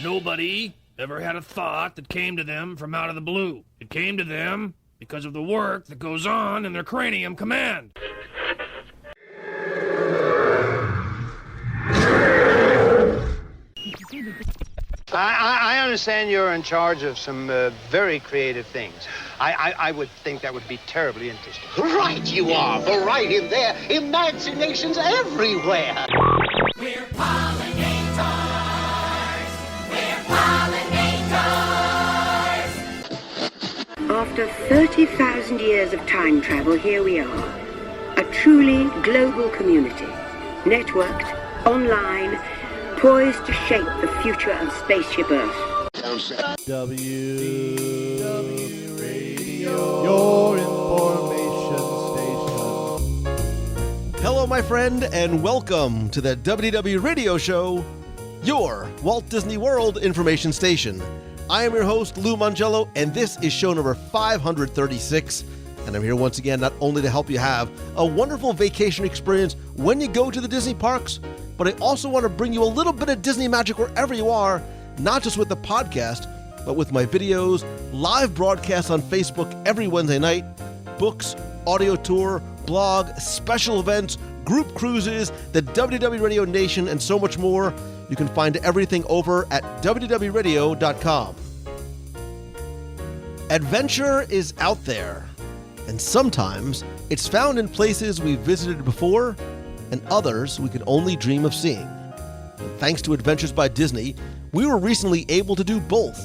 Nobody ever had a thought that came to them from out of the blue. It came to them because of the work that goes on in their cranium command. I understand you're in charge of some very creative things. I would think that would be terribly interesting. Right you are, for right in there, imagination's everywhere. We're pollinators. We're pollinators. After 30,000 years of time travel, here we are. A truly global community. Networked, online, poised to shape the future of Spaceship Earth. WDW Radio, your information station. Hello, my friend, and welcome to the WDW Radio Show, your Walt Disney World information station. I am your host, Lou Mangello, and this is show number 536. And I'm here once again not only to help you have a wonderful vacation experience when you go to the Disney parks, but I also want to bring you a little bit of Disney magic wherever you are, not just with the podcast, but with my videos, live broadcasts on Facebook every Wednesday night, books, audio tour, blog, special events, group cruises, the WDW Radio Nation, and so much more. You can find everything over at WDWRadio.com. Adventure is out there, and sometimes it's found in places we've visited before, and others we could only dream of seeing. And thanks to Adventures by Disney, we were recently able to do both,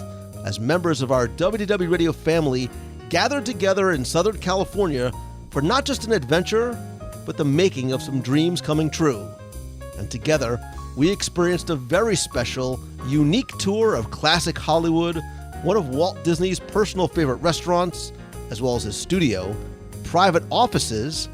as members of our WDW Radio family gathered together in Southern California for not just an adventure, but the making of some dreams coming true. And together, we experienced a very special, unique tour of classic Hollywood, one of Walt Disney's personal favorite restaurants, as well as his studio, private offices,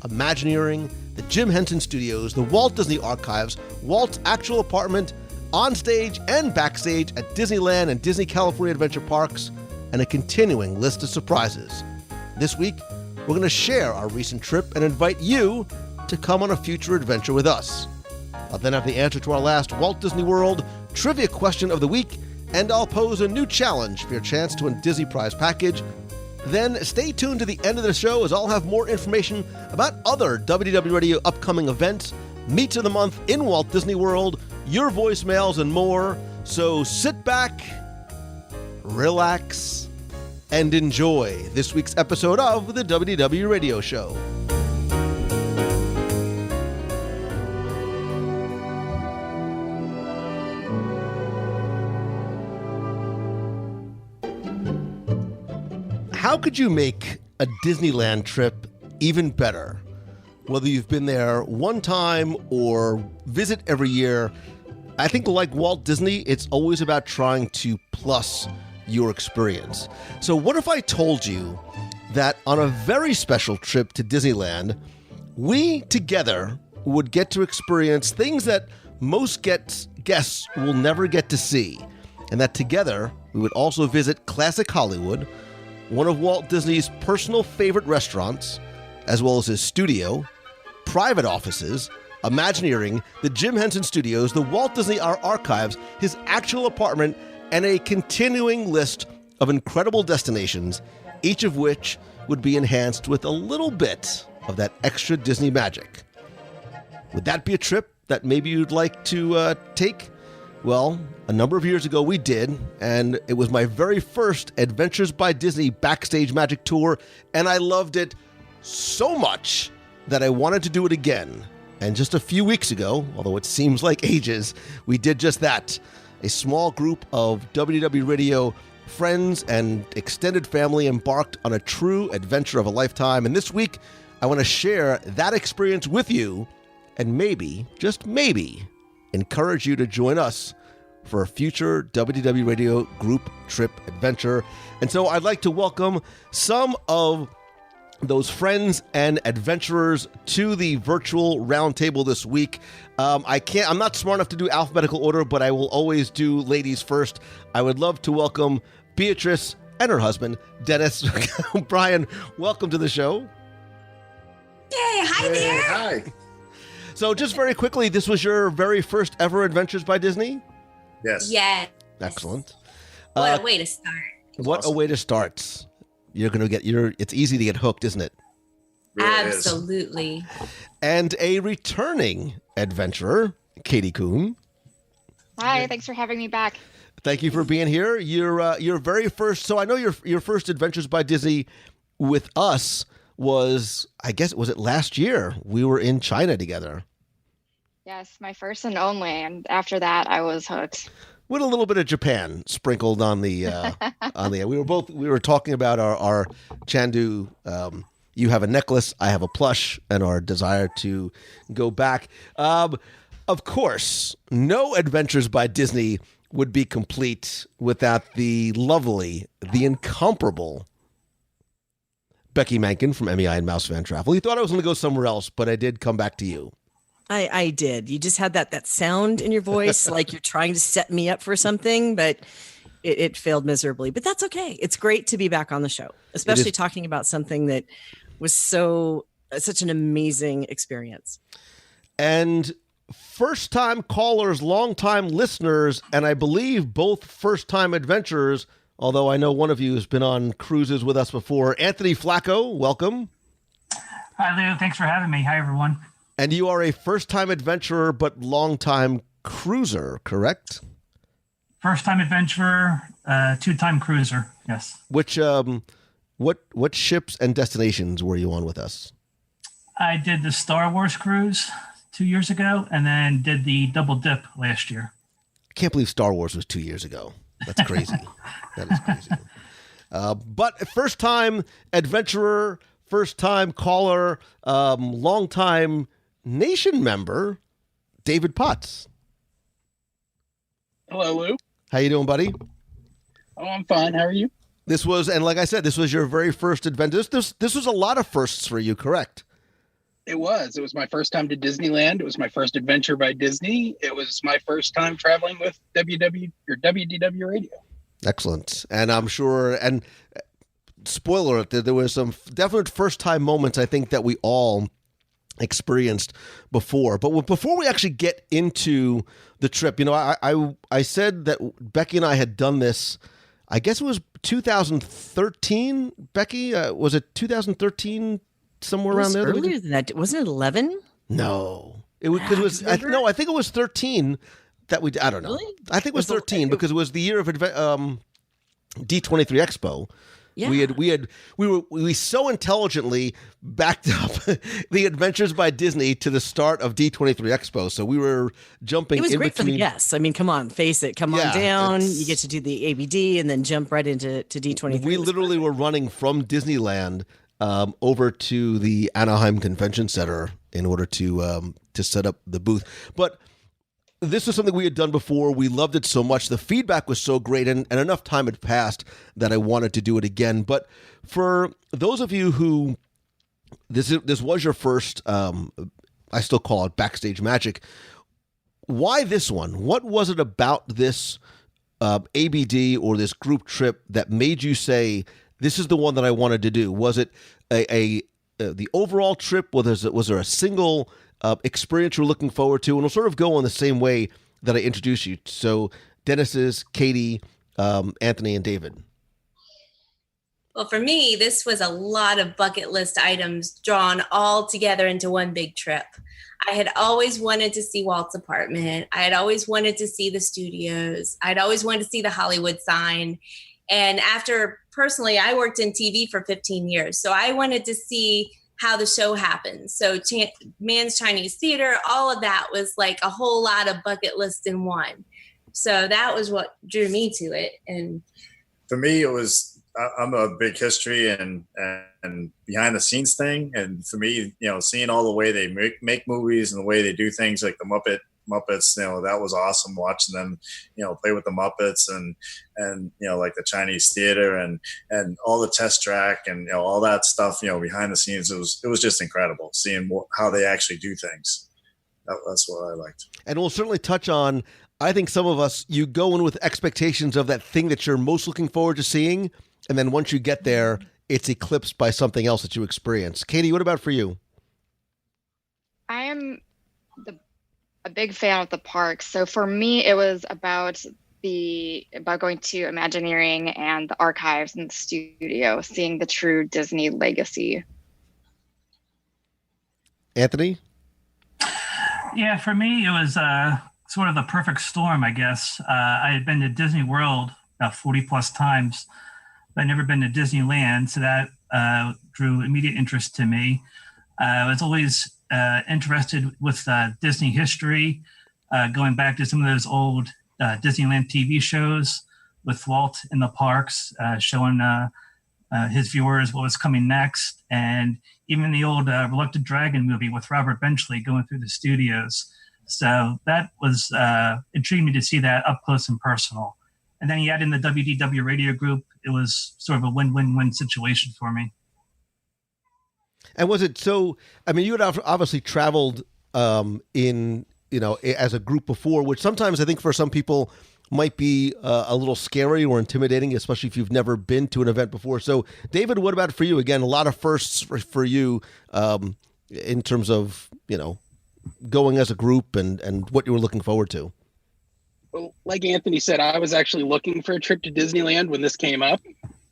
Imagineering, the Jim Henson Studios, the Walt Disney Archives, Walt's actual apartment, onstage and backstage at Disneyland and Disney California Adventure Parks, and a continuing list of surprises. This week, we're going to share our recent trip and invite you to come on a future adventure with us. I'll then have the answer to our last Walt Disney World trivia question of the week, and I'll pose a new challenge for your chance to win a Disney Prize package. Then stay tuned to the end of the show, as I'll have more information about other WDW Radio upcoming events, meets of the month in Walt Disney World, your voicemails, and more. So sit back, relax, and enjoy this week's episode of the WDW Radio Show. How could you make a Disneyland trip even better? Whether you've been there one time or visit every year, I think like Walt Disney, it's always about trying to plus your experience. So what if I told you that on a very special trip to Disneyland, we together would get to experience things that most guests will never get to see, and that together we would also visit classic Hollywood, one of Walt Disney's personal favorite restaurants, as well as his studio, private offices, Imagineering, the Jim Henson Studios, the Walt Disney Archives, his actual apartment, and a continuing list of incredible destinations, each of which would be enhanced with a little bit of that extra Disney magic. Would that be a trip that maybe you'd like to take? Well, a number of years ago we did, and it was my very first Adventures by Disney Backstage Magic Tour, and I loved it so much that I wanted to do it again. And just a few weeks ago, although it seems like ages, we did just that. A small group of WDW Radio friends and extended family embarked on a true adventure of a lifetime, and this week I want to share that experience with you, and maybe, just maybe, encourage you to join us for a future WDW Radio group trip adventure. And so I'd like to welcome some of those friends and adventurers to the virtual roundtable this week. I'm not smart enough to do alphabetical order, but I will always do ladies first. I would love to welcome Beatrice and her husband, Dennis. Brian, welcome to the show. Yay, hi there. Hi. So just very quickly, this was your very first ever Adventures by Disney? Yes. Yes. Excellent. What a way to start. What Awesome. a way to start. You're going to get it's easy to get hooked, isn't it? Really Absolutely. And a returning adventurer, Katie Kuhn. Hi, thanks for having me back. Thank you for being here. Your very first, so I know your first Adventures by Disney with us was, I guess, was it last year? We were in China together. Yes, my first and only, and after that, I was hooked. With a little bit of Japan sprinkled on the we were talking about our Chandu. You have a necklace, I have a plush, and our desire to go back. Of course, no Adventures by Disney would be complete without the lovely, the incomparable Becky Mankin from MEI and Mouse Fan Travel. You thought I was going to go somewhere else, but I did come back to you. I did. You just had that sound in your voice, like you're trying to set me up for something, but it failed miserably. But that's okay. It's great to be back on the show, especially talking about something that was such an amazing experience. And first-time callers, long-time listeners, and I believe both first-time adventurers, although I know one of you has been on cruises with us before. Anthony Flacco, welcome. Hi, Lou. Thanks for having me. Hi, everyone. And you are a first-time adventurer, but long-time cruiser, correct? First-time adventurer, two-time cruiser. Yes. Which what ships and destinations were you on with us? I did the Star Wars cruise 2 years ago, and then did the Double Dip last year. I can't believe Star Wars was 2 years ago. That's crazy. That is crazy. But first-time adventurer, first-time caller, long-time Nation member, David Potts. Hello, Lou. How you doing, buddy? Oh, I'm fine. How are you? This was, and like I said, this was your very first adventure. This was a lot of firsts for you, correct? It was. It was my first time to Disneyland. It was my first adventure by Disney. It was my first time traveling with WDW Radio. Excellent. And I'm sure, and spoiler alert, there was some definite first-time moments, I think, that we all experienced before. But before we actually get into the trip, you know, I said that Becky and I had done this, I guess it was 2013, Becky? Was it 2013, somewhere around there? Earlier than that. Wasn't it 11? No. It was I think it was 13 that I don't know. Really? I think it was 13 because it was the year of D23 Expo. Yeah. We so intelligently backed up the Adventures by Disney to the start of D23 Expo. So we were jumping. It was in great between. for the guests. I mean, come on, face it. Come on down. You get to do the ABD and then jump right into D23. We literally were running from Disneyland over to the Anaheim Convention Center in order to set up the booth. But this was something we had done before. We loved it so much. The feedback was so great, and enough time had passed that I wanted to do it again. But for those of you who this was your first, I still call it Backstage Magic. Why this one? What was it about this ABD or this group trip that made you say, this is the one that I wanted to do? Was it the overall trip? Was there a single experience you're looking forward to? And we'll sort of go on the same way that I introduced you. So Dennis's, Katie, Anthony, and David. Well, for me, this was a lot of bucket list items drawn all together into one big trip. I had always wanted to see Walt's apartment. I had always wanted to see the studios. I'd always wanted to see the Hollywood sign. And personally, I worked in TV for 15 years. So I wanted to see how the show happens. So Man's Chinese Theater, all of that was like a whole lot of bucket list in one. So that was what drew me to it. And for me, it was, I'm a big history and behind the scenes thing. And for me, you know, seeing all the way they make movies and the way they do things like the Muppets, you know, that was awesome watching them, you know, play with the Muppets and you know, like the Chinese theater and all the test track and, you know, all that stuff, you know, behind the scenes. It was just incredible seeing how they actually do things. That's what I liked. And we'll certainly touch on, I think some of us, you go in with expectations of that thing that you're most looking forward to seeing. And then once you get there, it's eclipsed by something else that you experience. Katie, what about for you? I am a big fan of the parks. So for me, it was about going to Imagineering and the archives and the studio, seeing the true Disney legacy. Anthony? Yeah, for me, it was sort of the perfect storm, I guess. I had been to Disney World about 40 plus times, but I'd never been to Disneyland, so that drew immediate interest to me. I was always interested with Disney history, going back to some of those old Disneyland TV shows with Walt in the parks, showing his viewers what was coming next, and even the old Reluctant Dragon movie with Robert Benchley going through the studios. So that was intrigued me to see that up close and personal. And then you add in the WDW Radio group, it was sort of a win-win-win situation for me. And was it so? I mean, you had obviously traveled in, as a group before, which sometimes I think for some people might be a little scary or intimidating, especially if you've never been to an event before. So, David, what about for you? Again, a lot of firsts for you in terms of, going as a group and what you were looking forward to. Well, like Anthony said, I was actually looking for a trip to Disneyland when this came up.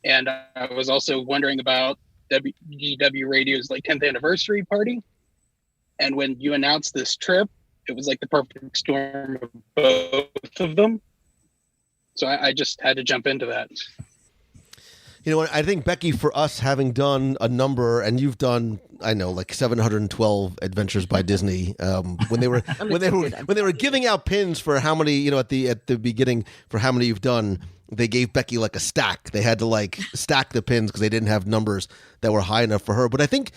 And I was also wondering about WDW Radio's 10th anniversary party. And when you announced this trip, it was like the perfect storm of both of them. So I just had to jump into that. I think, Becky, for us having done a number, and you've done, 712 Adventures by Disney. When they were giving out pins for how many, at the beginning for how many you've done, they gave Becky a stack. They had to stack the pins because they didn't have numbers that were high enough for her. But I think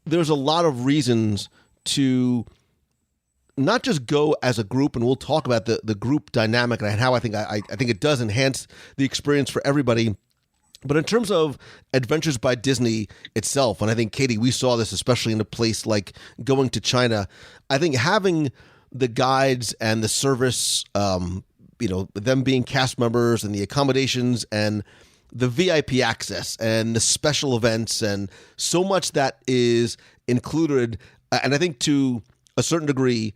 there's a lot of reasons to not just go as a group, and we'll talk about the group dynamic and how I think it does enhance the experience for everybody. But in terms of Adventures by Disney itself, and I think, Katie, we saw this especially in a place like going to China, I think having the guides and the service, them being cast members and the accommodations and the VIP access and the special events and so much that is included, and I think to a certain degree,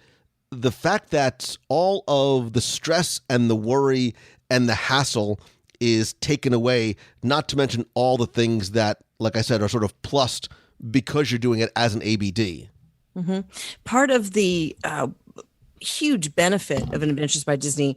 the fact that all of the stress and the worry and the hassle is taken away, not to mention all the things that, like I said, are sort of plussed because you're doing it as an ABD. Mm-hmm. Part of the huge benefit of an Adventures by Disney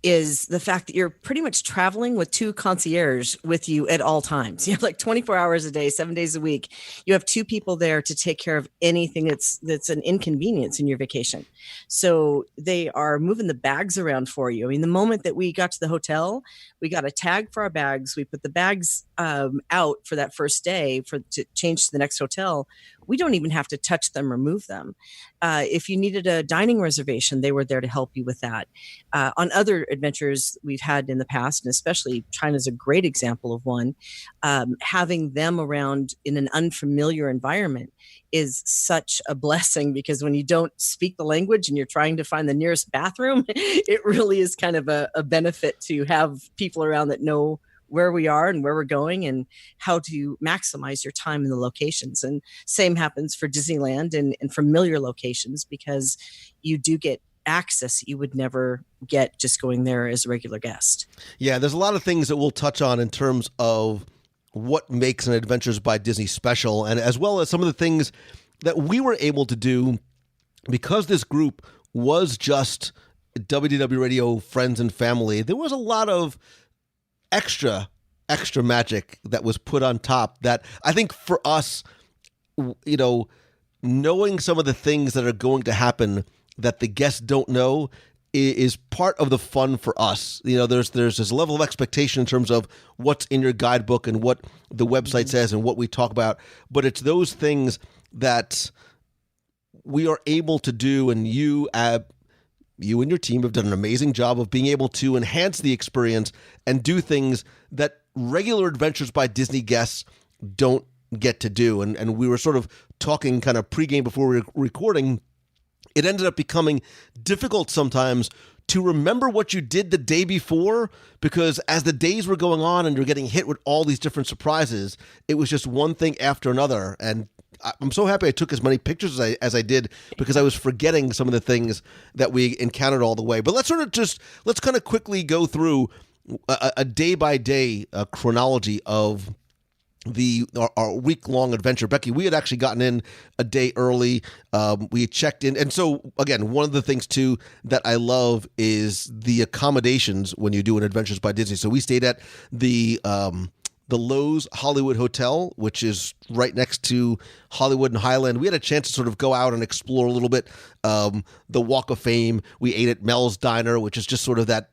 is the fact that you're pretty much traveling with two concierge with you at all times. You have 24 hours a day, 7 days a week. You have two people there to take care of anything that's an inconvenience in your vacation. So they are moving the bags around for you. I mean, the moment that we got to the hotel, we got a tag for our bags. We put the bags out for that first day to change to the next hotel. We don't even have to touch them or move them. If you needed a dining reservation, they were there to help you with that. On other adventures we've had in the past, and especially China's a great example of one, having them around in an unfamiliar environment is such a blessing, because when you don't speak the language and you're trying to find the nearest bathroom, it really is kind of a benefit to have people around that know where we are and where we're going and how to maximize your time in the locations. And same happens for Disneyland and familiar locations, because you do get access that you would never get just going there as a regular guest. Yeah, there's a lot of things that we'll touch on in terms of what makes an Adventures by Disney special, and as well as some of the things that we were able to do because this group was just WDW Radio friends and family. There was a lot of extra magic that was put on top that I think for us, knowing some of the things that are going to happen that the guests don't know is part of the fun for us. There's this level of expectation in terms of what's in your guidebook and what the website says and what we talk about, but it's those things that we are able to do, and you and your team have done an amazing job of being able to enhance the experience and do things that regular Adventures by Disney guests don't get to do. And we were sort of talking kind of pregame before we were recording. It ended up becoming difficult sometimes to remember what you did the day before, because as the days were going on and you're getting hit with all these different surprises, it was just one thing after another. And I'm so happy I took as many pictures as I did, because I was forgetting some of the things that we encountered all the way. But let's kind of quickly go through a day-by-day chronology of our week-long adventure. Becky, we had actually gotten in a day early. We had checked in. And so, again, one of the things, too, that I love is the accommodations when you do an Adventures by Disney. So we stayed at the Lowe's Hollywood Hotel, which is right next to Hollywood and Highland. We had a chance to sort of go out and explore a little bit. The Walk of Fame. We ate at Mel's Diner, which is just sort of that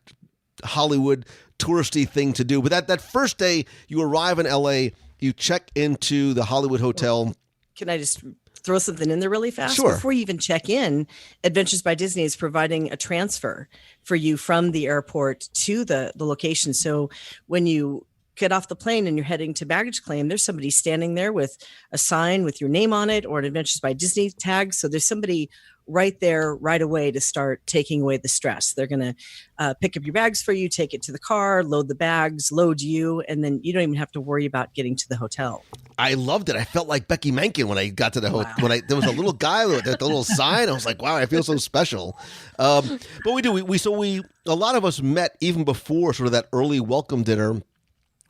Hollywood touristy thing to do. But that first day, you arrive in LA, you check into the Hollywood Hotel. Can I just throw something in there really fast? Sure. Before you even check in, Adventures by Disney is providing a transfer for you from the airport to the location. So when you get off the plane and you're heading to baggage claim, there's somebody standing there with a sign with your name on it or an Adventures by Disney tag. So there's somebody right there right away to start taking away the stress. They're going to pick up your bags for you, take it to the car, load the bags, load you, and then you don't even have to worry about getting to the hotel. I loved it. I felt like Becky Menken when I got to the hotel. When there was a little guy with the little sign. I was like, wow, I feel so special. But we do. A lot of us met even before sort of that early welcome dinner.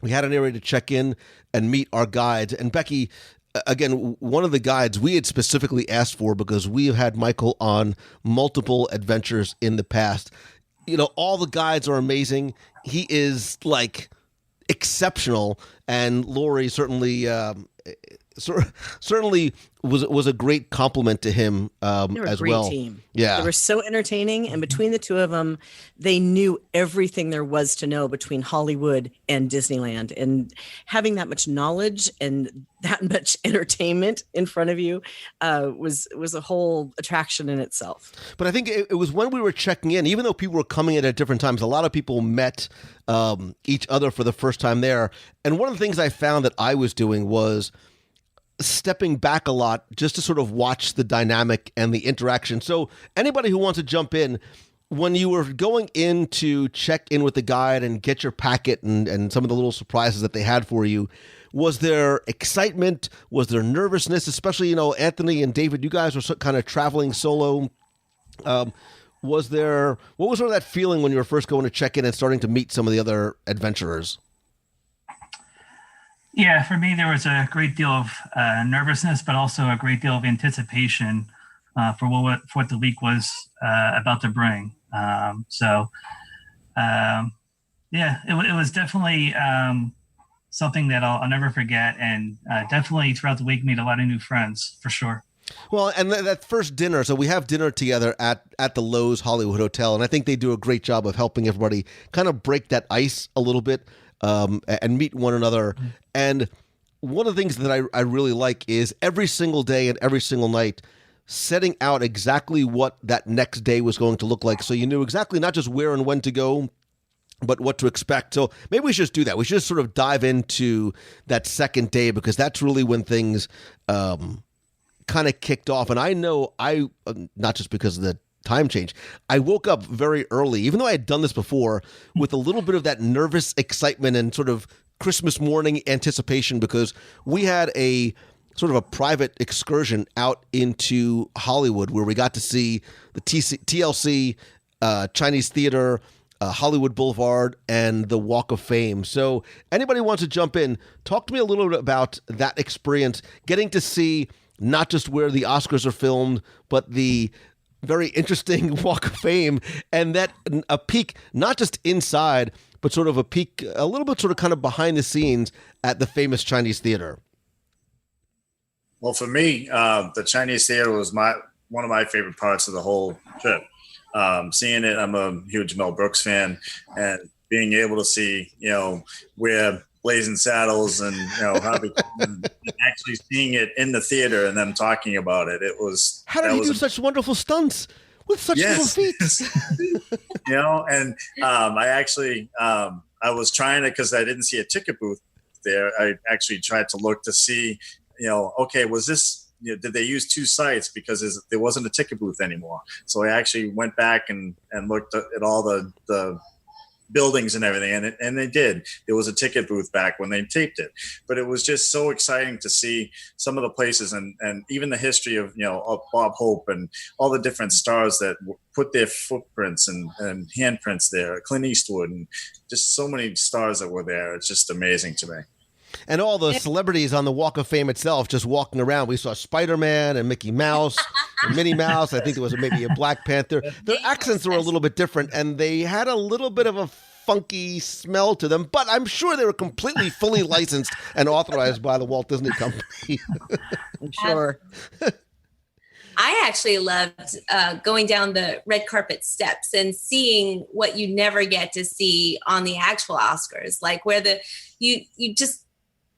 We had an area to check in and meet our guides. And Becky, again, one of the guides we had specifically asked for, because we have had Michael on multiple adventures in the past. You know, all the guides are amazing. He is like exceptional, and Lori certainly was a great compliment to him they were as a great well. Team. Yeah, they were so entertaining, and between the two of them, they knew everything there was to know between Hollywood and Disneyland. And having that much knowledge and that much entertainment in front of you was a whole attraction in itself. But I think it was when we were checking in, even though people were coming in at different times, a lot of people met each other for the first time there. And one of the things I found that I was doing was stepping back a lot just to sort of watch the dynamic and the interaction. So anybody who wants to jump in, when you were going in to check in with the guide and get your packet and some of the little surprises that they had for you, was there excitement? Was there nervousness? Especially, you know, Anthony and David, you guys were kind of traveling solo. What was sort of that feeling when you were first going to check in and starting to meet some of the other adventurers? Yeah, for me, there was a great deal of nervousness, but also a great deal of anticipation for what the week was about to bring. It was definitely something that I'll never forget, and definitely throughout the week made a lot of new friends, for sure. Well, and that first dinner, so we have dinner together at the Lowe's Hollywood Hotel, and I think they do a great job of helping everybody kind of break that ice a little bit. And meet one another. And one of the things that I really like is every single day and every single night setting out exactly what that next day was going to look like. So you knew exactly not just where and when to go, but what to expect. So maybe we should just do that. We should just sort of dive into that second day, because that's really when things kind of kicked off. And I know not just because of the time change, I woke up very early, even though I had done this before, with a little bit of that nervous excitement and sort of Christmas morning anticipation, because we had a sort of a private excursion out into Hollywood where we got to see the TLC, Chinese Theater, Hollywood Boulevard, and the Walk of Fame. So anybody wants to jump in, talk to me a little bit about that experience, getting to see not just where the Oscars are filmed, but the very interesting Walk of Fame, and that a peek, not just inside, but sort of a peek, a little bit sort of kind of behind the scenes at the famous Chinese Theater. Well, for me, the Chinese Theater was one of my favorite parts of the whole trip. Seeing it, I'm a huge Mel Brooks fan, and being able to see, you know, where Blazing Saddles and, you know, and actually seeing it in the theater and them talking about it. How did he do such wonderful stunts with such little feet? You know, and I actually I was trying to, because I didn't see a ticket booth there. I actually tried to look to see, you know, okay, was this, you know, did they use two sites, because there wasn't a ticket booth anymore. So I actually went back and looked at all the buildings and everything, and they did. There was a ticket booth back when they taped it, but it was just so exciting to see some of the places and even the history of of Bob Hope and all the different stars that put their footprints and handprints there. Clint Eastwood and just so many stars that were there. It's just amazing to me. And all the celebrities on the Walk of Fame itself just walking around. We saw Spider-Man and Mickey Mouse and Minnie Mouse. I think there was maybe a Black Panther. Their accents were a little bit different, and they had a little bit of a funky smell to them, but I'm sure they were completely fully licensed and authorized by the Walt Disney Company. I'm sure. I actually loved going down the red carpet steps and seeing what you never get to see on the actual Oscars, like where you just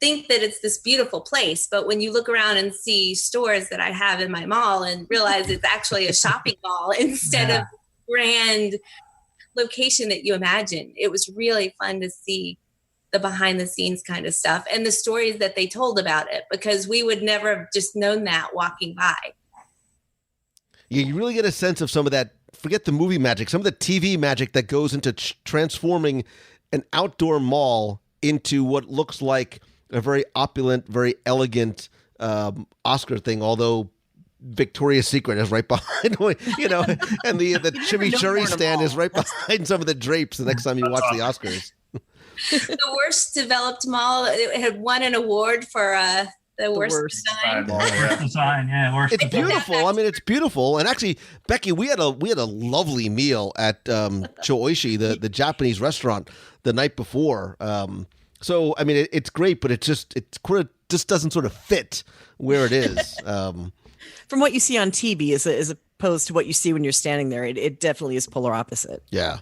think that it's this beautiful place, but when you look around and see stores that I have in my mall and realize it's actually a shopping mall instead of grand location that you imagine, it was really fun to see the behind the scenes kind of stuff and the stories that they told about it, because we would never have just known that walking by. Yeah, you really get a sense of some of that, forget the movie magic, some of the TV magic that goes into transforming an outdoor mall into what looks like a very opulent, very elegant Oscar thing, although Victoria's Secret is right behind, and the chimichurri stand is right behind some of the drapes the next time you watch the Oscars. The worst developed mall, it had won an award for the worst design. It's beautiful. I mean, it's beautiful. And actually, Becky, we had a lovely meal at Choishi, the Japanese restaurant, the night before. So, I mean, it's great, but it just doesn't sort of fit where it is. From what you see on TV as opposed to what you see when you're standing there, it definitely is polar opposite. Yeah.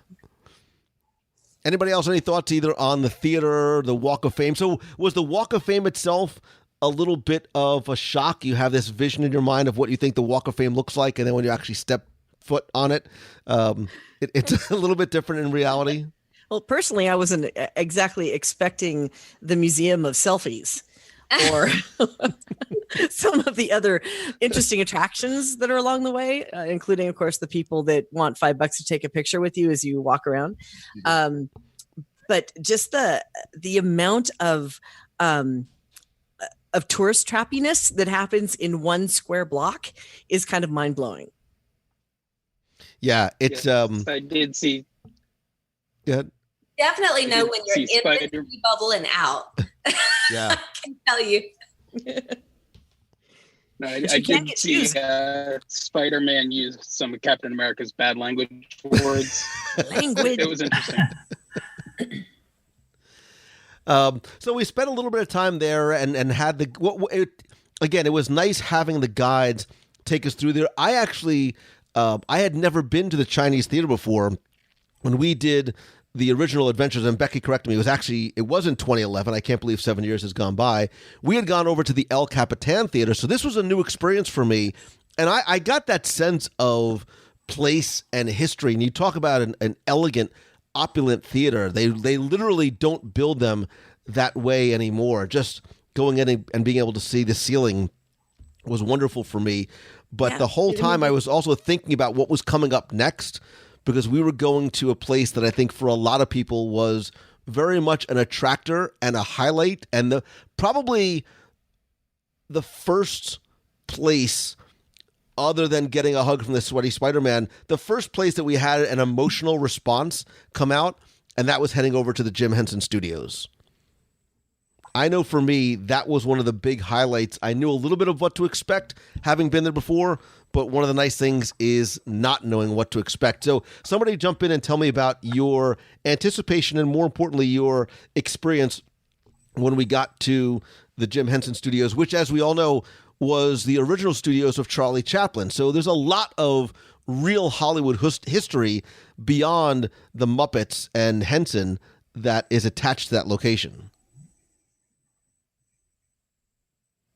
Anybody else, any thoughts either on the theater, the Walk of Fame? So was the Walk of Fame itself a little bit of a shock? You have this vision in your mind of what you think the Walk of Fame looks like, and then when you actually step foot on it, it's a little bit different in reality? Well, personally, I wasn't exactly expecting the Museum of Selfies or some of the other interesting attractions that are along the way, including, of course, the people that want $5 to take a picture with you as you walk around. But just the amount of tourist trappiness that happens in one square block is kind of mind blowing. Yeah, it's. I did see. Good. Definitely know when you're in the bubble and out. Yeah, I can tell you. No, I did see Spider-Man use some of Captain America's bad language words. It was interesting. So we spent a little bit of time there and had again, it was nice having the guides take us through there. I actually, I had never been to the Chinese theater before. When we did the original Adventures, and Becky corrected me, it was in 2011. I can't believe 7 years has gone by. We had gone over to the El Capitan Theater, so this was a new experience for me. And I got that sense of place and history. And you talk about an elegant, opulent theater. They literally don't build them that way anymore. Just going in and being able to see the ceiling was wonderful for me. But the whole time I was also thinking about what was coming up next, because we were going to a place that I think for a lot of people was very much an attractor and a highlight, and probably the first place, other than getting a hug from the sweaty Spider-Man, the first place that we had an emotional response come out, and that was heading over to the Jim Henson Studios. I know for me, that was one of the big highlights. I knew a little bit of what to expect, having been there before, but one of the nice things is not knowing what to expect. So somebody jump in and tell me about your anticipation and, more importantly, your experience when we got to the Jim Henson Studios, which, as we all know, was the original studios of Charlie Chaplin. So there's a lot of real Hollywood history beyond the Muppets and Henson that is attached to that location.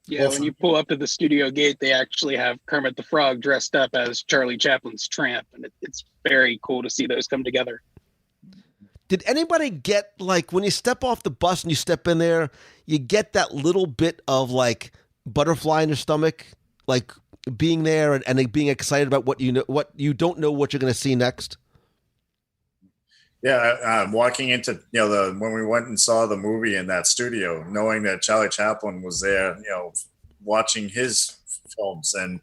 Yeah, when you pull up to the studio gate, they actually have Kermit the Frog dressed up as Charlie Chaplin's tramp, and it's very cool to see those come together. Did anybody get, like, when you step off the bus and you step in there, you get that little bit of, like, butterfly in your stomach, like being there and being excited about what you know, what you don't know what you're going to see next? Yeah, walking into when we went and saw the movie in that studio, knowing that Charlie Chaplin was there, watching his films and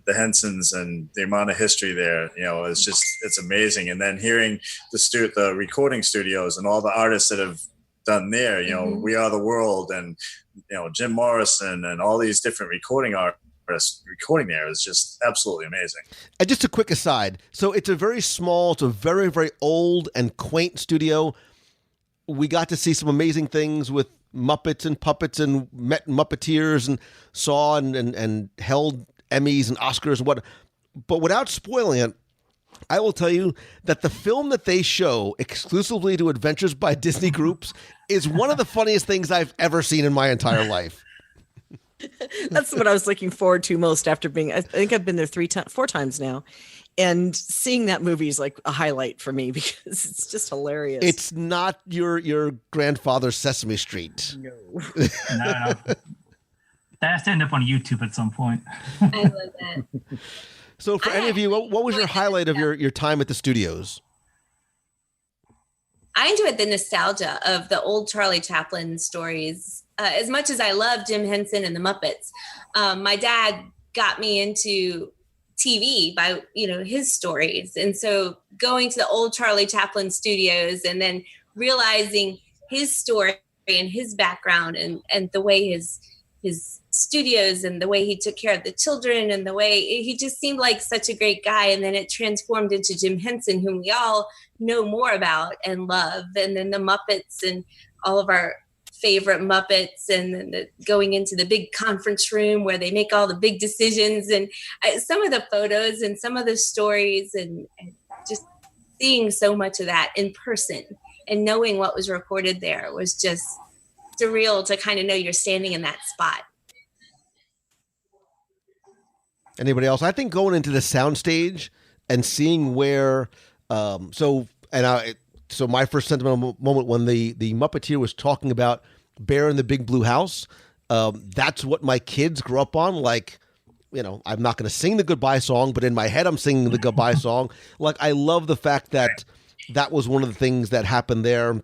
the Hensons and the amount of history there, it's amazing. And then hearing the recording studios and all the artists that have done there, We Are the World and Jim Morrison and all these different recording artists recording there is just absolutely amazing. And just a quick aside, so it's a very very old and quaint studio. We got to see some amazing things with Muppets and puppets and met Muppeteers and saw and held Emmys and Oscars and what. But without spoiling it, I will tell you that the film that they show exclusively to Adventures by Disney groups is one of the funniest things I've ever seen in my entire life. That's what I was looking forward to most after I think I've been there 4 times now. And seeing that movie is like a highlight for me because it's just hilarious. It's not your grandfather's Sesame Street. No. No. That has to end up on YouTube at some point. I love that. So for any of you, what was your highlight of your time at the studios? I enjoyed the nostalgia of the old Charlie Chaplin stories. As much as I love Jim Henson and the Muppets, my dad got me into TV by, his stories. And so going to the old Charlie Chaplin studios and then realizing his story and his background and the way his studios and the way he took care of the children and the way he just seemed like such a great guy. And then it transformed into Jim Henson, whom we all know more about and love. And then the Muppets and all of our favorite Muppets and then going into the big conference room where they make all the big decisions and some of the photos and some of the stories and just seeing so much of that in person and knowing what was recorded there was just surreal to kind of know you're standing in that spot. Anybody else? I think going into the soundstage and seeing where, so my first sentimental moment when the Muppeteer was talking about Bear in the Big Blue House, that's what my kids grew up on. Like, I'm not going to sing the goodbye song, but in my head, I'm singing the goodbye song. Like, I love the fact that was one of the things that happened there.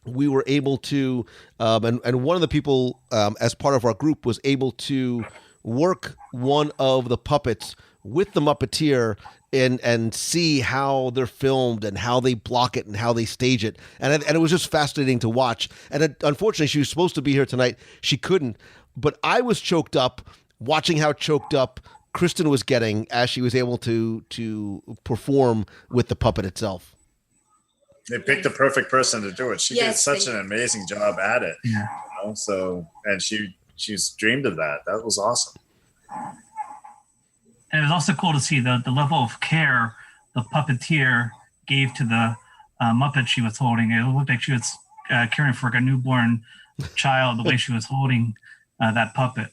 We were able to, and one of the people as part of our group was able to work one of the puppets with the Muppeteer and see how they're filmed and how they block it and how they stage it. And it was just fascinating to watch. And unfortunately, she was supposed to be here tonight. She couldn't. But I was choked up watching how choked up Kristen was getting as she was able to perform with the puppet itself. They picked the perfect person to do it. She did such an amazing job at it. Yeah. And she's dreamed of that. That was awesome. And it was also cool to see the level of care the puppeteer gave to the Muppet she was holding. It looked like she was caring for a newborn child the way she was holding that puppet.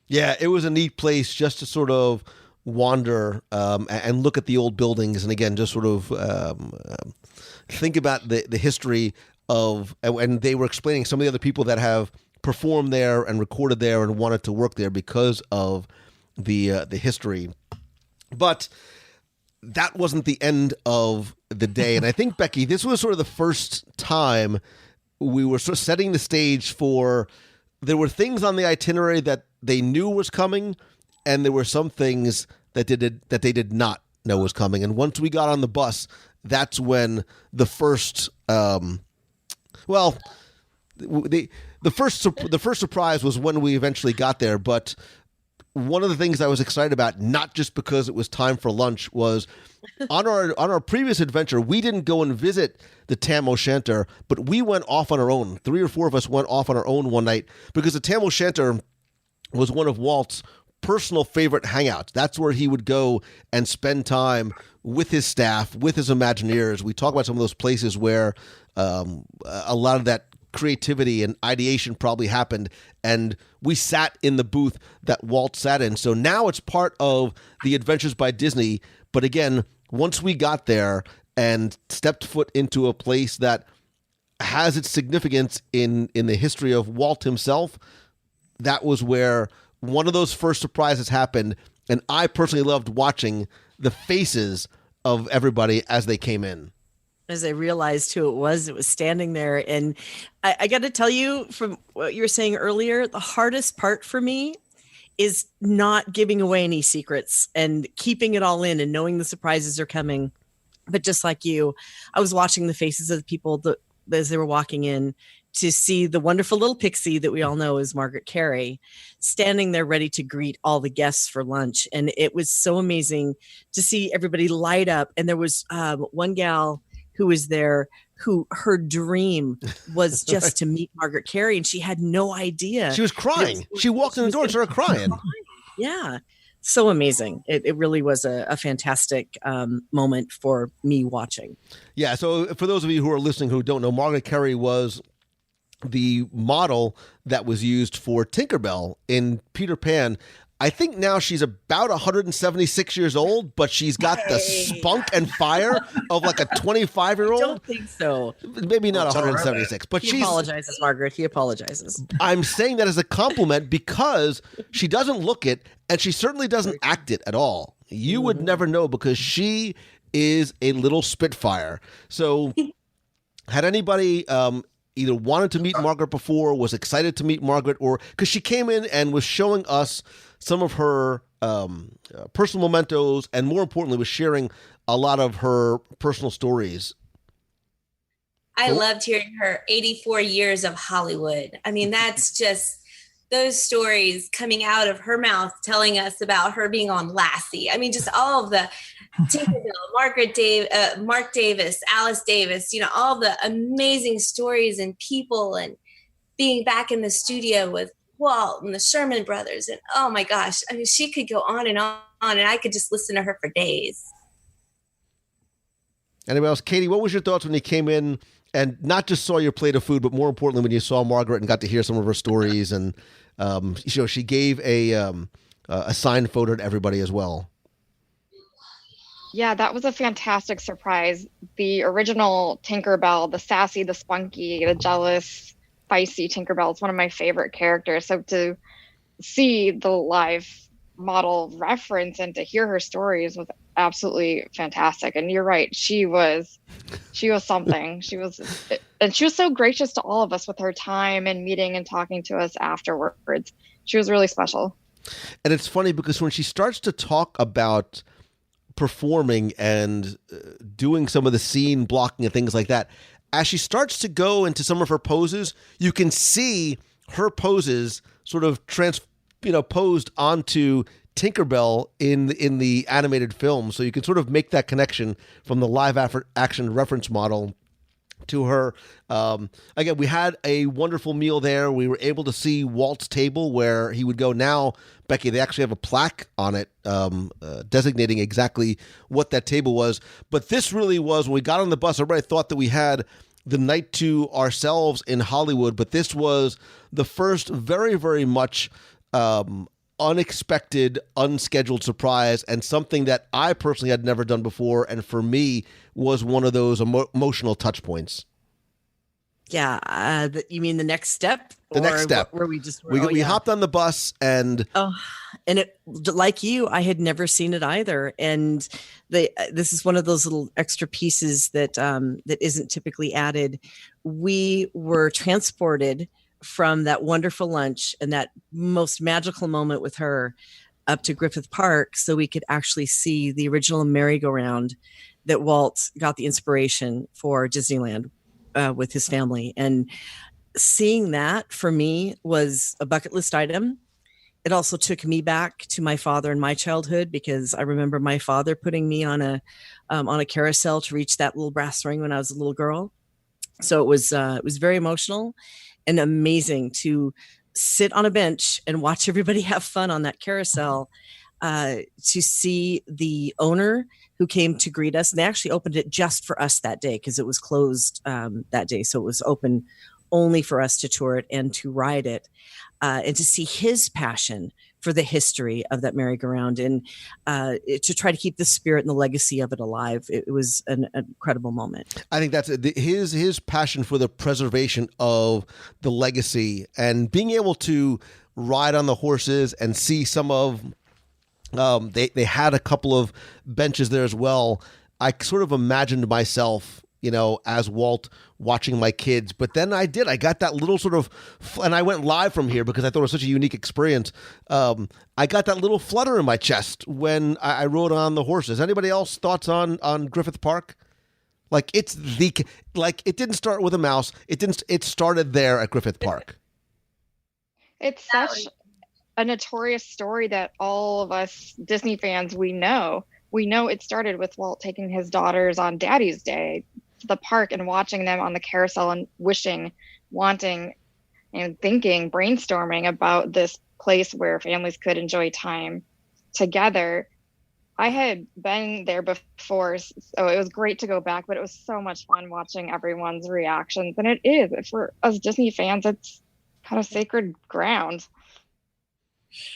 Yeah, it was a neat place just to sort of wander and look at the old buildings. And again, just sort of think about the history of, and they were explaining some of the other people that have performed there and recorded there and wanted to work there because of the history. But that wasn't the end of the day. And I think, Becky, this was sort of the first time we were sort of setting the stage for, there were things on the itinerary that they knew was coming, and there were some things that they did not know was coming. And once we got on the bus, that's when the first, the first surprise was when we eventually got there. But one of the things I was excited about, not just because it was time for lunch, was on our previous adventure, we didn't go and visit the Tam O'Shanter, but we went off on our own. 3 or 4 of us went off on our own one night because the Tam O'Shanter was one of Walt's personal favorite hangouts. That's where he would go and spend time with his staff, with his Imagineers. We talk about some of those places where a lot of that creativity and ideation probably happened, and we sat in the booth that Walt sat in. So now it's part of the Adventures by Disney. But again, once we got there and stepped foot into a place that has its significance in the history of Walt himself, that was where one of those first surprises happened. And I personally loved watching the faces of everybody as they came in. As I realized who it was standing there. And I got to tell you, from what you were saying earlier, the hardest part for me is not giving away any secrets and keeping it all in and knowing the surprises are coming. But just like you, I was watching the faces of the people as they were walking in to see the wonderful little pixie that we all know is Margaret Carey standing there ready to greet all the guests for lunch. And it was so amazing to see everybody light up. And there was one gal who was there who her dream was just to meet Margaret Carey, and she had no idea. She was crying. She walked in the door and started crying. Yeah. So amazing. It really was a fantastic moment for me watching. Yeah. So for those of you who are listening who don't know, Margaret Carey was the model that was used for Tinkerbell in Peter Pan. I think now she's about 176 years old, but she's got the spunk and fire of like a 25-year-old. I don't think so. Maybe not 176, but he apologizes, Margaret. He apologizes. I'm saying that as a compliment because she doesn't look it, and she certainly doesn't act it at all. You would never know because she is a little spitfire. So had anybody either wanted to meet Margaret before, was excited to meet Margaret, or because she came in and was showing us some of her personal mementos, and more importantly, was sharing a lot of her personal stories. I loved hearing her 84 years of Hollywood. I mean, that's just those stories coming out of her mouth telling us about her being on Lassie. I mean, just all of the Tinkerbell, Mark Davis, Alice Davis, all the amazing stories and people, and being back in the studio with Walt and the Sherman brothers. And oh my gosh, I mean, she could go on, and I could just listen to her for days. Anybody else? Katie, what was your thoughts when you came in and not just saw your plate of food, but more importantly, when you saw Margaret and got to hear some of her stories? And she gave a signed photo to everybody as well. Yeah, that was a fantastic surprise. The original Tinkerbell, the sassy, the spunky, the jealous, feisty Tinkerbell is one of my favorite characters. So to see the live model reference and to hear her stories was absolutely fantastic. And you're right, she was something. She was so gracious to all of us with her time and meeting and talking to us afterwards. She was really special. And it's funny because when she starts to talk about performing and doing some of the scene blocking and things like that, as she starts to go into some of her poses, you can see her poses sort of posed onto Tinkerbell in the animated film. So you can sort of make that connection from the live action reference model to her. Again, we had a wonderful meal there. We were able to see Walt's table where he would go. Now, Becky, they actually have a plaque on it designating exactly what that table was. But this really was, when we got on the bus, everybody thought that we had the night to ourselves in Hollywood, but this was the first very, very much unexpected, unscheduled surprise, and something that I personally had never done before, and for me was one of those emotional touch points. Yeah, you mean the next step? The next step. Where we hopped on the bus and... And it, like you, I had never seen it either. And this is one of those little extra pieces that isn't typically added. We were transported from that wonderful lunch and that most magical moment with her up to Griffith Park so we could actually see the original merry-go-round that Walt got the inspiration for Disneyland with his family. And seeing that for me was a bucket list item. It also took me back to my father and my childhood, because I remember my father putting me on a carousel to reach that little brass ring when I was a little girl. So it was very emotional and amazing to sit on a bench and watch everybody have fun on that carousel, to see the owner who came to greet us. And they actually opened it just for us that day because it was closed that day. So it was open only for us to tour it and to ride it. And to see his passion for the history of that merry-go-round and to try to keep the spirit and the legacy of it alive. It was an incredible moment. I think that's his passion for the preservation of the legacy and being able to ride on the horses and see some of they had a couple of benches there as well. I sort of imagined myself, as Walt watching my kids. But then I got that little sort of, and I went live from here because I thought it was such a unique experience. I got that little flutter in my chest when I rode on the horses. Anybody else thoughts on Griffith Park? Like it didn't start with a mouse. It started there at Griffith Park. It's such a notorious story that all of us Disney fans, we know it started with Walt taking his daughters on Daddy's Day to the park and watching them on the carousel and wishing, wanting, and thinking, brainstorming about this place where families could enjoy time together. I had been there before, so it was great to go back, but it was so much fun watching everyone's reactions. And it is, for us Disney fans, it's kind of sacred ground.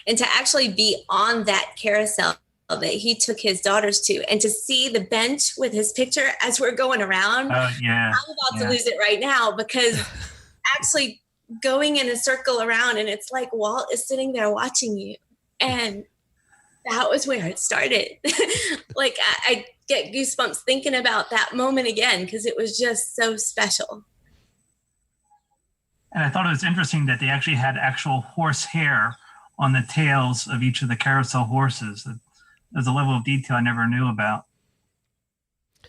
And to actually be on that carousel that he took his daughters to, and to see the bench with his picture as we're going around. Yeah. I'm about to lose it right now, because actually going in a circle around, and it's like Walt is sitting there watching you. And that was where it started. Like I get goosebumps thinking about that moment again, because it was just so special. And I thought it was interesting that they actually had actual horse hair on the tails of each of the carousel horses. There's a level of detail I never knew about.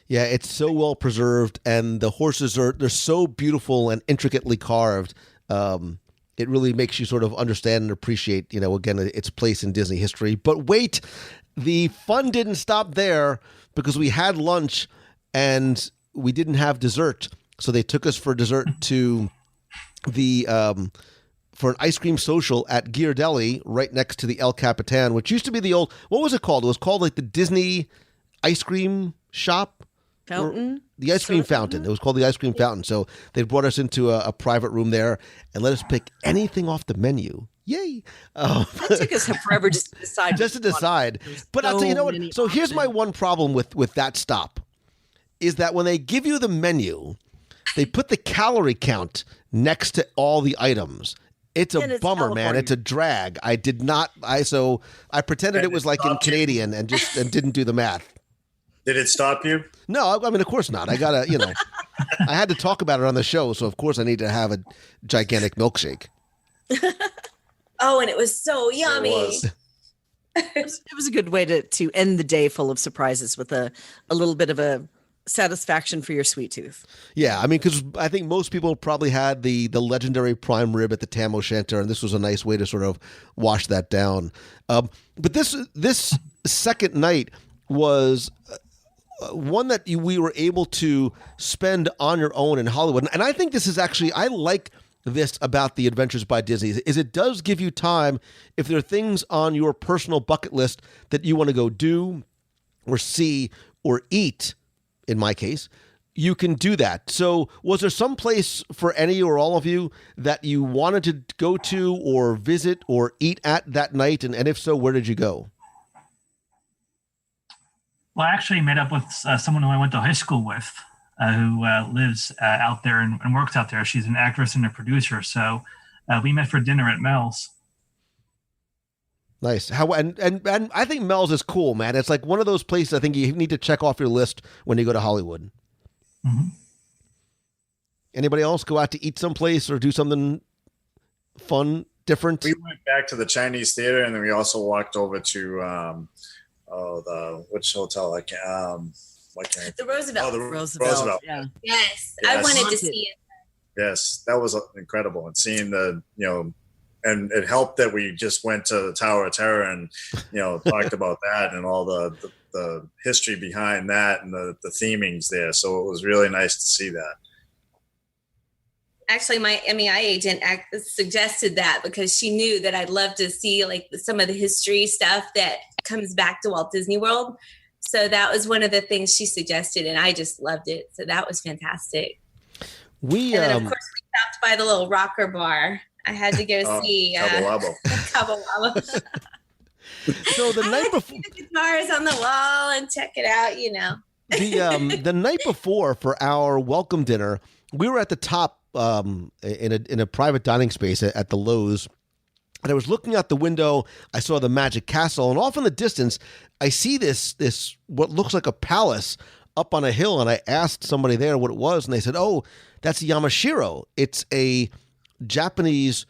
Yeah, it's so well preserved, and the horses they're so beautiful and intricately carved. It really makes you sort of understand and appreciate, again, its place in Disney history. But wait, the fun didn't stop there, because we had lunch and we didn't have dessert. So they took us for dessert to for an ice cream social at Ghirardelli, right next to the El Capitan, which used to be the old, what was it called? It was called like the Disney ice cream shop? Fountain? The ice cream fountain. It was called the ice cream fountain. So they brought us into a private room there and let us pick anything off the menu. Yay. It took us forever just to decide. But I'll tell you what. So here's my one problem with that stop, is that when they give you the menu, they put the calorie count next to all the items. It's a bummer, man. It's a drag. I pretended it was like in Canadian and didn't do the math. Did it stop you? No, I mean, of course not. I gotta, I had to talk about it on the show, so of course I need to have a gigantic milkshake. Oh, and it was so yummy. It was a good way to end the day full of surprises with a little bit of a satisfaction for your sweet tooth. Yeah, I mean, because I think most people probably had the legendary prime rib at the Tam O'Shanter, and this was a nice way to sort of wash that down. But this second night was one that we were able to spend on your own in Hollywood. And I think this is actually, I like this about the Adventures by Disney, is it does give you time, if there are things on your personal bucket list that you want to go do or see or eat, in my case, you can do that. So was there some place for any or all of you that you wanted to go to or visit or eat at that night? And if so, where did you go? Well, I actually met up with someone who I went to high school with, who lives out there and works out there. She's an actress and a producer. So we met for dinner at Mel's. Nice. And I think Mel's is cool, man. It's like one of those places I think you need to check off your list when you go to Hollywood. Mm-hmm. Anybody else go out to eat someplace or do something fun, different? We went back to the Chinese theater, and then we also walked over to which hotel? The Roosevelt. Oh, the Roosevelt. Yeah. Yes, I wanted to see it. Yes, that was incredible. And seeing and it helped that we just went to the Tower of Terror and, talked about that and all the history behind that and the themings there. So it was really nice to see that. Actually, my MEI agent suggested that because she knew that I'd love to see like some of the history stuff that comes back to Walt Disney World. So that was one of the things she suggested, and I just loved it. So that was fantastic. And then, of course, we stopped by the little rocker bar. I had to go see Cabo Wabo. So the night before, the guitars on the wall and check it out, the night before for our welcome dinner, we were at the top in a private dining space at the Lowe's, and I was looking out the window. I saw the Magic Castle, and off in the distance, I see this what looks like a palace up on a hill, and I asked somebody there what it was, and they said, "Oh, that's Yamashiro. It's a Japanese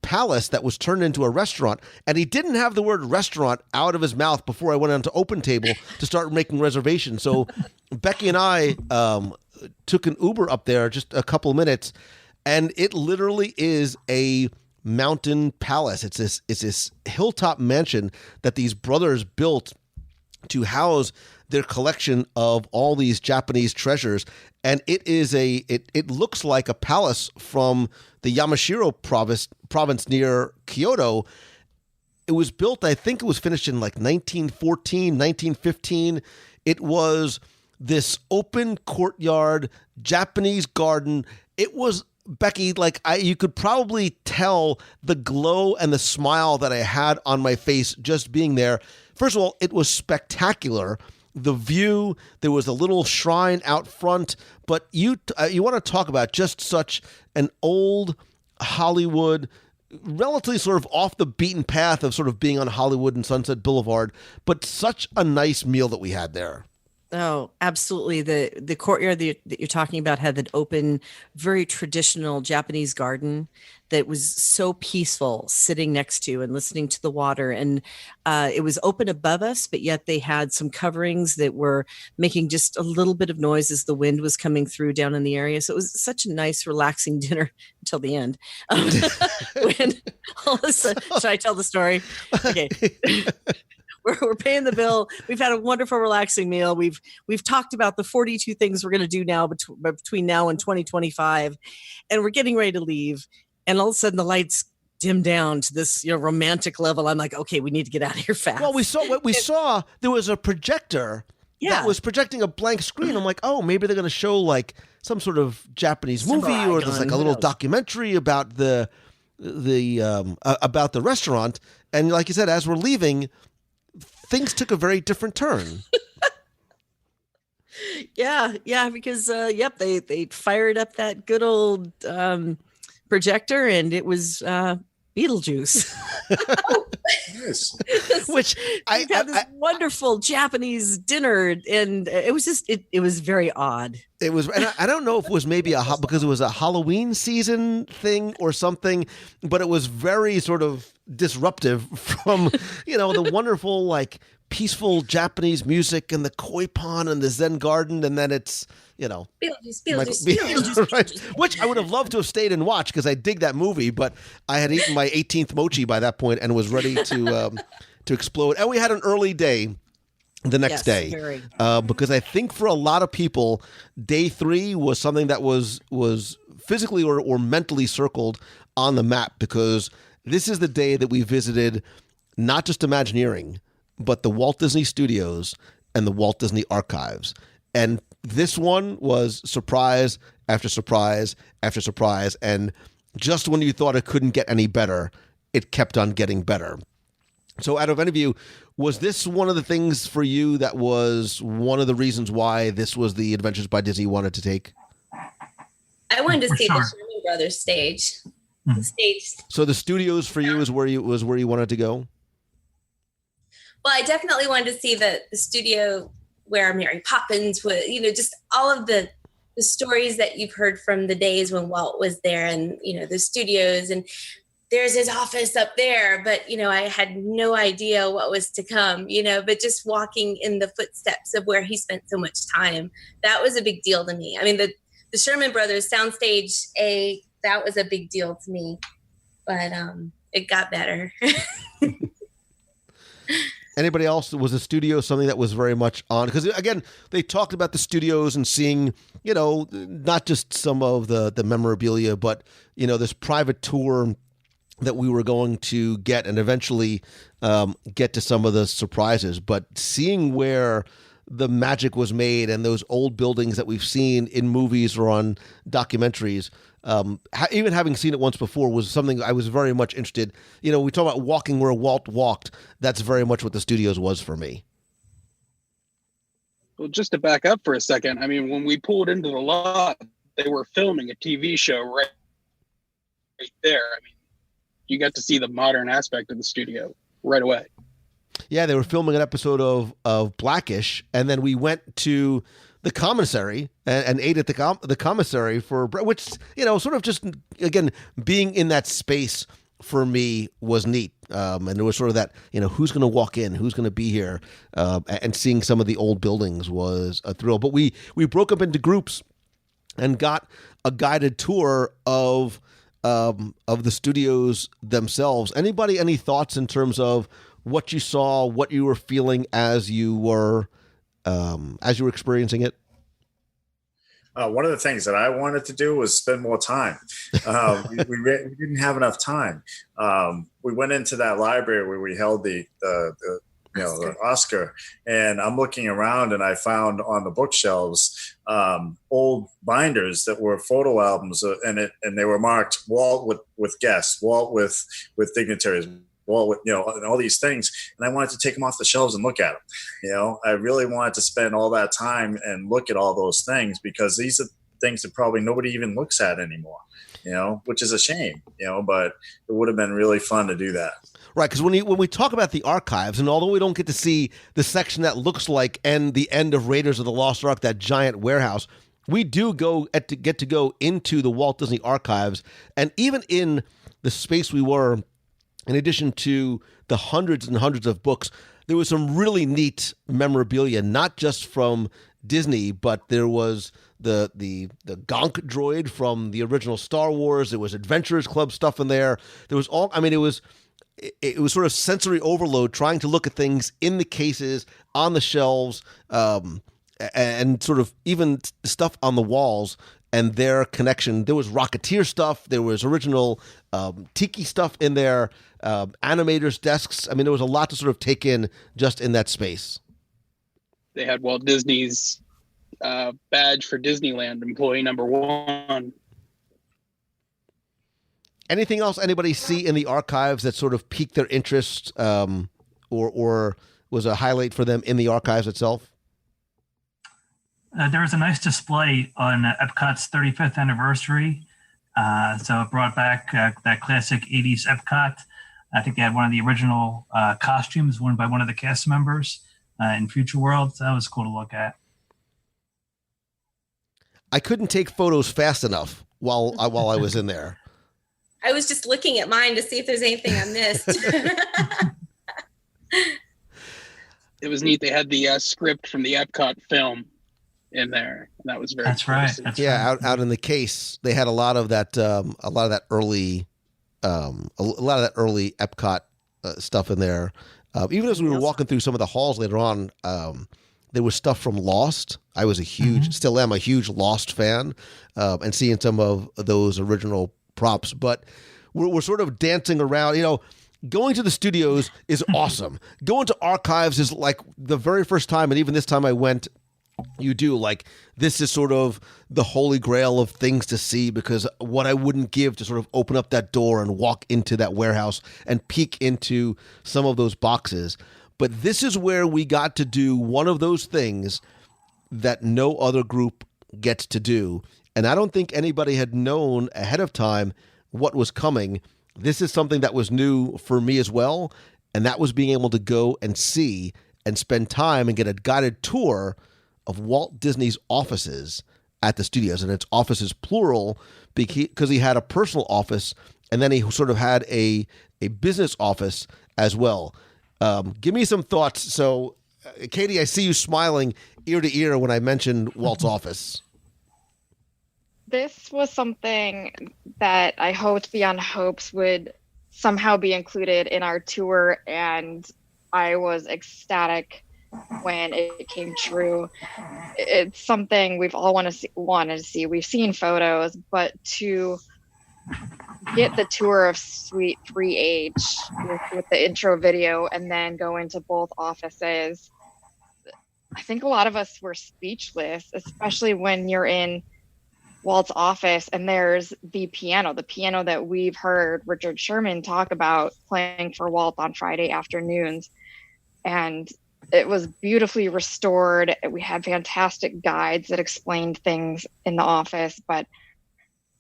palace that was turned into a restaurant." And he didn't have the word restaurant out of his mouth before I went on to Open Table to start making reservations. So Becky and I took an Uber up there just a couple of minutes, and it literally is a mountain palace. It's this hilltop mansion that these brothers built to house their collection of all these Japanese treasures. And it is it looks like a palace from the Yamashiro province near Kyoto. It was built, I think it was finished in like 1914, 1915. It was this open courtyard, Japanese garden. It was, Becky, like you could probably tell the glow and the smile that I had on my face just being there. First of all, it was spectacular. The view, there was a little shrine out front, but you want to talk about just such an old Hollywood, relatively sort of off the beaten path of sort of being on Hollywood and Sunset Boulevard, but such a nice meal that we had there. Oh, absolutely. The courtyard that you're talking about had that open, very traditional Japanese garden that was so peaceful, sitting next to and listening to the water. And it was open above us, but yet they had some coverings that were making just a little bit of noise as the wind was coming through down in the area. So it was such a nice, relaxing dinner until the end. When all of a sudden, should I tell the story? Okay. We're paying the bill. We've had a wonderful, relaxing meal. We've talked about the 42 things we're going to do now between now and 2025, and we're getting ready to leave. And all of a sudden, the lights dim down to this romantic level. I'm like, okay, we need to get out of here fast. Well, we saw there was a projector that was projecting a blank screen. I'm like, oh, maybe they're going to show like some sort of Japanese movie, or there's like a little documentary about the restaurant. And like you said, as we're leaving, things took a very different turn. Yeah, because they fired up that good old projector, and it was Beetlejuice. Yes. Which I had this wonderful Japanese dinner, and it was just it was very odd. It was, and I don't know if it was maybe because it was a Halloween season thing or something, but it was very sort of disruptive from the wonderful like peaceful Japanese music and the koi pond and the Zen garden, and then it's Beetlejuice. Right. Which I would have loved to have stayed and watched because I dig that movie, but I had eaten my 18th mochi by that point and was ready to explode. And we had an early day the next day because I think for a lot of people, day 3 was something that was physically or mentally circled on the map, because this is the day that we visited not just Imagineering, but the Walt Disney Studios and the Walt Disney Archives. And this one was surprise after surprise after surprise. And just when you thought it couldn't get any better, it kept on getting better. So out of any of you, was this one of the things for you that was one of the reasons why this was the Adventures by Disney you wanted to take? I wanted to see the Sherman Brothers stage. The stage. So the studios for you was where you wanted to go? Well, I definitely wanted to see the studio where Mary Poppins was, just all of the stories that you've heard from the days when Walt was there, and, the studios, and there's his office up there. But, I had no idea what was to come, but just walking in the footsteps of where he spent so much time, that was a big deal to me. I mean, the Sherman Brothers soundstage, that was a big deal to me, but it got better. Anybody else? Was the studio something that was very much on? Because again, they talked about the studios and seeing, not just some of the memorabilia, but this private tour that we were going to get and eventually get to some of the surprises. But seeing where the magic was made and those old buildings that we've seen in movies or on documentaries, even having seen it once before, was something I was very much interested. We talk about walking where Walt walked. That's very much what the studios was for me. Well, just to back up for a second, I mean, when we pulled into the lot, they were filming a TV show right there. I mean, you got to see the modern aspect of the studio right away. Yeah, they were filming an episode of Blackish, and then we went to the commissary and ate at the commissary for which, sort of just, again, being in that space for me was neat. And there was sort of that, who's going to walk in, who's going to be here, and seeing some of the old buildings was a thrill. But we broke up into groups and got a guided tour of the studios themselves. Any thoughts in terms of what you saw, what you were feeling as you were experiencing it? One of the things that I wanted to do was spend more time. We didn't have enough time. We went into that library where we held the Oscar, and I'm looking around and I found on the bookshelves old binders that were photo albums, and they were marked Walt with guests, Walt with dignitaries, Walt with and all these things, and I wanted to take them off the shelves and look at them. I really wanted to spend all that time and look at all those things, because these are things that probably nobody even looks at anymore. Which is a shame. But it would have been really fun to do that. Right, because when we talk about the archives, and although we don't get to see the section that looks like the end of Raiders of the Lost Ark, that giant warehouse, we do get to go into the Walt Disney Archives, and even in the space we were, in addition to the hundreds and hundreds of books, there was some really neat memorabilia, not just from Disney, but there was the Gonk droid from the original Star Wars. There was Adventurers Club stuff in there. There was it was sort of sensory overload, trying to look at things in the cases, on the shelves, and sort of even stuff on the walls and their connection. There was Rocketeer stuff. There was original Tiki stuff in there, animators' desks. There was a lot to sort of take in just in that space. They had Walt Disney's badge for Disneyland, employee number 1. Anything else anybody see in the archives that sort of piqued their interest, or was a highlight for them in the archives itself? There was a nice display on Epcot's 35th anniversary. So it brought back that classic 80s Epcot. I think they had one of the original costumes worn by one of the cast members in Future World. So that was cool to look at. I couldn't take photos fast enough while I was in there. I was just looking at mine to see if there's anything I missed. It was neat. They had the script from the Epcot film in there. And that was very. That's right. Out in the case, they had a lot of that early Epcot stuff in there. Even as we were walking through some of the halls later on, there was stuff from Lost. I was still am a huge Lost fan, and seeing some of those original props. But we're sort of dancing around. Going to the studios is awesome. Going to archives is like the very first time, and even this time I went, you do like, this is sort of the holy grail of things to see, because what I wouldn't give to sort of open up that door and walk into that warehouse and peek into some of those boxes. But this is where we got to do one of those things that no other group gets to do. And I don't think anybody had known ahead of time what was coming. This is something that was new for me as well. And that was being able to go and see and spend time and get a guided tour of Walt Disney's offices at the studios. And it's offices plural because he had a personal office, and then he sort of had a business office as well. Give me some thoughts. So, Katie, I see you smiling ear to ear when I mentioned Walt's office. This was something that I hoped beyond hopes would somehow be included in our tour, and I was ecstatic when it came true. It's something we've all wanted to see. We've seen photos, but to get the tour of Suite 3H with the intro video and then go into both offices, I think a lot of us were speechless, especially when you're in Walt's office and there's the piano that we've heard Richard Sherman talk about playing for Walt on Friday afternoons. And it was beautifully restored. We had fantastic guides that explained things in the office, but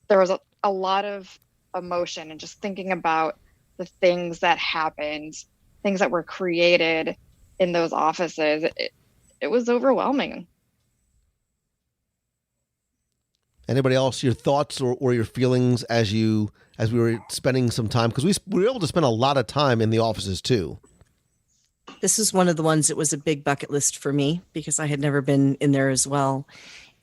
there was a lot of emotion and just thinking about the things that happened, things that were created in those offices. It was overwhelming. Anybody else, your thoughts or your feelings as we were spending some time? Because we were able to spend a lot of time in the offices too. This is one of the ones that was a big bucket list for me because I had never been in there as well.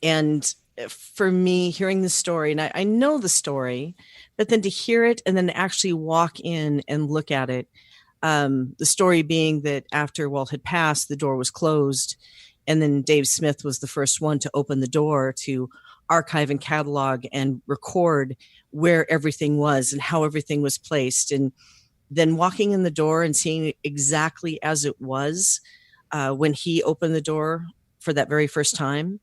And for me, hearing the story, and I know the story, but then to hear it and then actually walk in and look at it, the story being that after Walt had passed, the door was closed. And then Dave Smith was the first one to open the door to archive and catalog and record where everything was and how everything was placed. And then walking in the door and seeing it exactly as it was when he opened the door for that very first time,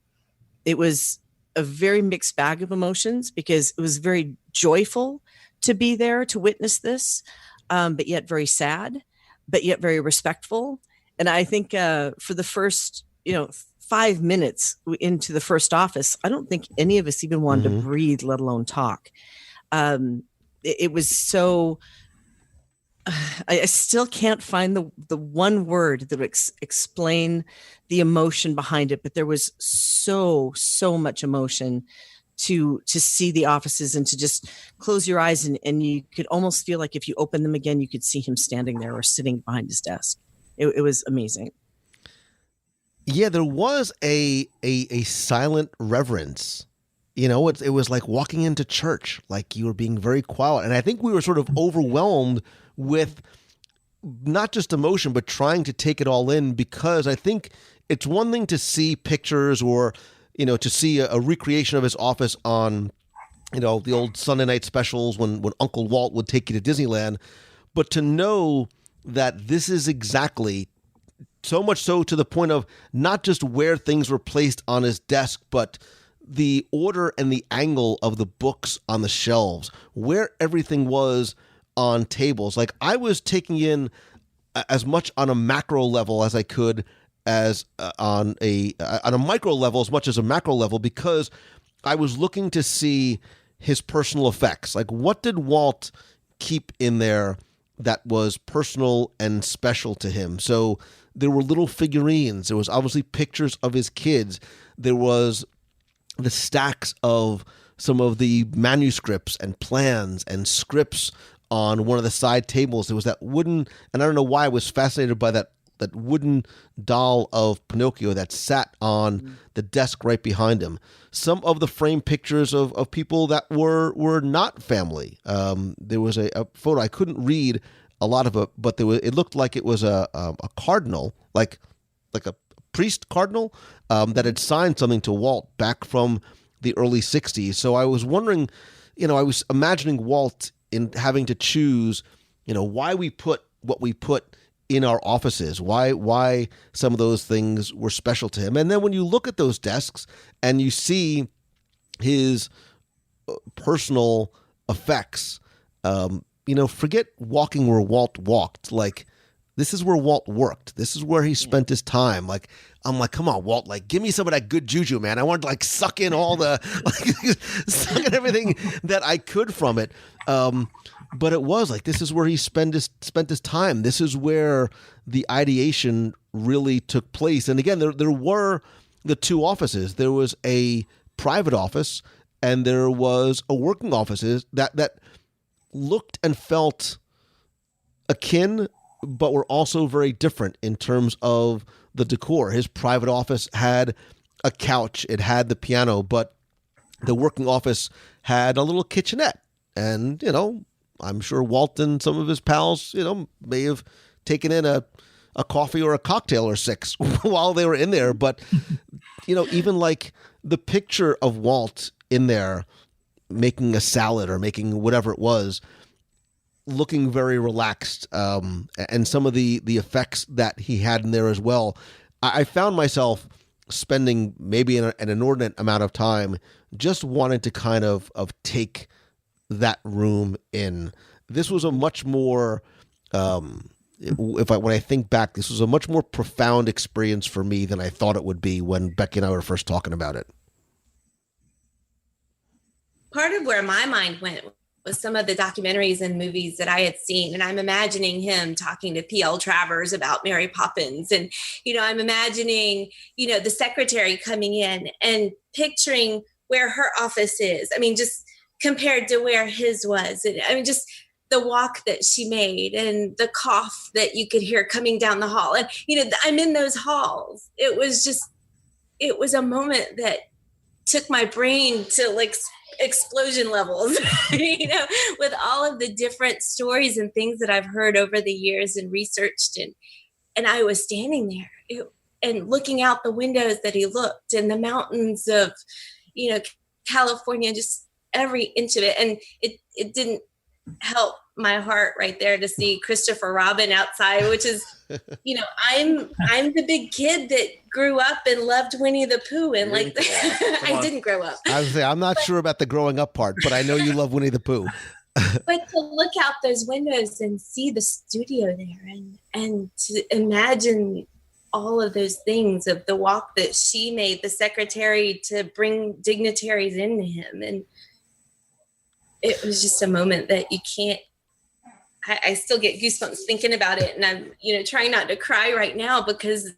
it was a very mixed bag of emotions because it was very joyful to be there to witness this, but yet very sad, but yet very respectful. And I think for the first, 5 minutes into the first office, I don't think any of us even wanted to breathe, let alone talk. It was so... I still can't find the one word that would explain the emotion behind it, but there was so much emotion to see the offices and to just close your eyes and you could almost feel like if you open them again, you could see him standing there or sitting behind his desk. It was amazing. Yeah, there was a silent reverence. It was like walking into church, like you were being very quiet. And I think we were sort of overwhelmed with not just emotion, but trying to take it all in, because I think it's one thing to see pictures or, to see a recreation of his office on, the old Sunday night specials when Uncle Walt would take you to Disneyland, but to know that this is exactly, so much so to the point of not just where things were placed on his desk, but the order and the angle of the books on the shelves, where everything was on tables. Like I was taking in as much on a macro level as I could as on a micro level as much as a macro level, because I was looking to see his personal effects. Like what did Walt keep in there that was personal and special to him? So there were little figurines. There was obviously pictures of his kids. There was the stacks of some of the manuscripts and plans and scripts on one of the side tables. There was that wooden, and I don't know why I was fascinated by that wooden doll of Pinocchio that sat on the desk right behind him. Some of the framed pictures of people that were not family. There was a photo, I couldn't read a lot of it, but it looked like it was a cardinal, like a priest cardinal, that had signed something to Walt back from the early 60s. So I was wondering, I was imagining Walt in having to choose, why we put what we put in our offices, why some of those things were special to him. And then when you look at those desks and you see his personal effects, forget walking where Walt walked. Like, this is where Walt worked. This is where he spent his time. Like, I'm like, come on, Walt, like, give me some of that good juju, man. I wanted to, like, suck in all the, suck in everything that I could from it. But it was like, this is where he spent his time. This is where the ideation really took place. And again, there were the two offices. There was a private office and there was a working office that looked and felt akin, but were also very different in terms of the decor. His private office had a couch, it had the piano, but the working office had a little kitchenette. And, I'm sure Walt and some of his pals, may have taken in a coffee or a cocktail or six while they were in there. But, even like the picture of Walt in there making a salad or making whatever it was, looking very relaxed, and some of the effects that he had in there as well. I found myself spending maybe an inordinate amount of time just wanting to kind of take that room in. This was a much more, when I think back, this was a much more profound experience for me than I thought it would be when Becky and I were first talking about it. Part of where my mind went was some of the documentaries and movies that I had seen. And I'm imagining him talking to P.L. Travers about Mary Poppins. And, I'm imagining, the secretary coming in and picturing where her office is. I mean, just compared to where his was. I mean, just the walk that she made and the cough that you could hear coming down the hall. And, I'm in those halls. It was a moment that took my brain to like explosion levels, with all of the different stories and things that I've heard over the years and researched. And I was standing there and looking out the windows that he looked, and the mountains of, California, just every inch of it. And it didn't help my heart right there to see Christopher Robin outside, which is, I'm the big kid that grew up and loved Winnie the Pooh, and like I didn't grow up. I was saying, I'm not sure about the growing up part, but I know you love Winnie the Pooh. But to look out those windows and see the studio there, and to imagine all of those things of the walk that she made, the secretary to bring dignitaries into him. And it was just a moment that you can't, I still get goosebumps thinking about it. And I'm, trying not to cry right now, because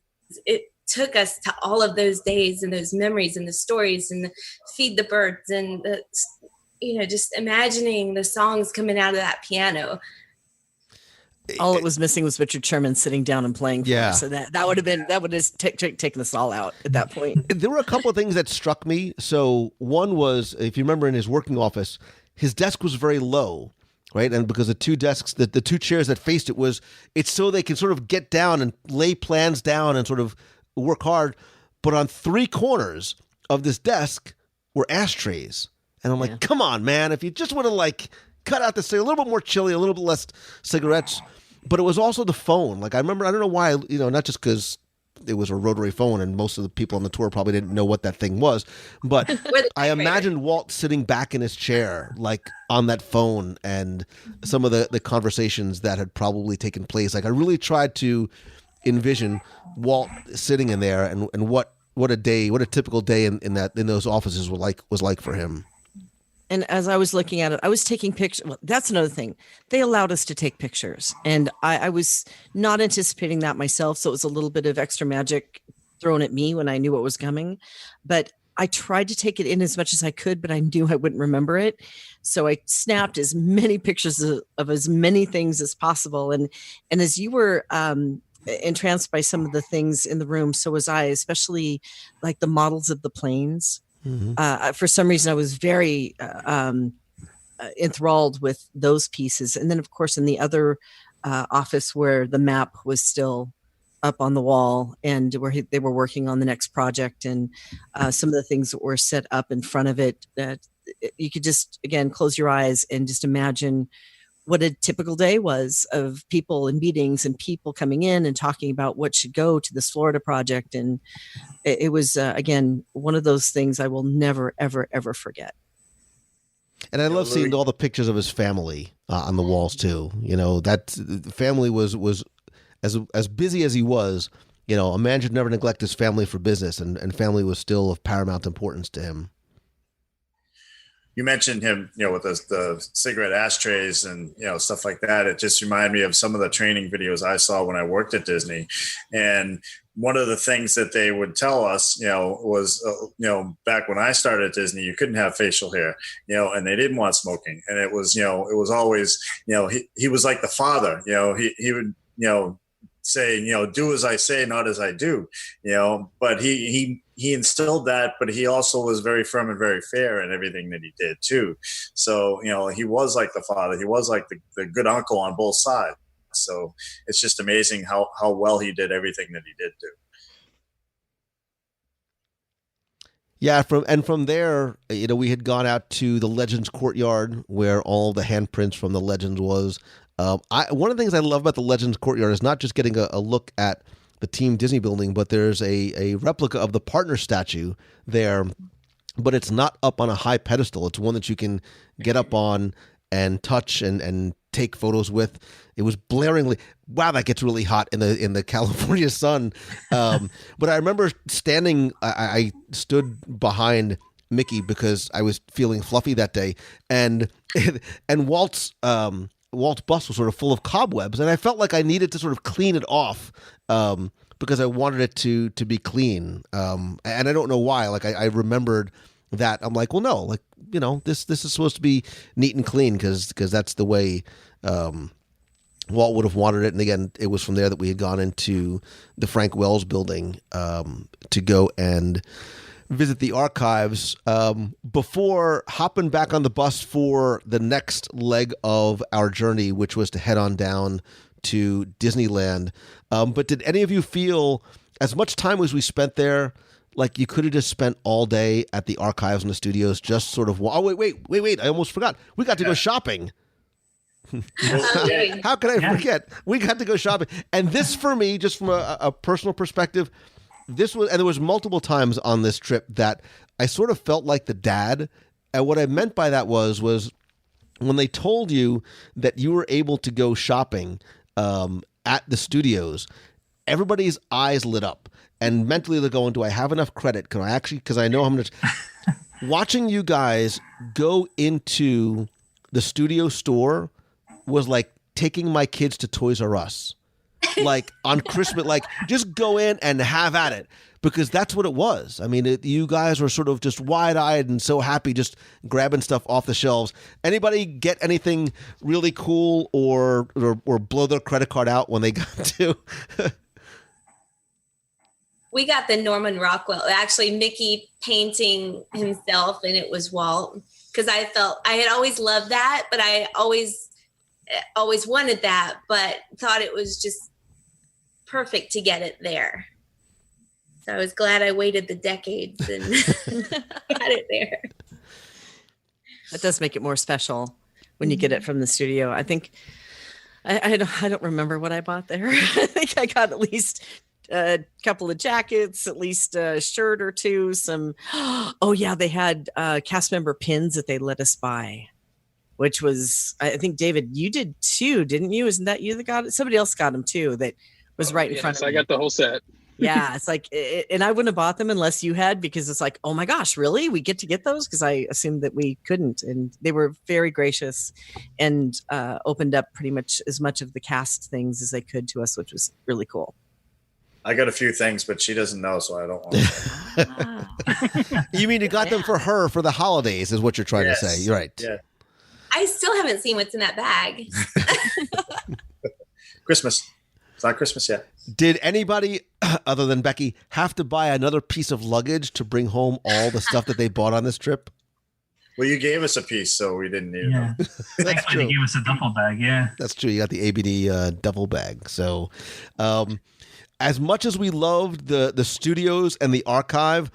it took us to all of those days and those memories and the stories and the Feed the Birds and the, just imagining the songs coming out of that piano. All it was missing was Richard Sherman sitting down and playing for us. So that would have taken us all out at that point. There were a couple of things that struck me. So one was, if you remember, in his working office, his desk was very low, right? And because the two desks, the two chairs that faced it's so they can sort of get down and lay plans down and sort of work hard. But on three corners of this desk were ashtrays. And I'm like, come on, man. If you just would have cut out a little bit more chili, a little bit less cigarettes. But it was also the phone. Like, I remember, I don't know why, not just because it was a rotary phone and most of the people on the tour probably didn't know what that thing was. But I imagined Walt sitting back in his chair, on that phone, and some of the conversations that had probably taken place. I really tried to envision Walt sitting in there and what a typical day in those offices was like for him. And as I was looking at it, I was taking pictures. Well, that's another thing. They allowed us to take pictures. And I was not anticipating that myself. So it was a little bit of extra magic thrown at me when I knew what was coming. But I tried to take it in as much as I could, but I knew I wouldn't remember it. So I snapped as many pictures of as many things as possible. And as you were entranced by some of the things in the room, so was I, especially like the models of the planes. Mm-hmm. For some reason, I was very enthralled with those pieces. And then, of course, in the other office where the map was still up on the wall and where they were working on the next project, and some of the things that were set up in front of it, that you could just, again, close your eyes and just imagine what a typical day was of people and meetings and people coming in and talking about what should go to this Florida project. And it was, again, one of those things I will never, ever, ever forget. And I love seeing all the pictures of his family on the walls too. That family was as busy as he was. A man should never neglect his family for business, and family was still of paramount importance to him. You mentioned him, with the cigarette ashtrays and, stuff like that. It just reminded me of some of the training videos I saw when I worked at Disney. And one of the things that they would tell us, was, back when I started at Disney, you couldn't have facial hair, and they didn't want smoking. And it was always, he was like the father, he would, say, do as I say, not as I do, but he instilled that, but he also was very firm and very fair in everything that he did too. So, he was like the father, he was like the good uncle on both sides. So it's just amazing how well he did everything that he did do. Yeah, from there, we had gone out to the Legends Courtyard where all the handprints from the Legends was. One of the things I love about the Legends Courtyard is not just getting a look at the Team Disney building, but there's a replica of the partner statue there, but it's not up on a high pedestal. It's one that you can get up on and touch and take photos with. It was blaringly, wow, that gets really hot in the California sun. But I remember standing, I stood behind Mickey because I was feeling fluffy that day, and Walt's bus was sort of full of cobwebs, and I felt like I needed to sort of clean it off because I wanted it to be clean. And I don't know why. Like I remembered that I'm like, well, no, like, you know, this is supposed to be neat and clean because that's the way Walt would have wanted it. And again, it was from there that we had gone into the Frank Wells building to go and visit the archives before hopping back on the bus for the next leg of our journey, which was to head on down to Disneyland. But did any of you feel, as much time as we spent there, like you could have just spent all day at the archives and the studios, just sort of, oh, wait, I almost forgot. We got to go shopping. How could I forget? We got to go shopping. And this, for me, just from a personal perspective, this was, and there was multiple times on this trip that I sort of felt like the dad. And what I meant by that was when they told you that you were able to go shopping at the studios, everybody's eyes lit up. And mentally they're going, do I have enough credit? Can I actually, because I know I'm going to... Watching you guys go into the studio store was like taking my kids to Toys R Us. Like on Christmas, like just go in and have at it, because that's what it was. I mean, you guys were sort of just wide-eyed and so happy just grabbing stuff off the shelves. Anybody get anything really cool or blow their credit card out when they got to... We got the Norman Rockwell, actually Mickey painting himself, and it was Walt, because I felt I had always loved that, but I always wanted that, but thought it was just perfect to get it there. So I was glad I waited the decades and got it there. That does make it more special when you get it from the studio. I think I don't remember what I bought there. I think I got at least a couple of jackets, at least a shirt or two, they had cast member pins that they let us buy, which was, I think, David, you did too, didn't you? Isn't that you that got it? Somebody else got them too that was right in front of me. I got the whole set. Yeah, it's like, and I wouldn't have bought them unless you had, because it's like, oh my gosh, really? We get to get those? Because I assumed that we couldn't. And they were very gracious and opened up pretty much as much of the cast things as they could to us, which was really cool. I got a few things, but she doesn't know, so I don't want to. You mean you got them for her for the holidays is what you're trying to say. You're right. Yeah. I still haven't seen what's in that bag. Christmas. It's not Christmas yet. Did anybody, other than Becky, have to buy another piece of luggage to bring home all the stuff that they bought on this trip? Well, you gave us a piece, so we didn't need it. That's true. They gave us a duffel bag, yeah. That's true. You got the ABD duffel bag. So, as much as we loved the studios and the archive,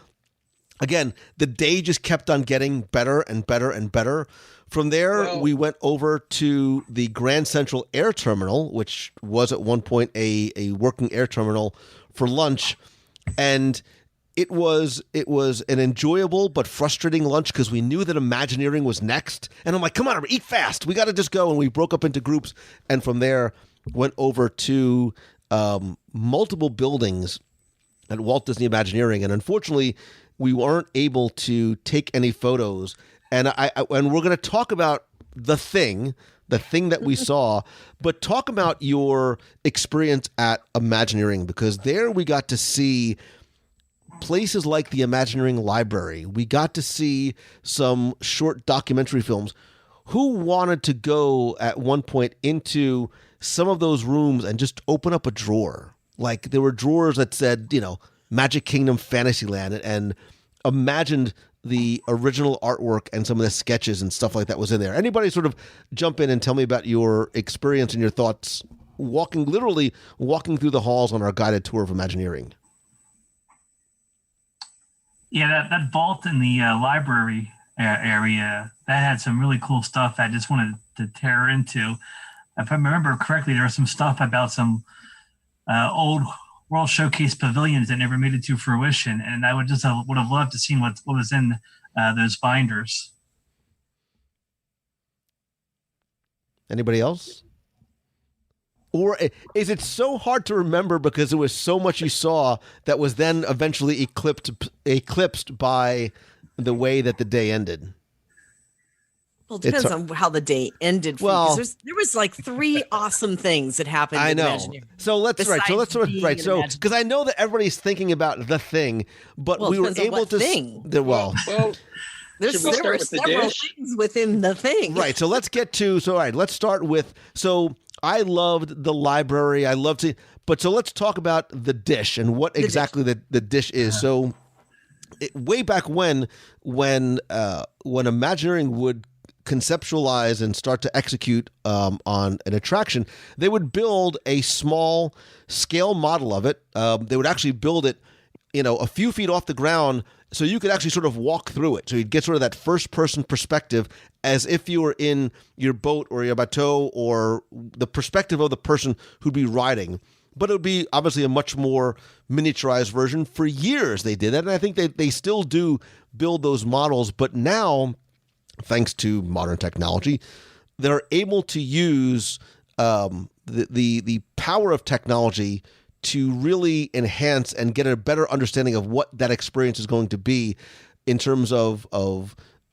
again, the day just kept on getting better and better and better. From there, we went over to the Grand Central Air Terminal, which was at one point a working air terminal, for lunch. And it was an enjoyable but frustrating lunch because we knew that Imagineering was next. And I'm like, come on, eat fast. We got to just go. And we broke up into groups. And from there, went over to multiple buildings at Walt Disney Imagineering. And unfortunately, we weren't able to take any photos. And and we're going to talk about the thing that we saw, but talk about your experience at Imagineering, because there we got to see places like the Imagineering Library. We got to see some short documentary films. Who wanted to go at one point into some of those rooms and just open up a drawer? Like there were drawers that said, Magic Kingdom Fantasyland, and imagined the original artwork and some of the sketches and stuff like that was in there. Anybody sort of jump in and tell me about your experience and your thoughts literally walking through the halls on our guided tour of Imagineering? Yeah, that vault in the library area, that had some really cool stuff I just wanted to tear into. If I remember correctly, there was some stuff about some old World Showcase pavilions that never made it to fruition, and I would have loved to see what was in those binders. Anybody else? Or is it so hard to remember because there was so much you saw that was then eventually eclipsed by the way that the day ended? Well, it depends on how the day ended. For Well, there was like 3 awesome things that happened. I in know. Imagineering. So let's because I know that everybody's thinking about the thing, but we were able to. There's several things within the thing. Right. So let's get to. So all right, let's start with. So I loved the library. I loved it. But so let's talk about the dish and what exactly the dish is. So way back when Imagineering would conceptualize and start to execute on an attraction, they would build a small scale model of it. They would actually build it, a few feet off the ground, so you could actually sort of walk through it. So you'd get sort of that first person perspective as if you were in your boat or your bateau or the perspective of the person who'd be riding. But it would be obviously a much more miniaturized version. For years they did that, and I think they still do build those models. But now, thanks to modern technology, they're able to use the power of technology to really enhance and get a better understanding of what that experience is going to be in terms of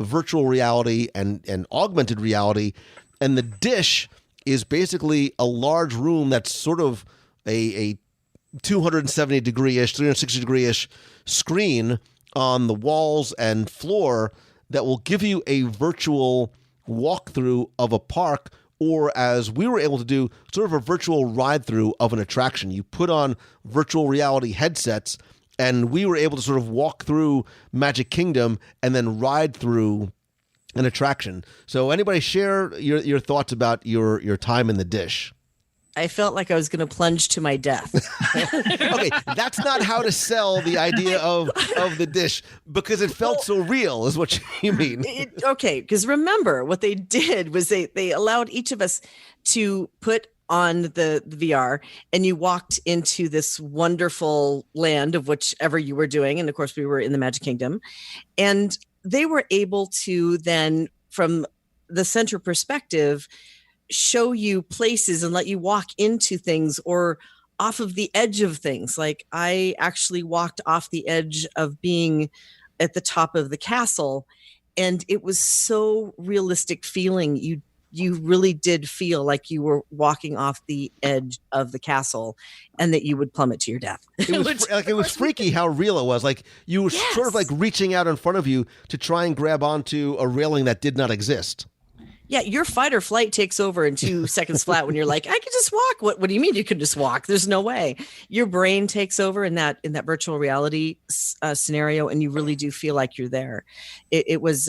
virtual reality and augmented reality. And the dish is basically a large room that's sort of a 270 degree-ish, 360 degree-ish screen on the walls and floor that will give you a virtual walkthrough of a park, or as we were able to do, sort of a virtual ride-through of an attraction. You put on virtual reality headsets, and we were able to sort of walk through Magic Kingdom and then ride through an attraction. So anybody share your thoughts about your time in the dish? I felt like I was going to plunge to my death. Okay, that's not how to sell the idea of the dish, because it felt so real, is what you mean. Okay, because remember, what they did was they allowed each of us to put on the VR, and you walked into this wonderful land of whichever you were doing. And of course, we were in the Magic Kingdom. And they were able to then, from the center perspective, show you places and let you walk into things or off of the edge of things. Like I actually walked off the edge of being at the top of the castle, and it was so realistic feeling. You really did feel like you were walking off the edge of the castle and that you would plummet to your death. It was freaky how real it was. Like you were sort of like reaching out in front of you to try and grab onto a railing that did not exist. Yeah, your fight or flight takes over in 2 seconds flat when you're like, I can just walk. What do you mean you can just walk? There's no way. Your brain takes over in that virtual reality scenario, and you really do feel like you're there. It was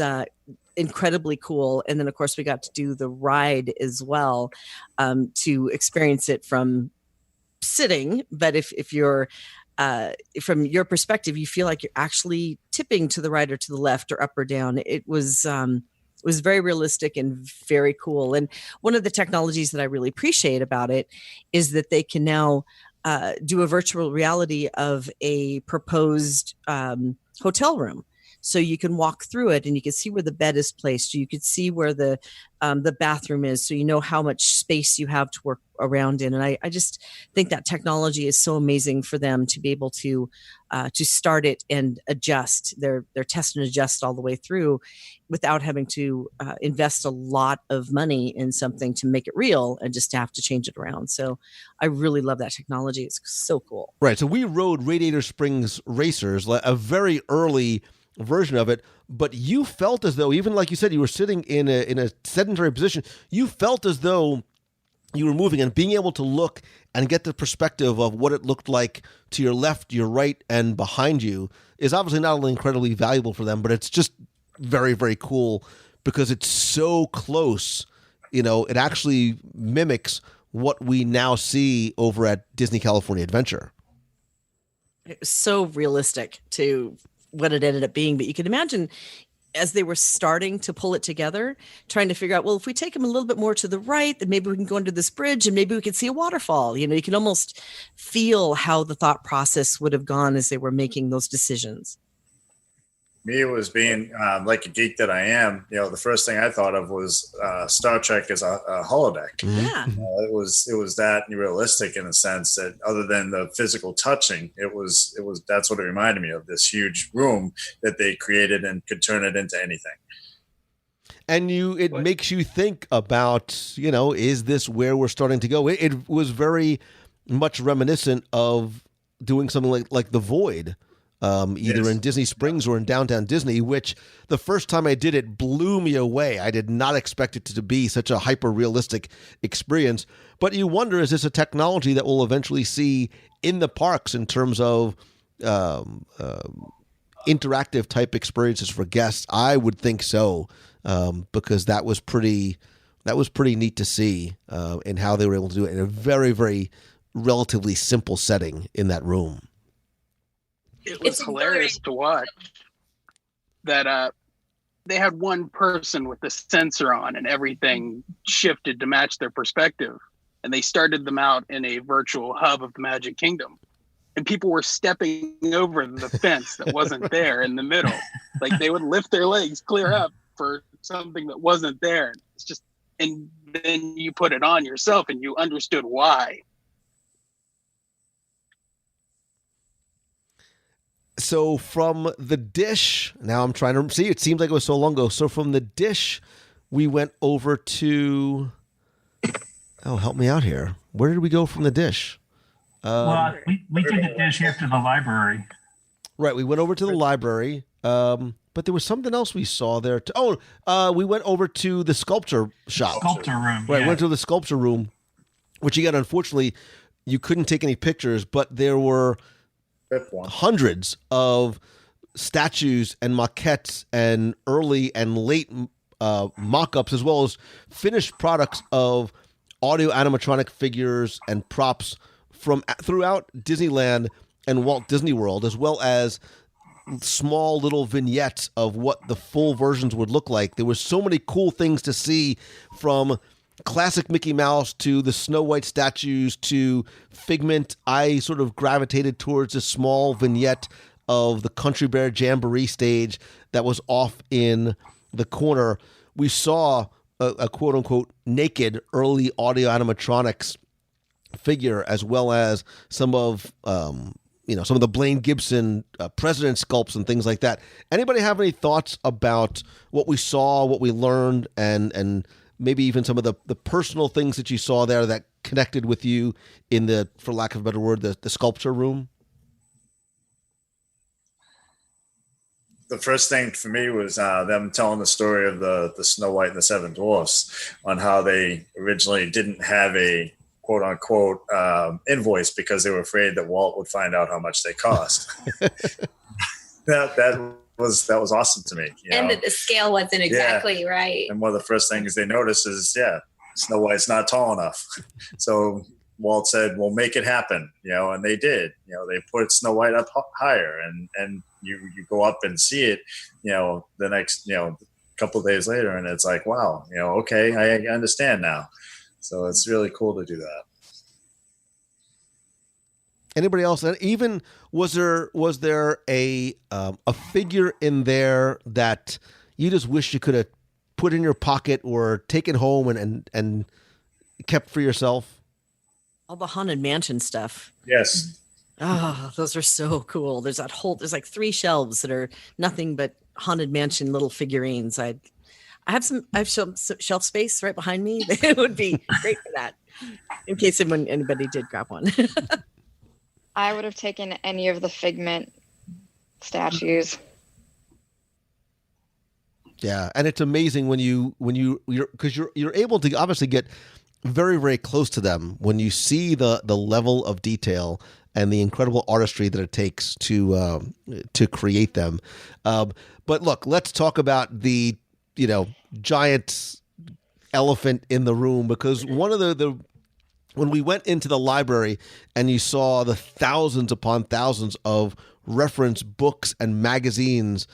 incredibly cool. And then, of course, we got to do the ride as well, to experience it from sitting. But if you're from your perspective, you feel like you're actually tipping to the right or to the left or up or down. It was very realistic and very cool. And one of the technologies that I really appreciate about it is that they can now do a virtual reality of a proposed hotel room. So you can walk through it and you can see where the bed is placed. You could see where the bathroom is, so you know how much space you have to work around in. And I just think that technology is so amazing for them to be able to start it and adjust. Their test and adjust all the way through without having to invest a lot of money in something to make it real and just have to change it around. So I really love that technology. It's so cool. Right. So we rode Radiator Springs Racers, a very early version of it, but you felt as though, even like you said, you were sitting in a sedentary position, you felt as though you were moving, and being able to look and get the perspective of what it looked like to your left, your right, and behind you is obviously not only incredibly valuable for them, but it's just very, very cool because it's so close. It actually mimics what we now see over at Disney California Adventure. It was so realistic to what it ended up being, but you can imagine as they were starting to pull it together, trying to figure out, well, if we take them a little bit more to the right, then maybe we can go under this bridge and maybe we could see a waterfall. You can almost feel how the thought process would have gone as they were making those decisions. Me, it was being like a geek that I am. The first thing I thought of was Star Trek as a holodeck. Yeah, it was that realistic in a sense that, other than the physical touching, it was that's what it reminded me of, this huge room that they created and could turn it into anything. And it makes you think about, is this where we're starting to go? It was very much reminiscent of doing something like The Void, either in Disney Springs or in Downtown Disney, which the first time I did it blew me away. I did not expect it to be such a hyper-realistic experience. But you wonder, is this a technology that we'll eventually see in the parks in terms of interactive type experiences for guests? I would think so. Because that was pretty neat to see in how they were able to do it in a very, very relatively simple setting in that room. It was hilarious to watch that they had one person with the sensor on and everything shifted to match their perspective. And they started them out in a virtual hub of the Magic Kingdom. And people were stepping over the fence that wasn't there in the middle. Like they would lift their legs clear up for something that wasn't there. It's just, and then you put it on yourself and you understood why. So from the dish, now I'm trying to see, it seems like it was so long ago. So from the dish, we went over to, help me out here. Where did we go from the dish? Well, we did the dish after the library. Right, we went over to the library. But there was something else we saw there. We went over to the sculpture shop. Sculpture room. Right, yeah. went to the sculpture room, which again, unfortunately, you couldn't take any pictures, but there were hundreds of statues and maquettes and early and late mock-ups, as well as finished products of audio animatronic figures and props from throughout Disneyland and Walt Disney World, as well as small little vignettes of what the full versions would look like. There were so many cool things to see, from classic Mickey Mouse to the Snow White statues to Figment. I sort of gravitated towards a small vignette of the Country Bear Jamboree stage that was off in the corner. We saw a quote-unquote naked early audio animatronics figure, as well as some of some of the Blaine Gibson president sculpts and things like that. Anybody have any thoughts about what we saw, what we learned, and maybe even some of the personal things that you saw there that connected with you in the, for lack of a better word, the sculpture room? The first thing for me was them telling the story of the Snow White and the Seven Dwarfs, on how they originally didn't have a quote unquote invoice because they were afraid that Walt would find out how much they cost. that was awesome to me. And that the scale wasn't exactly right. And one of the first things they noticed is, Snow White's not tall enough. So Walt said, "We'll make it happen," and they did. They put Snow White up higher, and you go up and see it, the next, couple of days later, and it's like, wow, okay, I understand now. So it's really cool to do that. Anybody else? And even was there a figure in there that you just wish you could have put in your pocket or taken home and kept for yourself? All the Haunted Mansion stuff. Yes. Oh, those are so cool. There's like 3 shelves that are nothing but Haunted Mansion little figurines. I have some shelf space right behind me. It would be great for that, in case anybody did grab one. I would have taken any of the Figment statues. Yeah, and it's amazing when you're because you're able to obviously get very, very close to them when you see the level of detail and the incredible artistry that it takes to create them. But look, let's talk about the giant elephant in the room, because one of the when we went into the library and you saw the thousands upon thousands of reference books and magazines,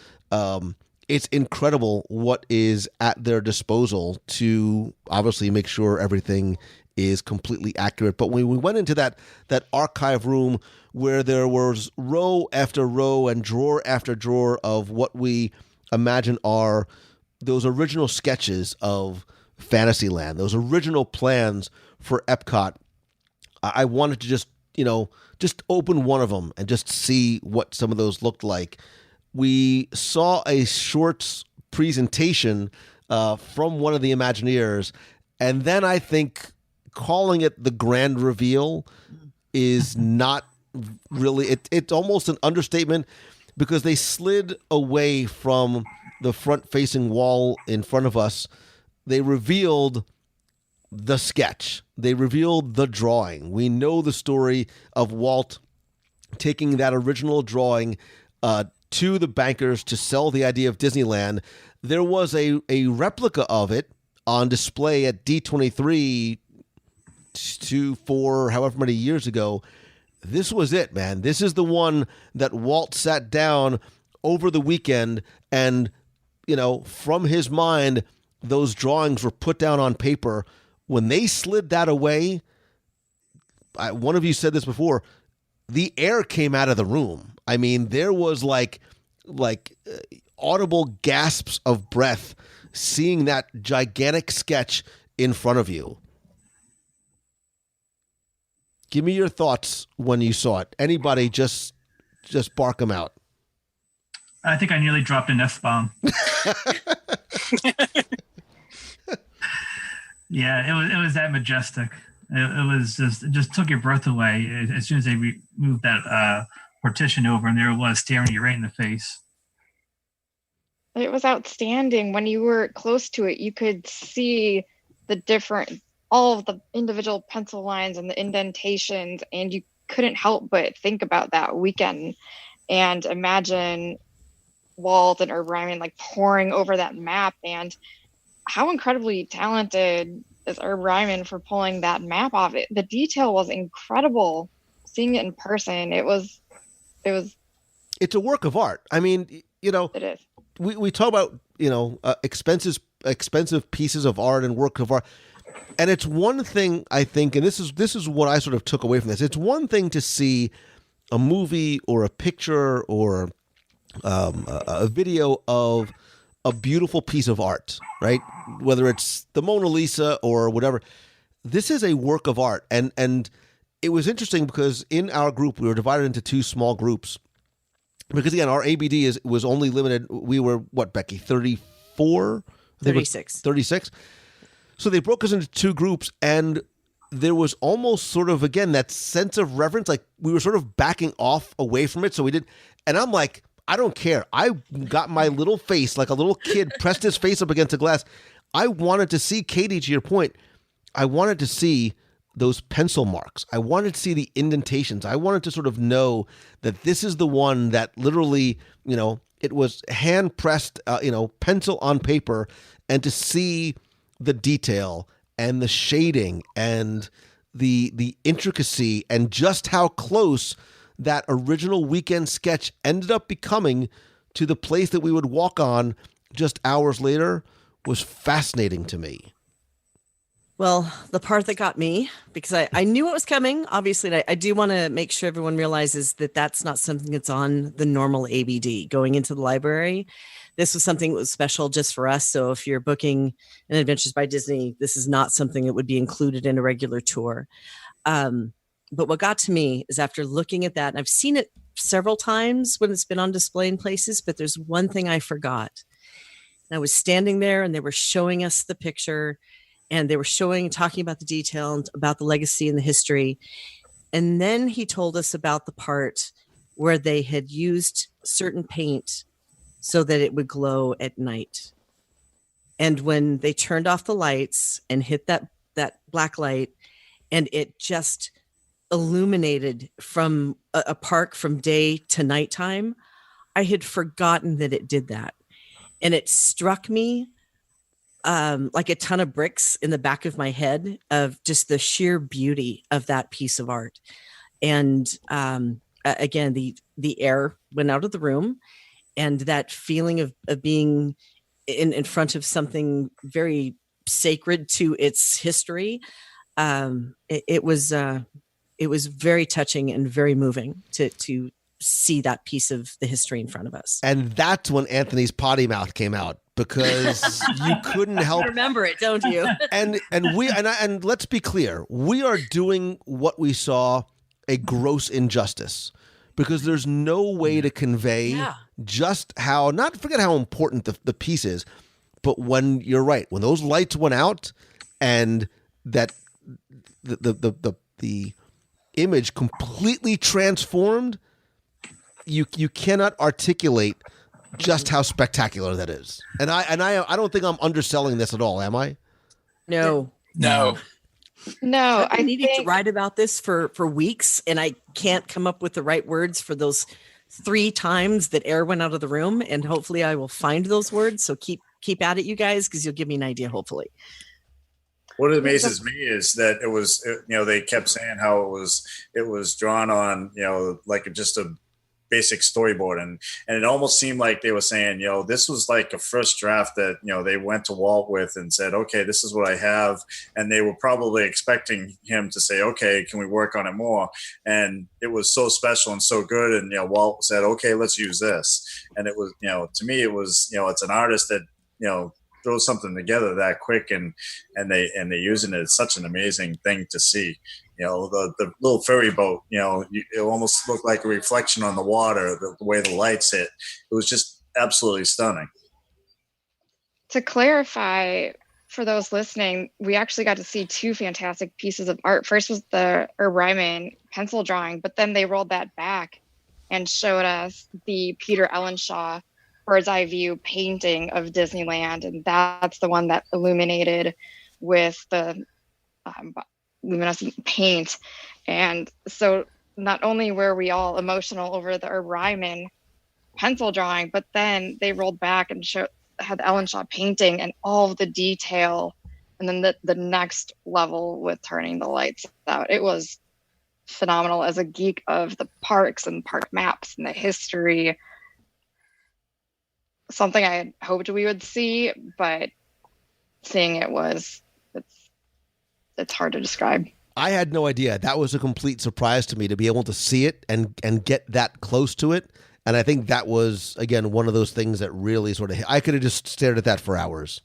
it's incredible what is at their disposal to obviously make sure everything is completely accurate. But when we went into that archive room where there was row after row and drawer after drawer of what we imagine are those original sketches of Fantasyland, those original plans for Epcot, I wanted to just open one of them and just see what some of those looked like. We saw a short presentation from one of the Imagineers. And then I think calling it the grand reveal is not really, it's almost an understatement, because they slid away from the front-facing wall in front of us. They revealed the sketch. They revealed the drawing. We know the story of Walt taking that original drawing to the bankers to sell the idea of Disneyland. There was a replica of it on display at D23 4 however many years ago. This was it, man. This is the one that Walt sat down over the weekend and, from his mind, those drawings were put down on paper. When they slid that away, one of you said this before, the air came out of the room. I mean, there was like audible gasps of breath seeing that gigantic sketch in front of you. Give me your thoughts when you saw it. Anybody, just bark them out. I think I nearly dropped an F-bomb. Yeah, it was that majestic. It was just took your breath away as soon as they moved that partition over, and there it was staring you right in the face. It was outstanding. When you were close to it, you could see all of the individual pencil lines and the indentations, and you couldn't help but think about that weekend and imagine Walt and Herb Ryman like pouring over that map, and how incredibly talented is Herb Ryman for pulling that map off. It. The detail was incredible. Seeing it in person, it's a work of art. I mean, it is. We talk about expensive pieces of art and work of art. And it's one thing, I think, and this is what I sort of took away from this. It's one thing to see a movie or a picture or a video of a beautiful piece of art, right? Whether it's the Mona Lisa or whatever. This is a work of art. And it was interesting because in our group, we were divided into two small groups. Because, again, our ABD was only limited. We were, what, Becky, 34? 36. 36. So they broke us into two groups, and there was almost sort of, again, that sense of reverence. Like, we were sort of backing off away from it. So we did. And I'm like, I don't care. I got my little face, like a little kid, pressed his face up against the glass. I wanted to see, Katie, to your point, I wanted to see those pencil marks. I wanted to see the indentations. I wanted to sort of know that this is the one that literally, it was hand pressed, pencil on paper, and to see the detail and the shading and the intricacy and just how close that original weekend sketch ended up becoming to the place that we would walk on just hours later was fascinating to me. Well, the part that got me, because I knew it was coming, obviously, and I do want to make sure everyone realizes that that's not something that's on the normal ABD going into the library. This was something that was special just for us. So if you're booking an Adventures by Disney, this is not something that would be included in a regular tour. But what got to me is after looking at that, and I've seen it several times when it's been on display in places, but there's one thing I forgot. And I was standing there and they were showing us the picture, and they were talking about the detail and about the legacy and the history. And then he told us about the part where they had used certain paint so that it would glow at night. And when they turned off the lights and hit that black light, and it just illuminated from a park from day to nighttime, I had forgotten that it did that. And it struck me like a ton of bricks in the back of my head of just the sheer beauty of that piece of art. And again, the air went out of the room, and that feeling of being in front of something very sacred to its history. It was very touching and very moving to see that piece of the history in front of us. And that's when Anthony's potty mouth came out, because you couldn't help. You remember it, don't you? and let's be clear, we are doing what we saw a gross injustice, because there's no way to convey just how, not forget how important the piece is, But when you're right, when those lights went out and that the image completely transformed, you cannot articulate just how spectacular that is. And I don't think I'm underselling this at all, am I? No. No, I needed to write about this for weeks, and I can't come up with the right words for those 3 times that air went out of the room. And hopefully I will find those words. So keep at it, you guys, because you'll give me an idea, hopefully. What amazes me is that it was, they kept saying how it was drawn on, like just a basic storyboard. And it almost seemed like they were saying, this was like a first draft that, they went to Walt with and said, okay, this is what I have. And they were probably expecting him to say, okay, can we work on it more? And it was so special and so good. And, Walt said, okay, let's use this. And it was, to me, it was, it's an artist that, throw something together that quick and they're using it. It's such an amazing thing to see. The little ferry boat, it almost looked like a reflection on the water, the way the lights hit. It was just absolutely stunning. To clarify for those listening, we actually got to see 2 fantastic pieces of art. First was the Ryman pencil drawing, but then they rolled that back and showed us the Peter Ellenshaw bird's eye view painting of Disneyland, and that's the one that illuminated with the luminescent paint. And so not only were we all emotional over the Ryman pencil drawing, but then they rolled back and had the Ellenshaw painting and all of the detail, and then the next level with turning the lights out. It was phenomenal. As a geek of the parks and park maps and the history, something I had hoped we would see, but seeing it it's hard to describe. I had no idea. That was a complete surprise to me to be able to see it and get that close to it. And I think that was, again, one of those things that really sort of, I could have just stared at that for hours.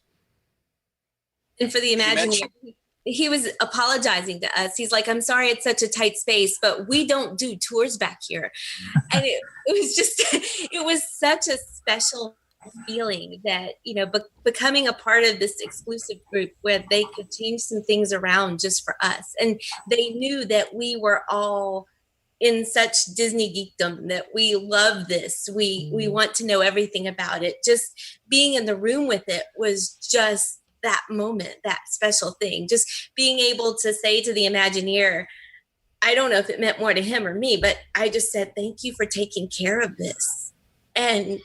And for the Imagineering, he was apologizing to us. He's like, I'm sorry it's such a tight space, but we don't do tours back here. And it was just, it was such a special feeling that, becoming a part of this exclusive group where they could change some things around just for us. And they knew that we were all in such Disney geekdom, that we love this. We want to know everything about it. Just being in the room with it was just that moment, that special thing. Just being able to say to the Imagineer, I don't know if it meant more to him or me, but I just said, thank you for taking care of this. And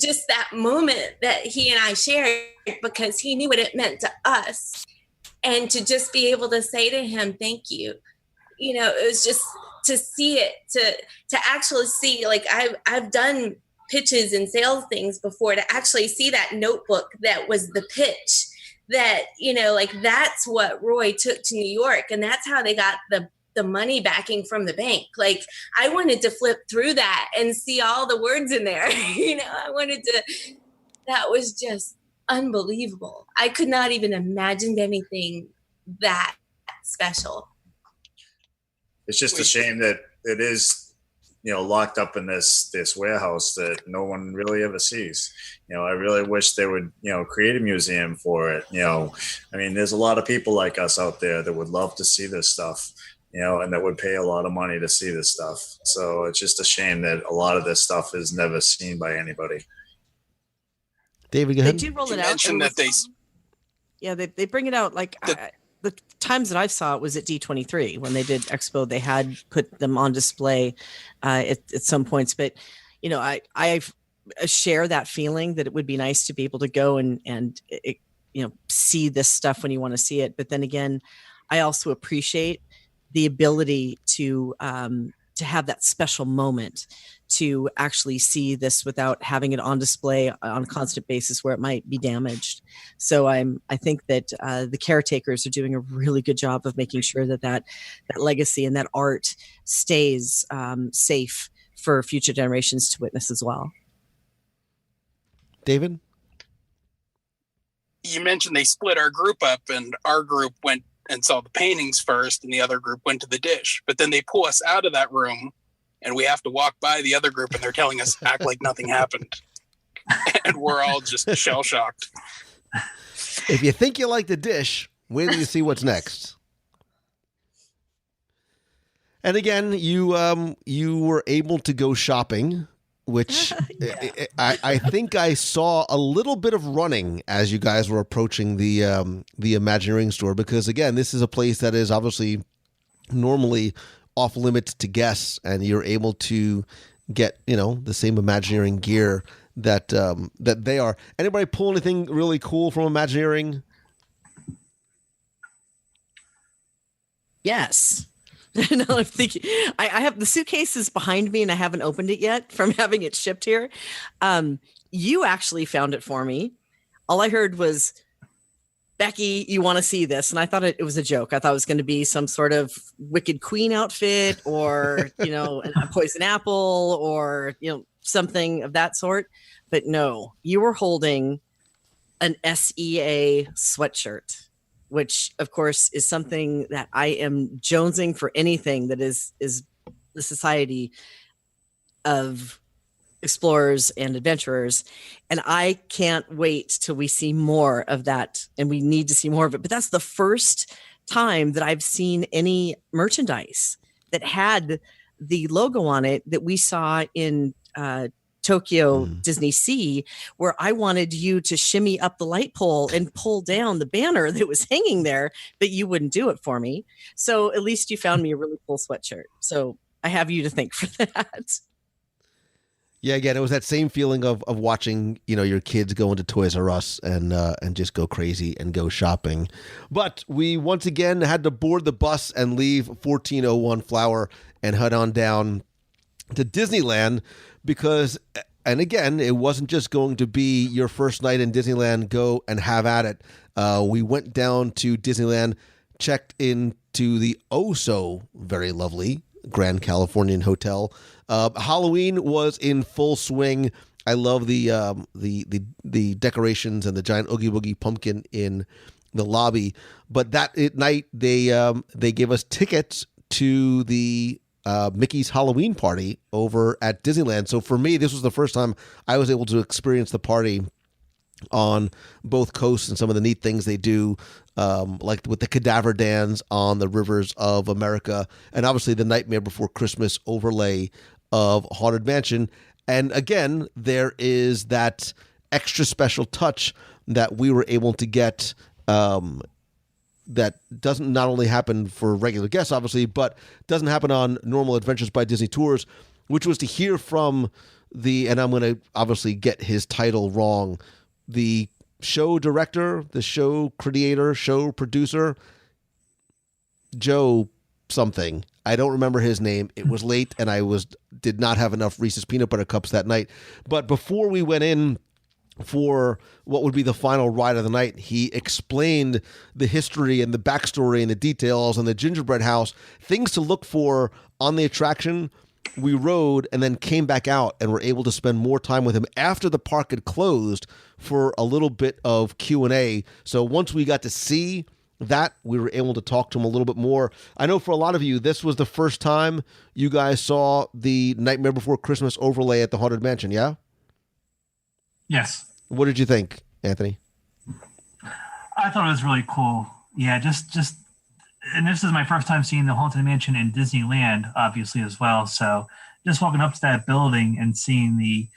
just that moment that he and I shared, because he knew what it meant to us, and to just be able to say to him, thank you. It was just to see it, to actually see, like I've done pitches and sales things before, to actually see that notebook that was the pitch, that, that's what Roy took to New York, and that's how they got the money backing from the bank. Like, I wanted to flip through that and see all the words in there. That was just unbelievable. I could not even imagine anything that special. It's just a shame that it is, locked up in this warehouse that no one really ever sees. I really wish they would, create a museum for it. There's a lot of people like us out there that would love to see this stuff. And that would pay a lot of money to see this stuff. So it's just a shame that a lot of this stuff is never seen by anybody. David, go ahead. They do roll it out. They bring it out like the times that I saw it was at D23 when they did Expo. They had put them on display at some points. But, I share that feeling that it would be nice to be able to go and see this stuff when you want to see it. But then again, I also appreciate the ability to have that special moment to actually see this without having it on display on a constant basis where it might be damaged. So I think that the caretakers are doing a really good job of making sure that legacy and that art stays safe for future generations to witness as well. David? You mentioned they split our group up, and our group went and saw the paintings first, and the other group went to the dish. But then they pull us out of that room, and we have to walk by the other group, and they're telling us act like nothing happened. And we're all just shell-shocked. If you think you like the dish, wait till you see what's next. And again, you were able to go shopping, which I think I saw a little bit of running as you guys were approaching the Imagineering store, because again, this is a place that is obviously normally off limits to guests, and you're able to get the same Imagineering gear that they are. Anybody pull anything really cool from Imagineering? Yes. No, I'm thinking. I have the suitcases behind me, and I haven't opened it yet from having it shipped here. You actually found it for me. All I heard was, "Becky, you want to see this?" And I thought it was a joke. I thought it was going to be some sort of Wicked Queen outfit, or a poison apple, or something of that sort. But no, you were holding an SEA sweatshirt, which of course is something that I am jonesing for. Anything that is the Society of Explorers and Adventurers. And I can't wait till we see more of that. And we need to see more of it. But that's the first time that I've seen any merchandise that had the logo on it that we saw in Tokyo Disney Sea, where I wanted you to shimmy up the light pole and pull down the banner that was hanging there, but you wouldn't do it for me. So at least you found me a really cool sweatshirt. So I have you to thank for that. Yeah, again, it was that same feeling of watching, your kids go into Toys R Us and just go crazy and go shopping. But we once again had to board the bus and leave 1401 Flower and head on down to Disneyland, because, and again, it wasn't just going to be your first night in Disneyland, go and have at it. We went down to Disneyland, checked into the oh-so very lovely Grand Californian Hotel. Halloween was in full swing. I love the decorations and the giant Oogie Boogie pumpkin in the lobby. But that night, they gave us tickets to the Mickey's Halloween party over at Disneyland. So for me, this was the first time I was able to experience the party on both coasts and some of the neat things they do, like with the cadaver dance on the rivers of America, and obviously the Nightmare Before Christmas overlay of Haunted Mansion. And again, there is that extra special touch that we were able to get, that doesn't not only happen for regular guests, obviously, but doesn't happen on normal Adventures by Disney tours, which was to hear from and I'm going to obviously get his title wrong, the show director, the show creator, show producer, Joe something. I don't remember his name. It was late, and I did not have enough Reese's Peanut Butter Cups that night. But before we went in for what would be the final ride of the night, he explained the history and the backstory and the details and the gingerbread house, things to look for on the attraction. We rode and then came back out and were able to spend more time with him after the park had closed for a little bit of Q&A. So once we got to see that, we were able to talk to him a little bit more. I know for a lot of you, this was the first time you guys saw the Nightmare Before Christmas overlay at the Haunted Mansion, yeah? Yes. What did you think, Anthony? I thought it was really cool. Yeah, just and this is my first time seeing the Haunted Mansion in Disneyland, obviously, as well. So just walking up to that building and seeing the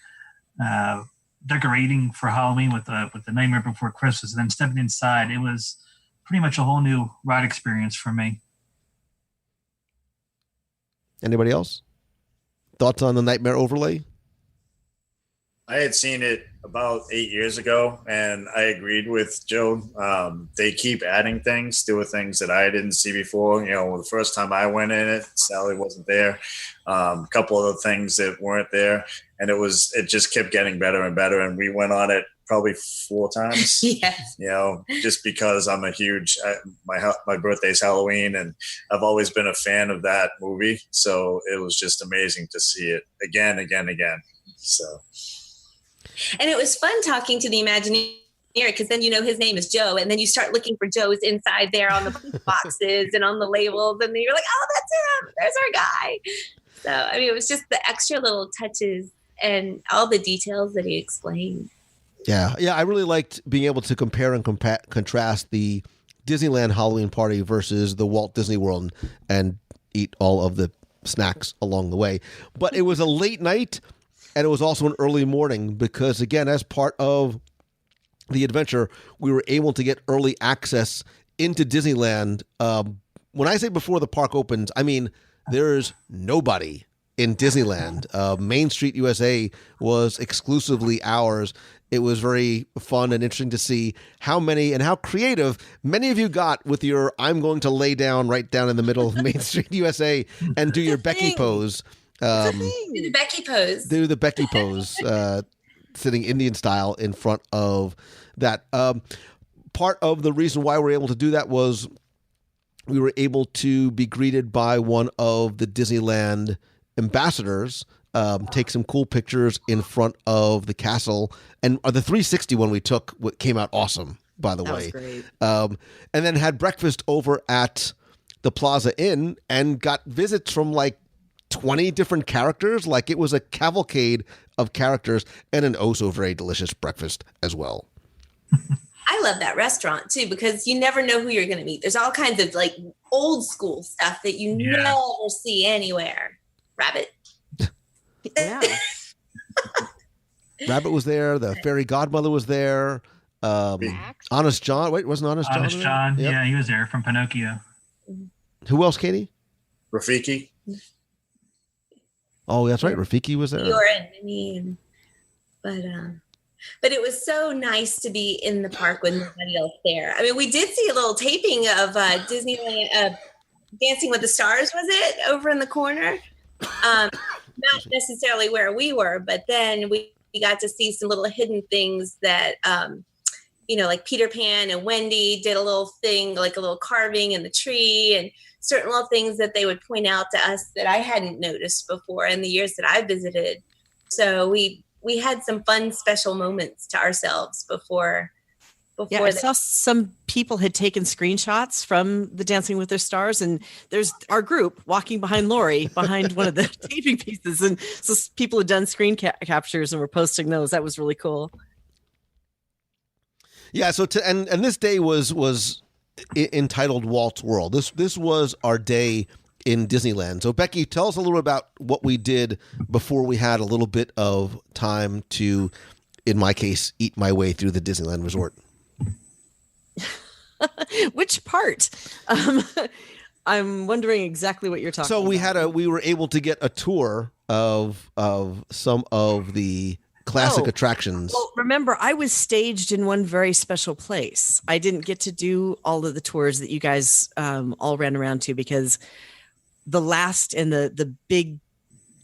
decorating for Halloween with the Nightmare Before Christmas, and then stepping inside, it was pretty much a whole new ride experience for me. Anybody else? Thoughts on the Nightmare overlay? I had seen it about 8 years ago, and I agreed with Joe. They keep adding things, doing things that I didn't see before. The first time I went in it, Sally wasn't there. A couple of the things that weren't there, and it just kept getting better and better. And we went on it probably 4 times. Yes. Just because I'm a huge, my birthday's Halloween, and I've always been a fan of that movie. So it was just amazing to see it again. So. And it was fun talking to the Imagineer, because then his name is Joe, and then you start looking for Joe's inside there on the boxes and on the labels, and then you're like, oh, that's him. There's our guy. So, it was just the extra little touches and all the details that he explained. Yeah, I really liked being able to compare and contrast the Disneyland Halloween party versus the Walt Disney World and eat all of the snacks along the way. But it was a late night, and it was also an early morning because, again, as part of the adventure, we were able to get early access into Disneyland. When I say before the park opens, I mean there's nobody in Disneyland. Main Street USA was exclusively ours. It was very fun and interesting to see how many and how creative many of you got with your I'm going to lay down right down in the middle of Main Street USA and do your Becky pose. Do the Becky pose. Do the Becky pose, sitting Indian style in front of that. Part of the reason why we were able to do that was we were able to be greeted by one of the Disneyland ambassadors, take some cool pictures in front of the castle. And the 360 one we took came out awesome, by the way. That was great. And then had breakfast over at the Plaza Inn and got visits from like 20 different characters. Like it was a cavalcade of characters and an oh so very delicious breakfast as well. I love that restaurant too, because you never know who you're going to meet. There's all kinds of like old school stuff that you never see anywhere. Rabbit. Yeah. Rabbit was there. The fairy godmother was there. Honest John. Wait, wasn't Honest John? Honest John. Yep. Yeah, he was there from Pinocchio. Who else, Katie? Rafiki. Oh, that's right. Rafiki was there. But it was so nice to be in the park with nobody else there. I mean, we did see a little taping of Disneyland Dancing with the Stars, was it, over in the corner? Not necessarily where we were, but then we got to see some little hidden things that, like Peter Pan and Wendy did a little thing, like a little carving in the tree, and certain little things that they would point out to us that I hadn't noticed before in the years that I visited. So we had some fun, special moments to ourselves before. Yeah, I saw some people had taken screenshots from the Dancing with the Stars, and there's our group walking behind Lori behind one of the taping pieces, and so people had done screen captures and were posting those. That was really cool. Yeah. So and this day was entitled Walt's World. This was our day in Disneyland. So Becky, tell us a little about what we did before we had a little bit of time to, in my case, eat my way through the Disneyland Resort. Which part? I'm wondering exactly what you're talking about. So we were able to get a tour of some of the classic attractions. Well, remember, I was staged in one very special place. I didn't get to do all of the tours that you guys all ran around to, because the last and the big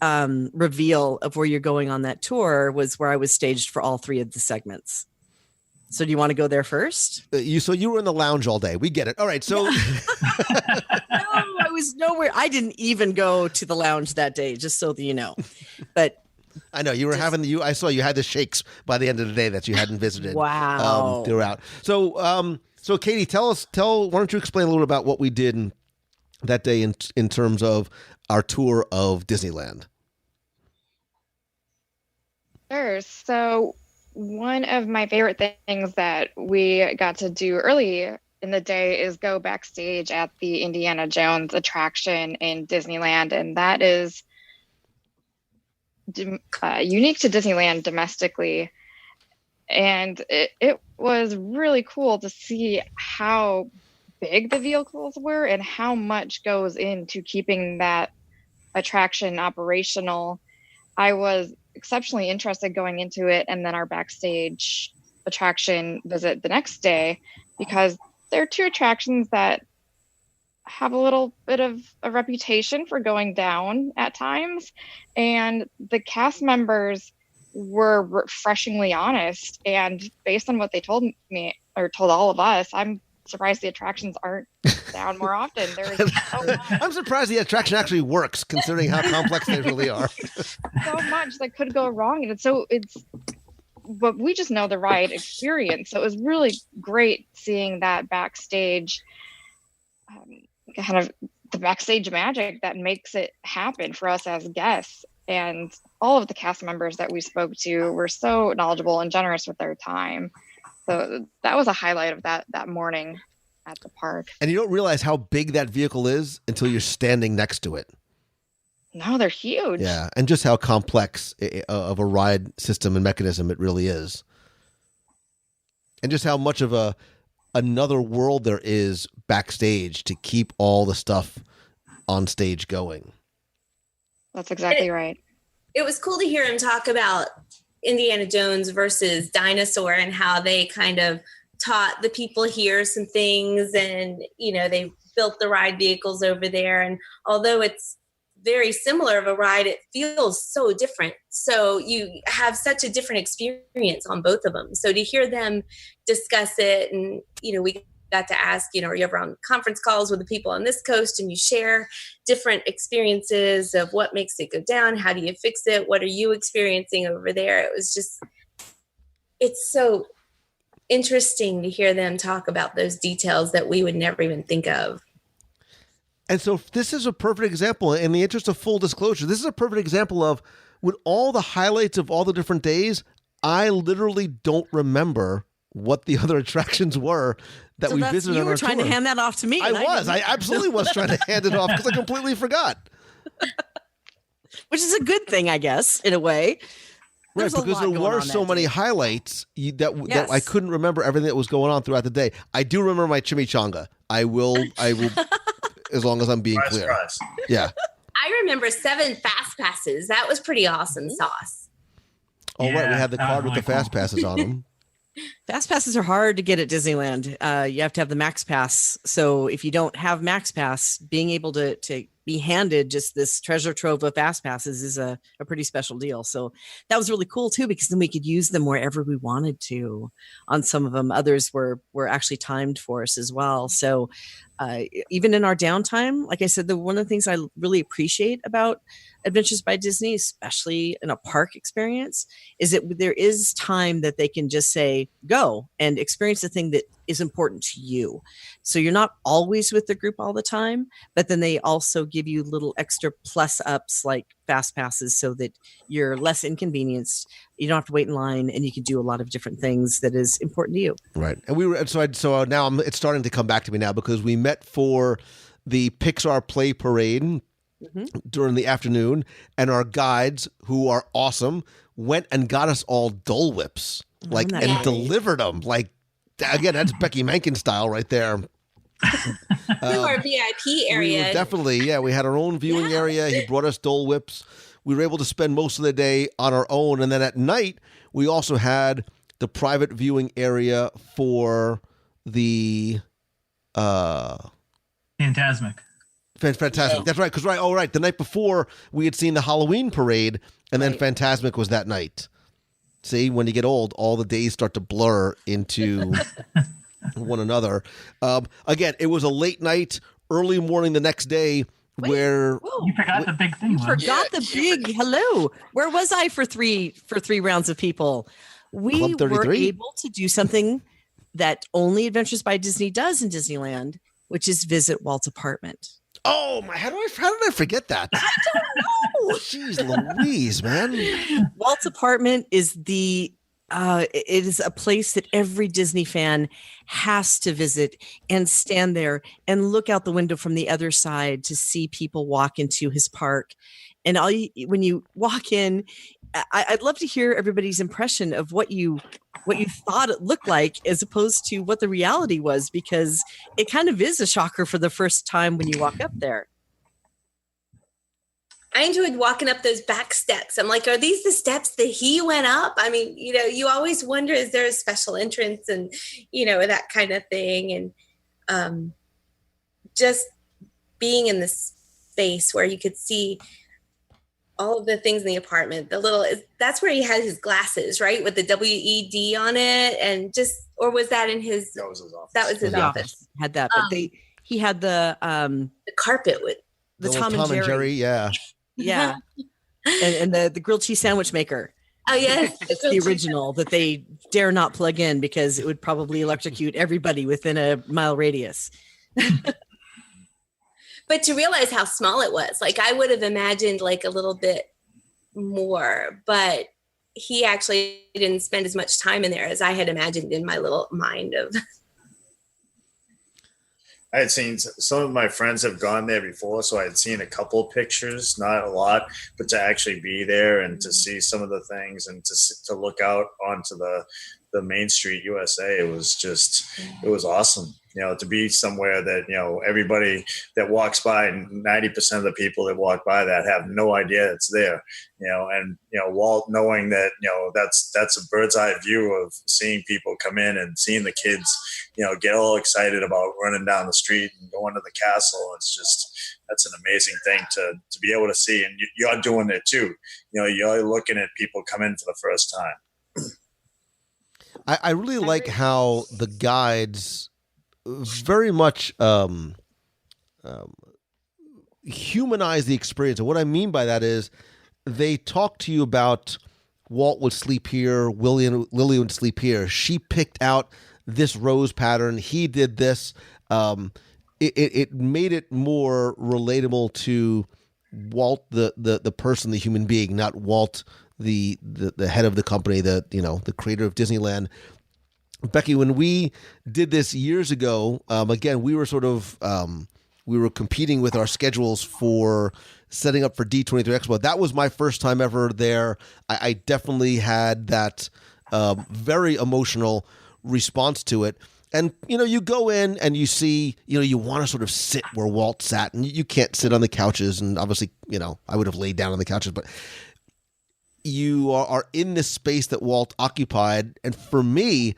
reveal of where you're going on that tour was where I was staged for all three of the segments. So do you want to go there first? You were in the lounge all day. We get it. All right. So no, I was nowhere. I didn't even go to the lounge that day, just so that you know. But I know you were I saw you had the shakes by the end of the day that you hadn't visited. Wow. Throughout. So Katie, why don't you explain a little about what we did that day in terms of our tour of Disneyland? Sure. So one of my favorite things that we got to do early in the day is go backstage at the Indiana Jones attraction in Disneyland. And that is unique to Disneyland domestically. And it was really cool to see how big the vehicles were and how much goes into keeping that attraction operational. I was exceptionally interested going into it, and then our backstage attraction visit the next day, because there are two attractions that have a little bit of a reputation for going down at times, and the cast members were refreshingly honest, and based on what they told me or told all of us, I'm surprised the attractions aren't down more often. I'm surprised the attraction actually works, considering how complex they really are. So much that could go wrong, and but we just know the ride experience. So it was really great seeing that backstage, kind of the backstage magic that makes it happen for us as guests. And all of the cast members that we spoke to were so knowledgeable and generous with their time. So that was a highlight of that morning at the park. And you don't realize how big that vehicle is until you're standing next to it. No, they're huge. Yeah, and just how complex of a ride system and mechanism it really is. And just how much of another world there is backstage to keep all the stuff on stage going. That's exactly right. It was cool to hear him talk about Indiana Jones versus Dinosaur and how they kind of taught the people here some things, and they built the ride vehicles over there, and although it's very similar of a ride, it feels so different. So you have such a different experience on both of them. So to hear them discuss it, and we got to ask, are you ever on conference calls with the people on this coast, and you share different experiences of what makes it go down, how do you fix it, what are you experiencing over there? It was just, it's so interesting to hear them talk about those details that we would never even think of. And so this is a perfect example. In the interest of full disclosure, this is a perfect example of, with all the highlights of all the different days, I literally don't remember what the other attractions were that we visited on our tour. You were trying to hand that off to me. I absolutely was trying to hand it off because I completely forgot. Which is a good thing, I guess, in a way. Right, because there were so many highlights that I couldn't remember everything that was going on throughout the day. I do remember my chimichanga. I will, as long as I'm being clear. Surprise. Yeah. I remember 7 fast passes. That was pretty awesome sauce. Oh, right. We had the card with the fast passes on them. Fast passes are hard to get at Disneyland. You have to have the Max Pass. So if you don't have Max Pass, being able to be handed just this treasure trove of fast passes is a pretty special deal. So that was really cool too, because then we could use them wherever we wanted to on some of them. Others were actually timed for us as well. So even in our downtime, like I said, one of the things I really appreciate about Adventures by Disney, especially in a park experience, is that there is time that they can just say, go and experience the thing that is important to you. So you're not always with the group all the time, but then they also give you little extra plus ups like fast passes so that you're less inconvenienced. You don't have to wait in line, and you can do a lot of different things that is important to you. Right. And we were, so now it's starting to come back to me now, because we met for the Pixar Play Parade during the afternoon, and our guides, who are awesome, went and got us all Dole Whips, and delivered them. Like, again, that's Becky Mankin style right there. We were VIP area. We were definitely, we had our own viewing area. He brought us Dole Whips. We were able to spend most of the day on our own, and then at night we also had the private viewing area for the Fantasmic. Fantasmic. Yeah. That's right. Because the night before we had seen the Halloween parade, and then Fantasmic was that night. See, when you get old, all the days start to blur into one another. Again, it was a late night, early morning the next day. Where you forgot the big thing. You forgot the big hello. Where was I for three rounds of people? We were able to do something that only Adventures by Disney does in Disneyland, which is visit Walt's apartment. Oh my! How did I forget that? I don't know. Jeez Louise, man. Walt's apartment is it is a place that every Disney fan has to visit and stand there and look out the window from the other side to see people walk into his park. And when you walk in, I'd love to hear everybody's impression of what you thought it looked like as opposed to what the reality was, because it kind of is a shocker for the first time when you walk up there. I enjoyed walking up those back steps. I'm like, are these the steps that he went up? I mean, you always wonder, is there a special entrance and, that kind of thing. And just being in this space where you could see all of the things in the apartment, that's where he had his glasses, right? With the WED on it. And or was that in his? That was his office. That was his office. Had that, but he had the carpet with the Tom and Jerry. Yeah. Yeah. and the grilled cheese sandwich maker. Oh, yes. It's the original that they dare not plug in because it would probably electrocute everybody within a mile radius. But to realize how small it was, like I would have imagined like a little bit more, but he actually didn't spend as much time in there as I had imagined in my little mind of. I had seen some of my friends have gone there before, so I had seen a couple pictures, not a lot, but to actually be there and to see some of the things and to look out onto the Main Street USA, it was awesome. To be somewhere that, everybody that walks by, 90% of the people that walk by that have no idea it's there, and, Walt knowing that, that's a bird's eye view of seeing people come in and seeing the kids, get all excited about running down the street and going to the castle. That's an amazing thing to be able to see. And you're doing it too. You're looking at people come in for the first time. I really like how the guides very much humanize the experience. And what I mean by that is they talk to you about Walt would sleep here, Lillian would sleep here. She picked out this rose pattern. He did this. It made it more relatable to Walt, the person, the human being, not Walt, the head of the company, the creator of Disneyland. Becky, when we did this years ago, again, we were we were competing with our schedules for setting up for D23 Expo. That was my first time ever there. I definitely had that very emotional response to it. And, you go in and you see, you want to sort of sit where Walt sat, and you can't sit on the couches. And obviously, I would have laid down on the couches, but you are in this space that Walt occupied. And for me,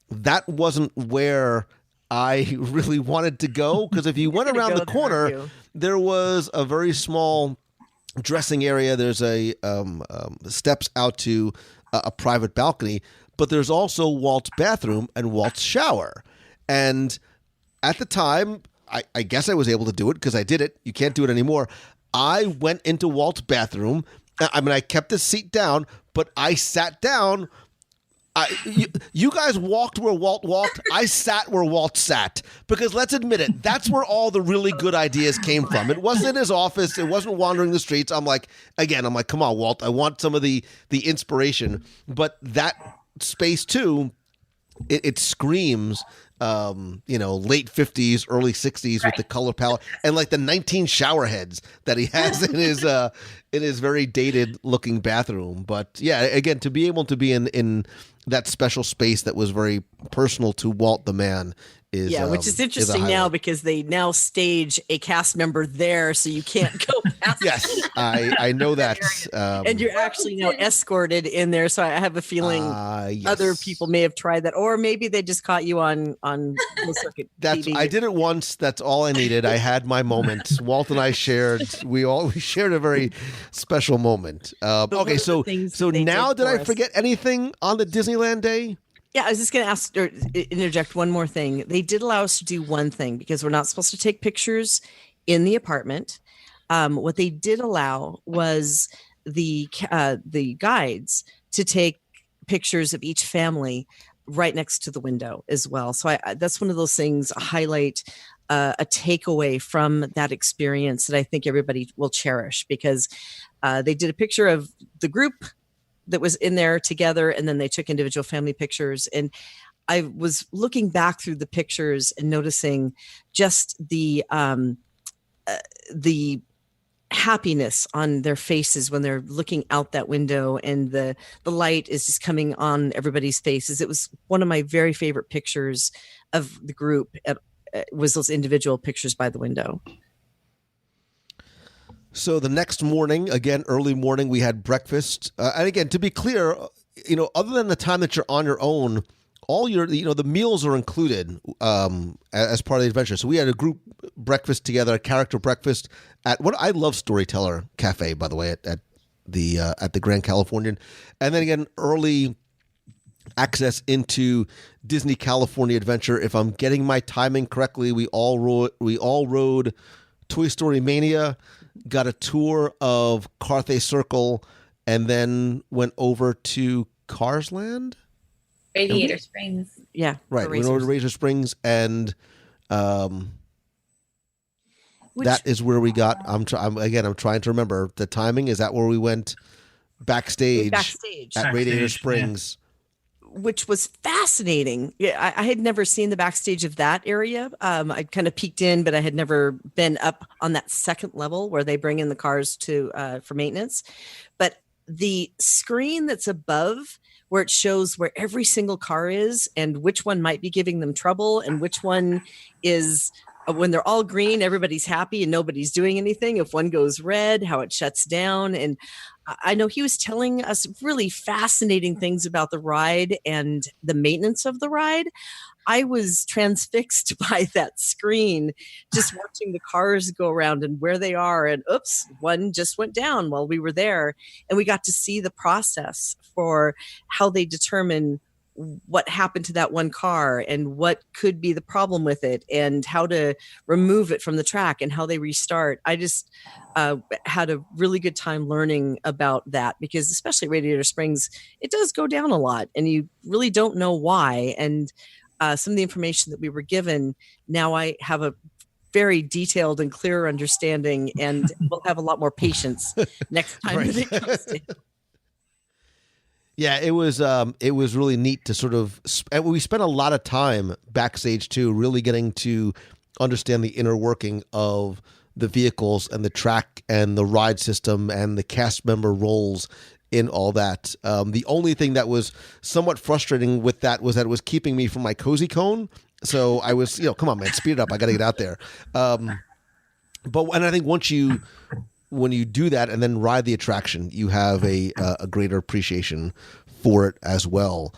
that wasn't where I really wanted to go, because if you went around the corner, there was a very small dressing area. There's a steps out to a private balcony, but there's also Walt's bathroom and Walt's shower. And at the time, I guess I was able to do it because I did it. You can't do it anymore. I went into Walt's bathroom. I kept the seat down, but I sat down. You guys walked where Walt walked. I sat where Walt sat, because let's admit it, that's where all the really good ideas came from. It wasn't in his office. It wasn't wandering the streets. I'm like, come on, Walt. I want some of the inspiration. But that space too, it screams, late 50s, early 60s with the color palette and like the 19 shower heads that he has in his very dated looking bathroom. But yeah, again, to be able to be in that special space that was very personal to Walt the man is which is interesting now, because they now stage a cast member there, so you can't go past. Yes, I know that. And you're actually now escorted in there, so I have a feeling other people may have tried that, or maybe they just caught you on circuit TV. I did it once. That's all I needed. I had my moment. Walt and I shared. We shared a very special moment. Okay, so now did I forget anything on the Disneyland day? Yeah, I was just going to ask or interject one more thing. They did allow us to do one thing, because we're not supposed to take pictures in the apartment. What they did allow was the guides to take pictures of each family right next to the window as well. So that's one of those things, a highlight, a takeaway from that experience that I think everybody will cherish, because they did a picture of the group that was in there together, and then they took individual family pictures. And I was looking back through the pictures and noticing just the happiness on their faces when they're looking out that window, and the light is just coming on everybody's faces. It was one of my very favorite pictures of the group. Was those individual pictures by the window. So the next morning, again, early morning, we had breakfast. And again, to be clear, other than the time that you're on your own, all the meals are included as part of the adventure. So we had a group breakfast together, a character breakfast at what I love, Storyteller Cafe, by the way, at the Grand Californian. And then again, early access into Disney California Adventure. If I'm getting my timing correctly, we all rode Toy Story Mania, got a tour of Carthay Circle, and then went over to Cars Land? Radiator Springs. Yeah. Right. We went over to Radiator Springs, and that is where we got, I'm trying to remember the timing. Is that where we went Backstage at Radiator Backstage, Springs. Which was fascinating. Yeah, I had never seen the backstage of that area. I kind of peeked in, but I had never been up on that second level where they bring in the cars to for maintenance. But the screen that's above, where it shows where every single car is and which one might be giving them trouble and which one is, when they're all green, everybody's happy and nobody's doing anything. If one goes red, how it shuts down. And I know he was telling us really fascinating things about the ride and the maintenance of the ride. I was transfixed by that screen, just watching the cars go around and where they are. And oops, one just went down while we were there. And we got to see the process for how they determine what happened to that one car and what could be the problem with it and how to remove it from the track and how they restart. I just had a really good time learning about that, because especially Radiator Springs, it does go down a lot and you really don't know why. And some of the information that we were given, now I have a very detailed and clear understanding, and we'll have a lot more patience next time that it comes to. Yeah, it was really neat to sort of, we spent a lot of time backstage too, really getting to understand the inner working of the vehicles and the track and the ride system and the cast member roles in all that. The only thing that was somewhat frustrating with that was that it was keeping me from my cozy cone. So I was, come on, man, speed it up. I got to get out there. And I think when you do that and then ride the attraction, you have a greater appreciation for it as well.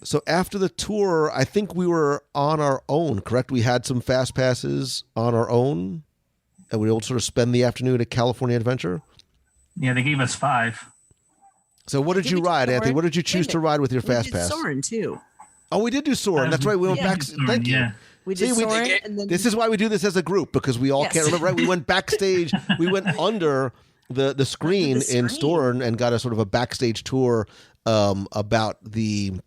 So after the tour, I think we were on our own, correct? We had some fast passes on our own, and we were able to sort of spend the afternoon at California Adventure. Yeah, they gave us 5. So what did you ride, Anthony? What did you choose to ride with your fast pass? Soarin' too. Oh, we did do Soarin'. That's right. We went back. Thank you. Yeah. We did Soarin', and then this is why we do this as a group, because we all can't remember. Right? We went backstage. We went under the screen in Soarin' and got a sort of a backstage tour about the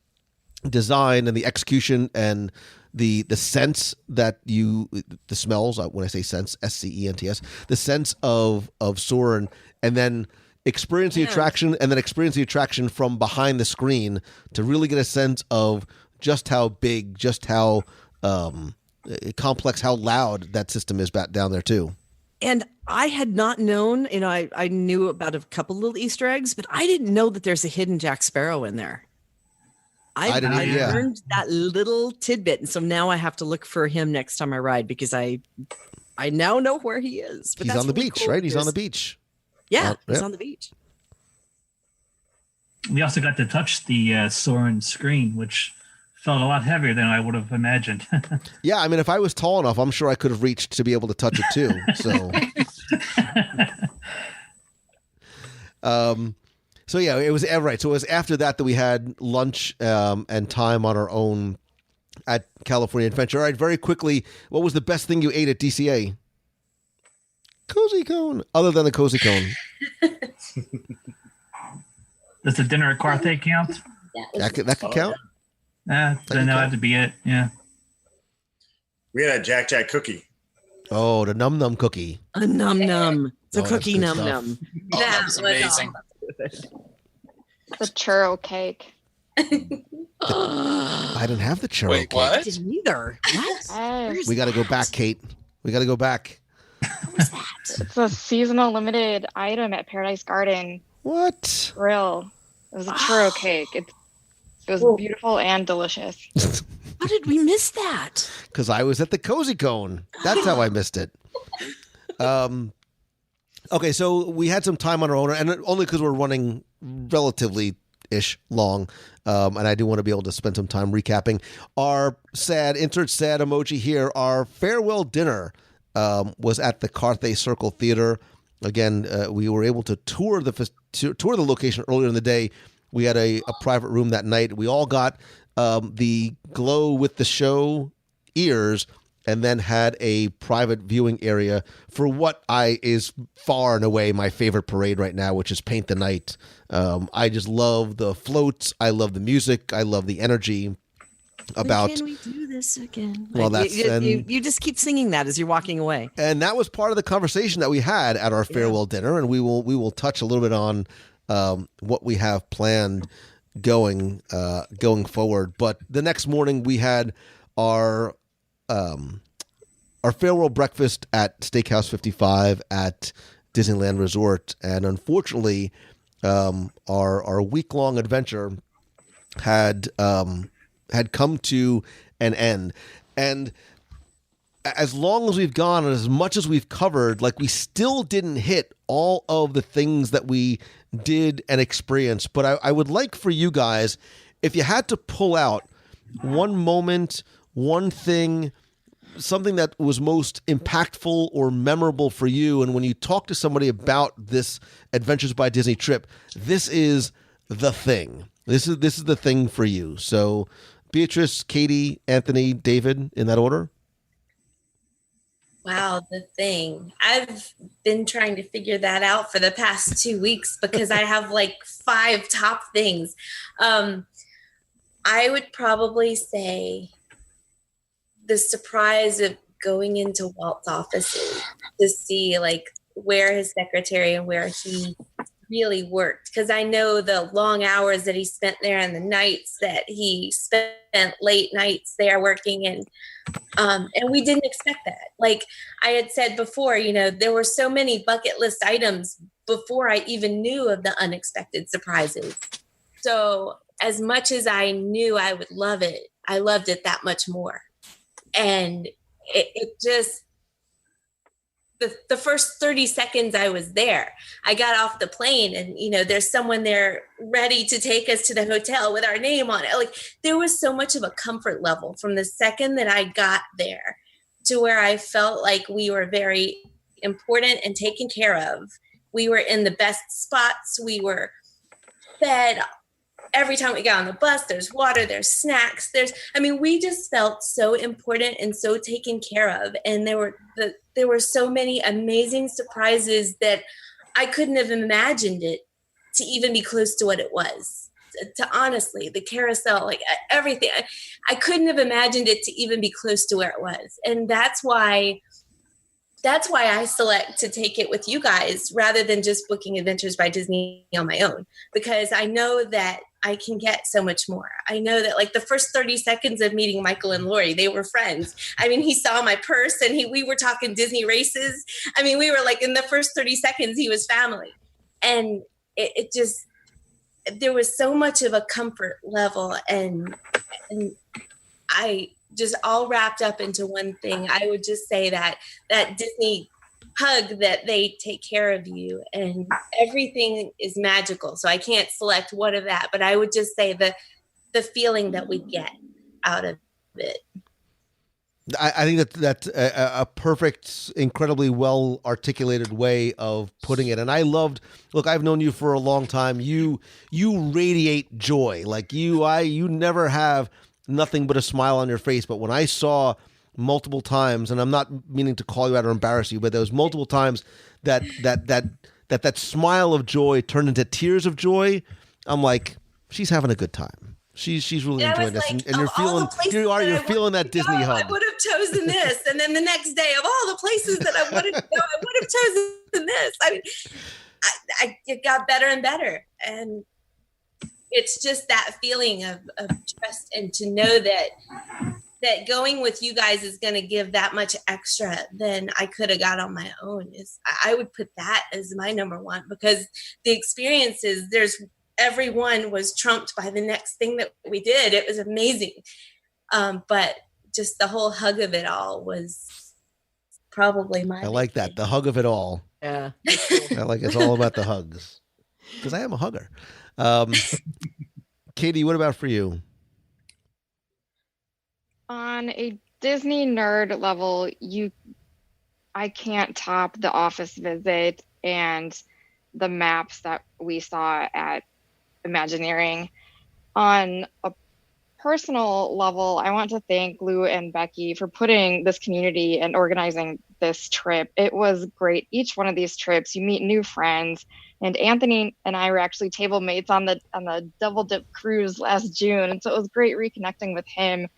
design and the execution and the sense that the smells. When I say sense, SCENTS, the sense of Soarin', and then experience the attraction, and then experience the attraction from behind the screen to really get a sense of just how big, just how complex, how loud that system is down there too. And I had not known, I knew about a couple little Easter eggs, but I didn't know that there's a hidden Jack Sparrow in there. I learned that little tidbit, and so now I have to look for him next time I ride, because I now know where he is. But he's on the beach, cool, right? He's on the beach. Yeah, he's on the beach. We also got to touch the Soarin' screen, which felt a lot heavier than I would have imagined. Yeah, I mean, if I was tall enough, I'm sure I could have reached to be able to touch it too. So, so yeah, it was right. So it was after that we had lunch and time on our own at California Adventure. All right, very quickly, what was the best thing you ate at DCA? Cozy cone, other than the cozy cone. Does the dinner at Carthay count? That could count. Then that'll have to be it. Yeah. We had a Jack cookie. Oh, the Num Num cookie. A Num Num. It's a cookie Num Num. Oh, that was amazing. The churro cake. I didn't have the churro Wait, cake. what? I didn't either. What? We got to go back, Kate. We got to go back. What was that? It's a seasonal limited item at Paradise Garden. What? Grill. It was a churro cake. It was beautiful and delicious. How did we miss that? Because I was at the cozy cone. That's how I missed it. Okay, so we had some time on our own, and only because we're running relatively-ish long, and I do want to be able to spend some time recapping. Our insert sad emoji here, our farewell dinner was at the Carthay Circle Theater. Again, we were able to tour the location earlier in the day. We had a private room that night. We all got the Glow with the Show ears, and then had a private viewing area for what is far and away my favorite parade right now, which is Paint the Night. I just love the floats. I love the music. I love the energy about this again. Well, Like, that's you just keep singing that as you're walking away. And that was part of the conversation that we had at our farewell dinner, and we will touch a little bit on what we have planned going forward. But the next morning we had our farewell breakfast at Steakhouse 55 at Disneyland Resort, and unfortunately, our week-long adventure had come to an end. And as long as we've gone and as much as we've covered, like, we still didn't hit all of the things that we did and experienced. But I would like for you guys, if you had to pull out one moment, one thing, something that was most impactful or memorable for you, and when you talk to somebody about this Adventures by Disney trip, this is the thing. This is the thing for you. So, Beatrice, Katie, Anthony, David, in that order. Wow, the thing. I've been trying to figure that out for the past 2 weeks because I have like 5 top things. I would probably say the surprise of going into Walt's offices to see like where his secretary and where he really worked, because I know the long hours that he spent there and the nights that he spent late nights there working, and we didn't expect that. Like I had said before, there were so many bucket list items before I even knew of the unexpected surprises. So as much as I knew I would love it, I loved it that much more. And it just, the first 30 seconds I was there, I got off the plane and, there's someone there ready to take us to the hotel with our name on it. Like there was so much of a comfort level from the second that I got there to where I felt like we were very important and taken care of. We were in the best spots. We were fed. Every time we got on the bus, there's water, there's snacks, we just felt so important and so taken care of. And there were so many amazing surprises that I couldn't have imagined it to even be close to what it was. To honestly, the carousel, like everything, I couldn't have imagined it to even be close to where it was. And that's why I select to take it with you guys rather than just booking Adventures by Disney on my own, because I know that I can get so much more. I know that like the first 30 seconds of meeting Michael and Lori, they were friends. He saw my purse and we were talking Disney races. We were like in the first 30 seconds, he was family. And it just, there was so much of a comfort level and I just all wrapped up into one thing. I would just say that Disney hug, that they take care of you and everything is magical. So I can't select one of that, but I would just say the feeling that we get out of it. I think that's a perfect, incredibly well articulated way of putting it. And I loved, look, I've known you for a long time. You radiate joy. Like you never have nothing but a smile on your face. But when I saw multiple times, and I'm not meaning to call you out or embarrass you, but there was multiple times that smile of joy turned into tears of joy. I'm like, she's having a good time. She's really enjoying this, and you're feeling that Disney hug. I would have chosen this, and then the next day, of all the places that I wanted to go, I would have chosen this. It got better and better, and it's just that feeling of trust, and to know that going with you guys is going to give that much extra than I could have got on my own. I would put that as my number one, because the experiences, everyone was trumped by the next thing that we did. It was amazing. But just the whole hug of it all was probably my. I like that. The hug of it all. Yeah. I like it's all about the hugs, because I am a hugger. Katie, what about for you? On a Disney nerd level, I can't top the office visit and the maps that we saw at Imagineering. On a personal level, I want to thank Lou and Becky for putting this community and organizing this trip. It was great. Each one of these trips, you meet new friends. And Anthony and I were actually table mates on the Double Dip cruise last June. And so it was great reconnecting with him.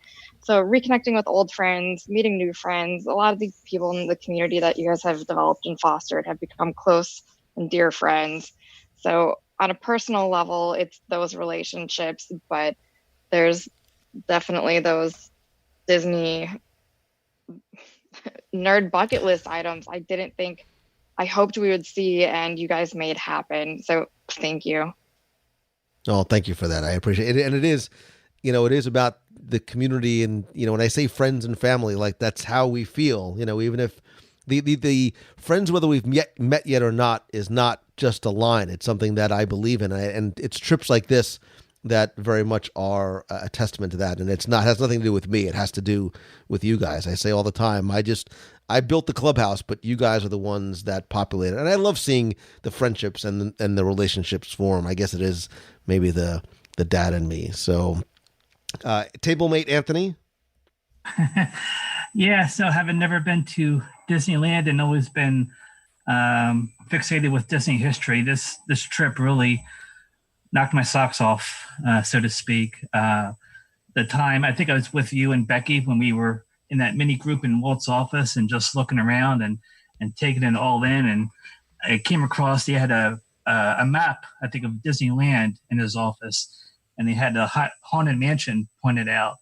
So reconnecting with old friends, meeting new friends, a lot of the people in the community that you guys have developed and fostered have become close and dear friends. So on a personal level, it's those relationships, but there's definitely those Disney nerd bucket list items I hoped we would see, and you guys made happen. So thank you. Oh, thank you for that. I appreciate it. And it is, it is about the community, and, when I say friends and family, like that's how we feel, even if the friends, whether we've met yet or not, is not just a line. It's something that I believe in. And it's trips like this that very much are a testament to that. And has nothing to do with me. It has to do with you guys. I say all the time, I built the clubhouse, but you guys are the ones that populate it. And I love seeing the friendships and the relationships form. I guess it is maybe the dad in me. So, table mate Anthony. Yeah. So having never been to Disneyland and always been fixated with Disney history, this trip really knocked my socks off, so to speak. The time, I think I was with you and Becky when we were in that mini group in Walt's office and just looking around and taking it all in. And I came across, he had a map, I think, of Disneyland in his office. And they had a haunted mansion pointed out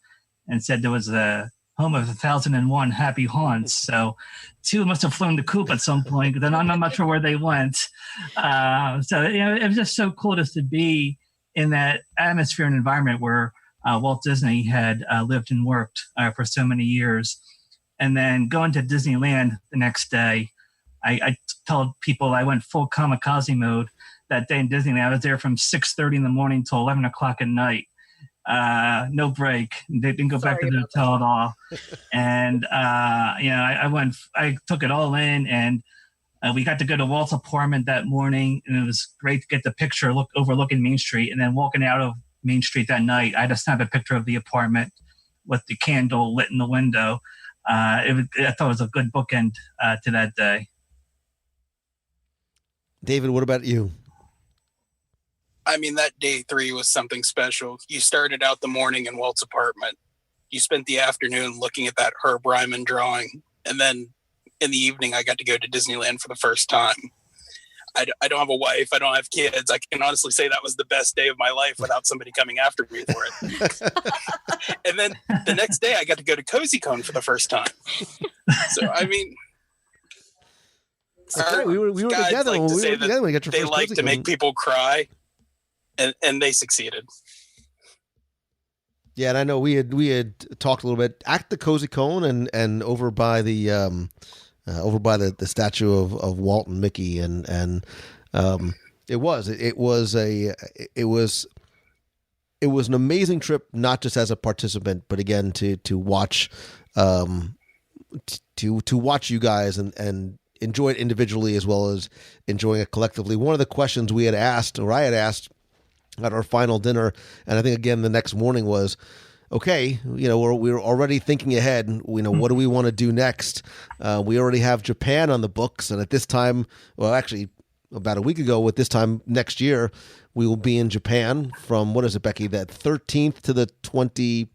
and said there was a home of 1,001 happy haunts. So two must have flown the coop at some point, because I'm not sure where they went. So, it was just so cool just to be in that atmosphere and environment where Walt Disney had lived and worked for so many years. And then going to Disneyland the next day, I told people I went full kamikaze mode that day in Disneyland. I was there from 6:30 in the morning till 11 o'clock at night. No break. They didn't go back to the hotel at all. And, I took it all in, and we got to go to Walt's apartment that morning, and it was great to get the picture overlooking Main Street. And then walking out of Main Street that night, I just snapped a picture of the apartment with the candle lit in the window. I thought it was a good bookend to that day. David, what about you? I mean, that day 3 was something special. You started out the morning in Walt's apartment. You spent the afternoon looking at that Herb Ryman drawing. And then in the evening, I got to go to Disneyland for the first time. I don't have a wife. I don't have kids. I can honestly say that was the best day of my life without somebody coming after me for it. And then the next day, I got to go to Cozy Cone for the first time. So, I mean... we were together. Like we got your first they like to make people cry, and they succeeded. Yeah, and I know we had talked a little bit at the Cozy Cone and over by the statue of Walt and Mickey, and it was an amazing trip, not just as a participant, but again to watch to watch you guys and enjoy it individually as well as enjoying it collectively. One of the questions I had asked at our final dinner, and I think again the next morning, was, okay, we're already thinking ahead. What do we want to do next? We already have Japan on the books, and at this time, well, actually about a week ago, with this time next year, we will be in Japan from, what is it, Becky, that 13th to the 23rd,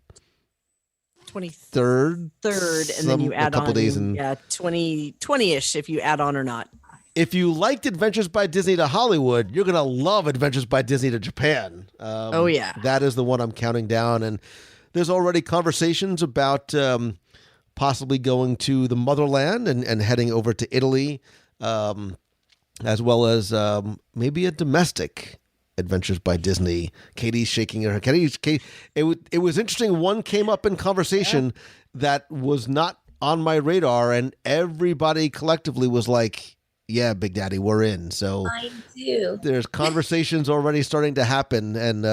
and then you add a couple on days, and 20-ish if you add on or not. If you liked Adventures by Disney to Hollywood, you're gonna love Adventures by Disney to Japan. Oh yeah, that is the one I'm counting down, and there's already conversations about possibly going to the motherland and heading over to Italy, as well as maybe a domestic Adventures by Disney. Katie's shaking her head. It was interesting. One came up in conversation that was not on my radar, and everybody collectively was like, yeah, Big Daddy, we're in. So Mine too. There's conversations already starting to happen, and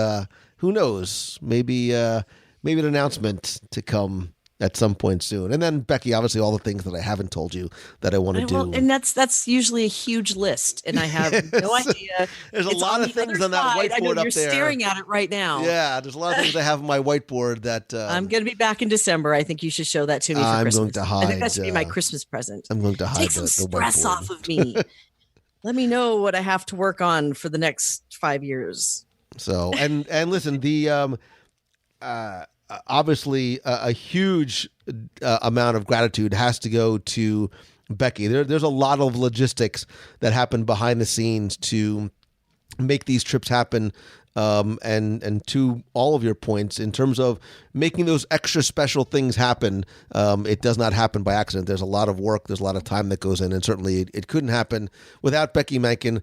who knows? Maybe an announcement to come at some point soon. And then, Becky, obviously all the things that I haven't told you that I want to do. And that's usually a huge list, and I have no idea. There's a lot of things on that whiteboard I know up you're there. staring at it right now. Yeah, there's a lot of things I have on my whiteboard that I'm going to be back in December. I think you should show that to me for I'm Christmas. going to hide. I think that should be my Christmas present. I'm going to hide Take some the stress whiteboard off of me. Let me know what I have to work on for the next 5 years. So, and listen, the obviously a huge amount of gratitude has to go to Becky. There's a lot of logistics that happen behind the scenes to make these trips happen. And to all of your points in terms of making those extra special things happen, it does not happen by accident. There's a lot of work. There's a lot of time that goes in, and certainly it couldn't happen without Becky Menken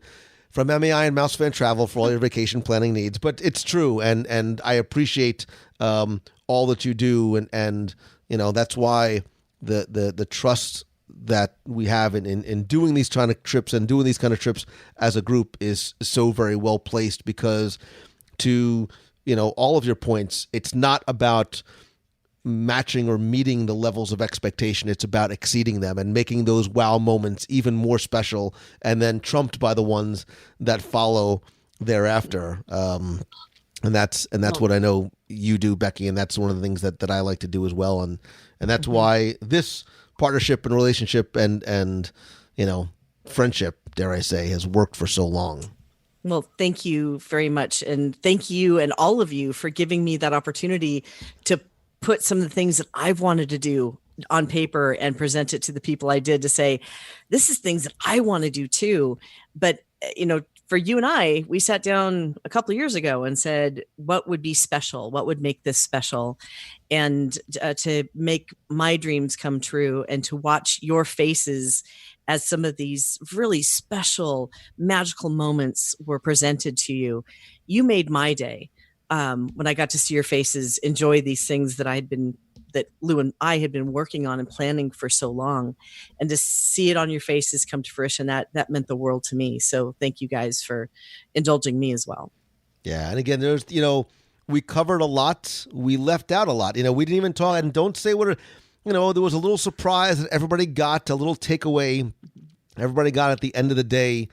from MEI and Mouse Fan Travel for all your vacation planning needs. But it's true, and I appreciate all that you do, and that's why the trust that we have in doing these kind of trips and doing these kind of trips as a group is so very well placed, because to all of your points, it's not about matching or meeting the levels of expectation. It's about exceeding them and making those wow moments even more special, and then trumped by the ones that follow thereafter. And that's what I know you do, Becky, and that's one of the things that I like to do as well. And that's why this partnership and relationship and friendship, dare I say, has worked for so long. Well, thank you very much. And thank you and all of you for giving me that opportunity to put some of the things that I've wanted to do on paper and present it to the people I did, to say, this is things that I want to do too. But, for you and I, we sat down a couple of years ago and said, what would be special? What would make this special? And to make my dreams come true, and to watch your faces as some of these really special, magical moments were presented to you. You made my day when I got to see your faces enjoy these things that Lou and I had been working on and planning for so long, and to see it on your faces come to fruition, that meant the world to me. So thank you guys for indulging me as well. Yeah. And again, there's, we covered a lot. We left out a lot. We didn't even talk, and don't say what, there was a little surprise that everybody got, a little takeaway everybody got at the end of the day,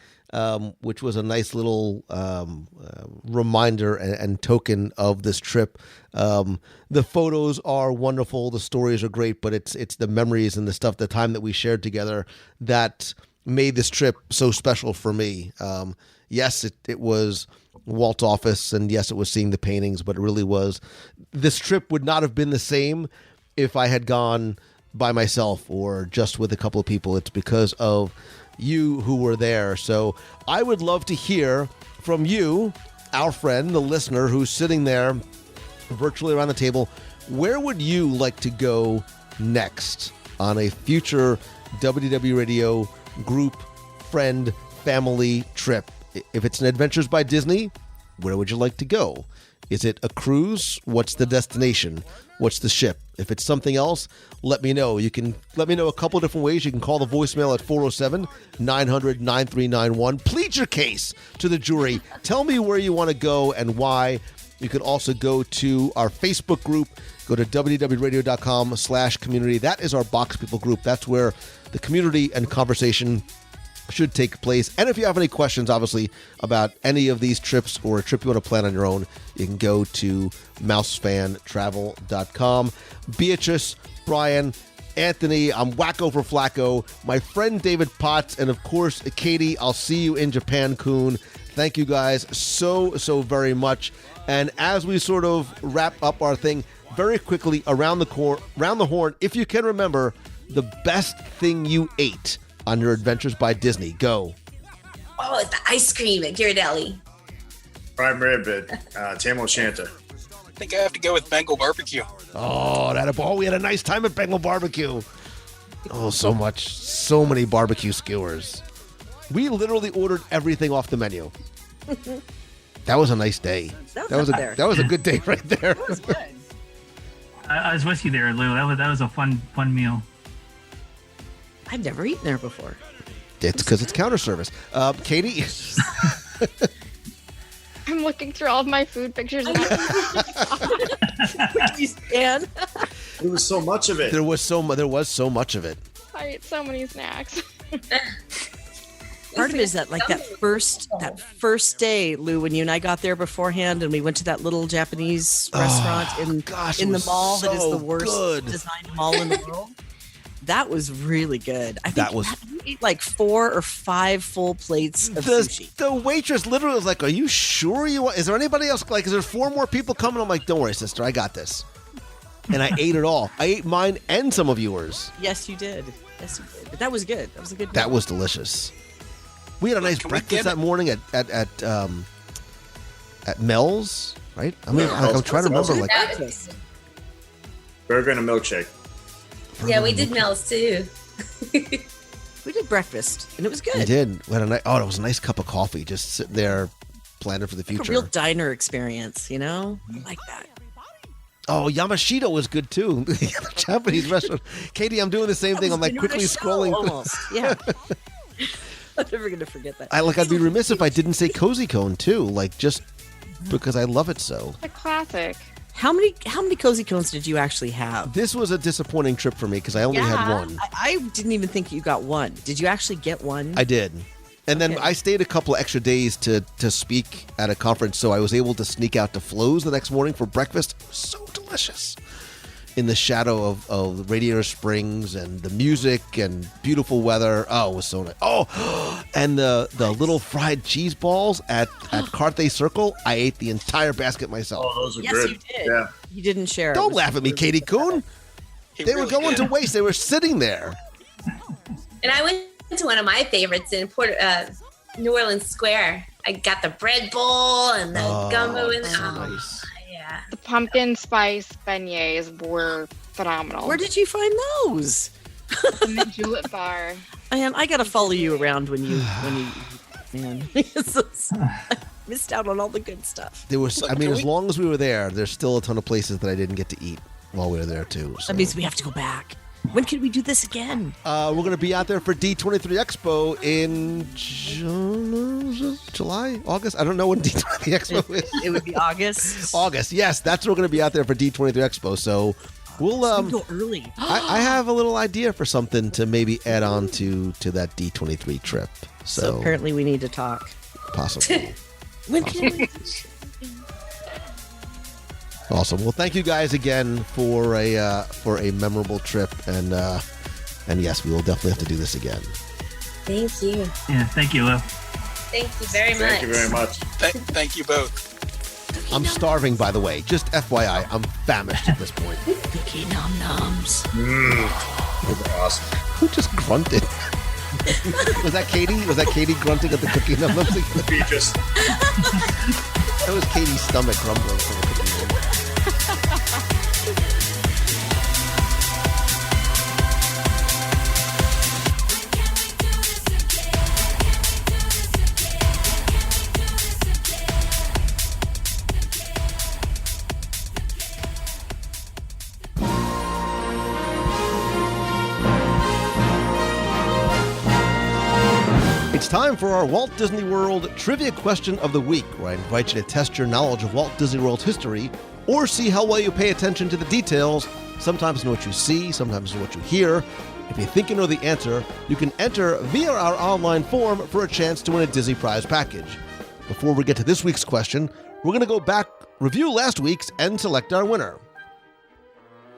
which was a nice little reminder and token of this trip. The photos are wonderful. The stories are great, but it's the memories and the stuff, the time that we shared together that made this trip so special for me. Yes, it was Walt's office, and yes, it was seeing the paintings, but it really was. This trip would not have been the same if I had gone by myself or just with a couple of people. It's because of you who were there. So I would love to hear from you, our friend, the listener who's sitting there virtually around the table. Where would you like to go next on a future WDW Radio group, friend, family trip? If it's an Adventures by Disney, where would you like to go? Is it a cruise? What's the destination? What's the ship? If it's something else, let me know. You can let me know a couple of different ways. You can call the voicemail at 407-900-9391. Plead your case to the jury. Tell me where you want to go and why. You can also go to our Facebook group. Go to wdwradio.com/community. That is our Box People group. That's where the community and conversation should take place. And if you have any questions, obviously, about any of these trips or a trip you want to plan on your own, you can go to mousefantravel.com. Beatrice, Brian, Anthony, I'm Wacko for Flacco, my friend David Potts, and of course, Katie, I'll see you in Japan, Kun. Thank you guys so very much. And as we sort of wrap up our thing, very quickly, around the horn, if you can remember the best thing you ate on your Adventures by Disney. Go. Oh, it's the ice cream at Ghirardelli. Prime rib at Tam O'Shanter. I think I have to go with Bengal barbecue. Oh, we had a nice time at Bengal barbecue. Oh, so much. So many barbecue skewers. We literally ordered everything off the menu. That was a nice day. That was a good day right there. That was good. I was with you there, Lou. That was a fun meal. I've never eaten there before. It's because it's counter service. Katie? I'm looking through all of my food pictures. And There was so much of it. There was so much of it. I ate so many snacks. Part of it is that first day, Lou, when you and I got there beforehand, and we went to that little Japanese restaurant in the mall that is the worst designed mall in the world. That was really good. I think you ate like 4 or 5 full plates of sushi. The waitress literally was like, "Are you sure you want? Is there anybody else? Like, is there 4 more people coming?" I'm like, "Don't worry, sister, I got this." and I ate it all. I ate mine and some of yours. Yes, you did. Yes, you did. But that was good. That was a good. That was delicious. We had a nice breakfast that morning at Mel's, right? I mean, I'm trying to remember. Like burger and a milkshake. Yeah, we did Mel's too. We did breakfast, and it was good. We did. We had it was a nice cup of coffee, just sitting there, planning for the future. Like a real diner experience, you know? I like that. Oh, Yamashita was good too. The Japanese restaurant. Katie, I'm doing the same thing. I'm like quickly scrolling. Almost, yeah. I'm never gonna forget that. I'd be remiss if I didn't say Cozy Cone too, like just because I love it so. A classic. How many Cozy Cones did you actually have? This was a disappointing trip for me because I only had one. I didn't even think you got one. Did you actually get one? I did. And then I stayed a couple of extra days to speak at a conference, so I was able to sneak out to Flo's the next morning for breakfast. It was so delicious. In the shadow of Radiator Springs and the music and beautiful weather. Oh, it was so nice. Oh, and the little fried cheese balls at Carthay Circle. I ate the entire basket myself. Oh, those are yes, good. You did. Yeah. You didn't share. Don't laugh at me, Katie Coon. They were going to waste. They were sitting there. And I went to one of my favorites in New Orleans Square. I got the bread bowl and the gumbo in there. So nice. Yeah. The pumpkin spice beignets were phenomenal. Where did you find those? In the Julep Bar. Man, I gotta follow you around when you man. I missed out on all the good stuff. There was, I mean, as long as we were there, there's still a ton of places that I didn't get to eat while we were there too. So. That means we have to go back. When can we do this again? We're going to be out there for D23 Expo in July, August. I don't know when D23 Expo is. It would be August. August, yes. That's when we're going to be out there for D23 Expo. So we'll go early. I have a little idea for something to maybe add on to that D23 trip. So apparently we need to talk. Possibly. When can we? Awesome. Well, thank you guys again for a memorable trip, and yes, we will definitely have to do this again. Thank you. Yeah, thank you, Lou. Thank you very much. Thank you very much. Thank you both. I'm starving, by the way. Just FYI, I'm famished at this point. Cookie num nums. Those are awesome. Who just grunted? Was that Katie? Was that Katie grunting at the cookie num nums? Beatrice. That was Katie's stomach grumbling for the cookie num. It's time for our Walt Disney World Trivia Question of the Week, where I invite you to test your knowledge of Walt Disney World's history or see how well you pay attention to the details, sometimes in what you see, sometimes in what you hear. If you think you know the answer, you can enter via our online form for a chance to win a Disney Prize package. Before we get to this week's question, we're going to go back, review last week's, and select our winner.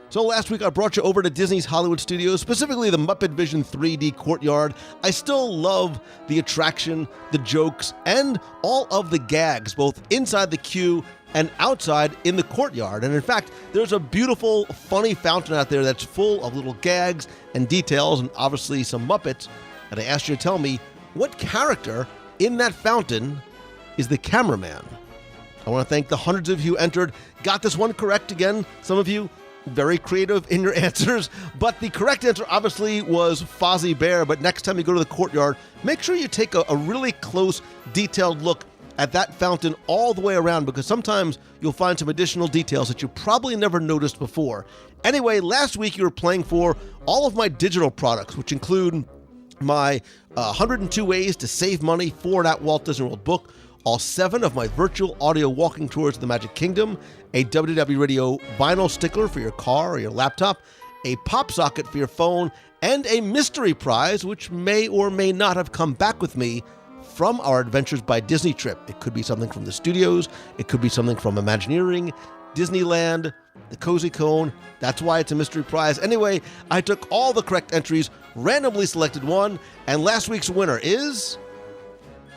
So last week I brought you over to Disney's Hollywood Studios, specifically the Muppet Vision 3D Courtyard. I still love the attraction, the jokes, and all of the gags, both inside the queue and outside in the courtyard. And in fact, there's a beautiful, funny fountain out there that's full of little gags and details, and obviously some Muppets. And I asked you to tell me, what character in that fountain is the cameraman? I want to thank the hundreds of you who entered. Got this one correct again. Some of you very creative in your answers, but the correct answer obviously was Fozzie Bear. But next time you go to the courtyard, make sure you take a really close, detailed look at that fountain all the way around, because sometimes you'll find some additional details that you probably never noticed before. Anyway, last week you were playing for all of my digital products, which include my 102 Ways to Save Money for an at Walt Disney World book, all 7 of my virtual audio walking tours of the Magic Kingdom, a WDW Radio vinyl sticker for your car or your laptop, a pop socket for your phone, and a mystery prize, which may or may not have come back with me from our Adventures by Disney trip. It could be something from the studios, it could be something from Imagineering, Disneyland, the Cozy Cone. That's why it's a mystery prize. Anyway, I took all the correct entries, randomly selected one, and last week's winner is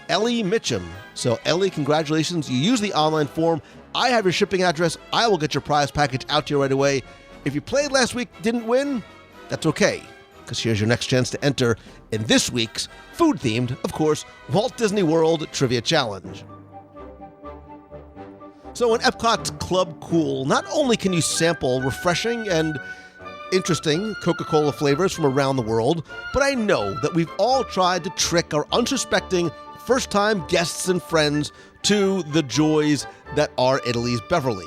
Ellie Mitchum. So Ellie, congratulations. You use the online form. I have your shipping address. I will get your prize package out to you right away. If you played last week, didn't win, that's okay, because here's your next chance to enter in this week's food-themed, of course, Walt Disney World Trivia Challenge. So in Epcot's Club Cool, not only can you sample refreshing and interesting Coca-Cola flavors from around the world, but I know that we've all tried to trick our unsuspecting first-time guests and friends to the joys that are Italy's Beverly.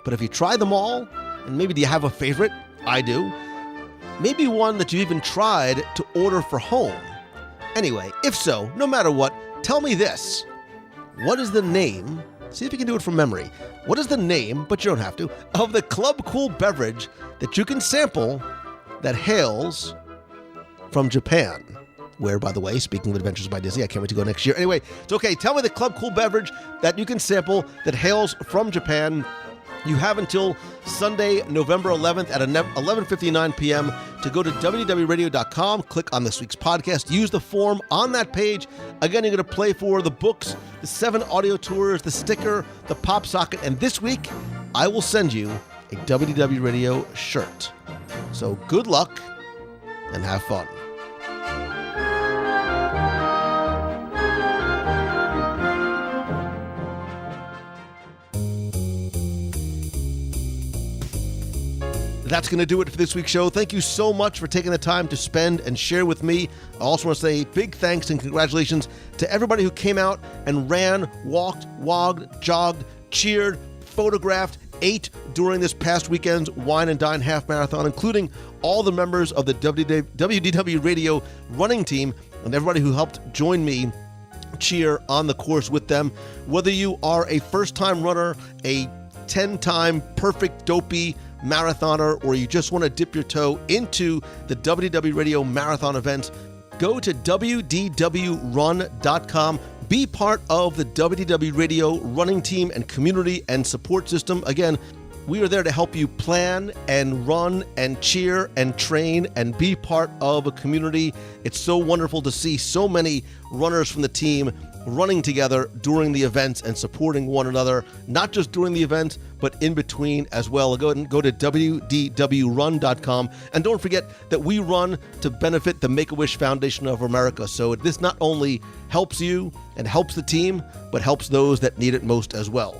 But have you tried them all? And maybe do you have a favorite? I do. Maybe one that you even tried to order for home. Anyway, if so, no matter what, tell me this. What is the name, see if you can do it from memory, what is the name, but you don't have to, of the Club Cool beverage that you can sample that hails from Japan? Where, by the way, speaking of Adventures by Disney, I can't wait to go next year. Anyway, it's okay. Tell me the Club Cool beverage that you can sample that hails from Japan. You have until Sunday, November 11th at 11:59 p.m. to go to WDW Radio.com, click on this week's podcast, use the form on that page. Again, you're going to play for the books, the 7 audio tours, the sticker, the pop socket, and this week, I will send you a WDW Radio shirt. So good luck and have fun. That's going to do it for this week's show. Thank you so much for taking the time to spend and share with me. I also want to say big thanks and congratulations to everybody who came out and ran, walked, wogged, jogged, cheered, photographed, ate during this past weekend's Wine and Dine Half Marathon, including all the members of the WDW Radio running team and everybody who helped join me cheer on the course with them. Whether you are a first-time runner, a 10-time perfect dopey marathoner, or you just want to dip your toe into the WDW Radio marathon events, go to WDWRun.com. Be part of the WDW Radio running team and community and support system. Again, we are there to help you plan and run and cheer and train and be part of a community. It's so wonderful to see so many runners from the team running together during the events and supporting one another, not just during the event, but in between as well. Go ahead and go to WDWRun.com. And don't forget that we run to benefit the Make-A-Wish Foundation of America. So this not only helps you and helps the team, but helps those that need it most as well.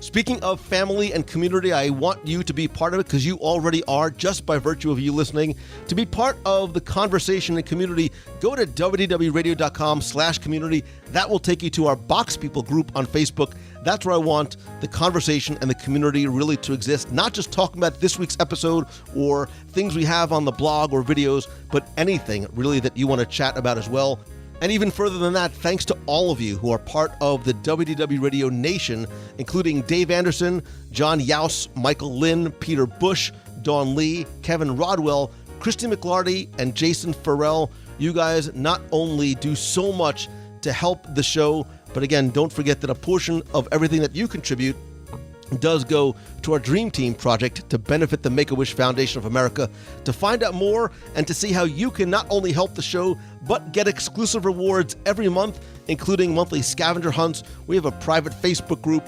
Speaking of family and community, I want you to be part of it because you already are, just by virtue of you listening. To be part of the conversation and community, go to WDWRadio.com/community. That will take you to our Box People group on Facebook. That's where I want the conversation and the community really to exist, not just talking about this week's episode or things we have on the blog or videos, but anything really that you want to chat about as well. And even further than that, thanks to all of you who are part of the WDW Radio Nation, including Dave Anderson, John Yaus, Michael Lynn, Peter Bush, Dawn Lee, Kevin Rodwell, Christy McLarty, and Jason Farrell. You guys not only do so much to help the show, but again, don't forget that a portion of everything that you contribute does go to our Dream Team project to benefit the Make-A-Wish Foundation of America. To find out more and to see how you can not only help the show, but get exclusive rewards every month, including monthly scavenger hunts, we have a private Facebook group,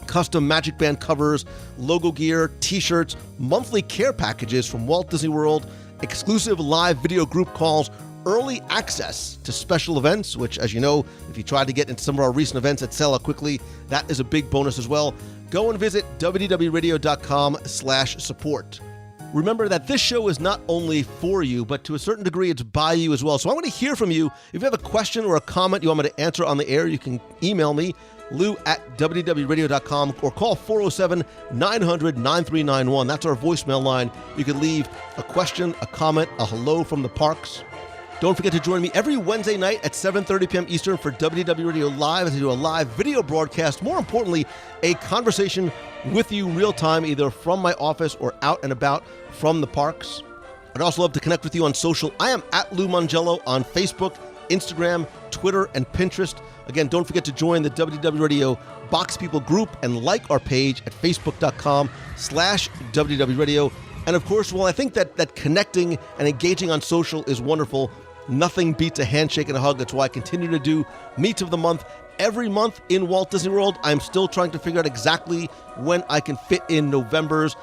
custom Magic Band covers, logo gear, t-shirts, monthly care packages from Walt Disney World, exclusive live video group calls, early access to special events, which, as you know, if you tried to get into some of our recent events that sell out quickly, that is a big bonus as well. Go and visit WDWRadio.com/support. Remember that this show is not only for you, but to a certain degree, it's by you as well. So I want to hear from you. If you have a question or a comment you want me to answer on the air, you can email me, lou@WDWRadio.com, or call 407-900-9391. That's our voicemail line. You can leave a question, a comment, a hello from the parks. Don't forget to join me every Wednesday night at 7:30 p.m. Eastern for WDW Radio Live as I do a live video broadcast. More importantly, a conversation with you real time, either from my office or out and about from the parks. I'd also love to connect with you on social. I am at Lou Mongello on Facebook, Instagram, Twitter, and Pinterest. Again, don't forget to join the WDW Radio Box People group and like our page at facebook.com/WDW Radio. And of course, while I think that connecting and engaging on social is wonderful, nothing beats a handshake and a hug. That's why I continue to do Meets of the Month every month in Walt Disney World. I'm still trying to figure out exactly when I can fit in November's,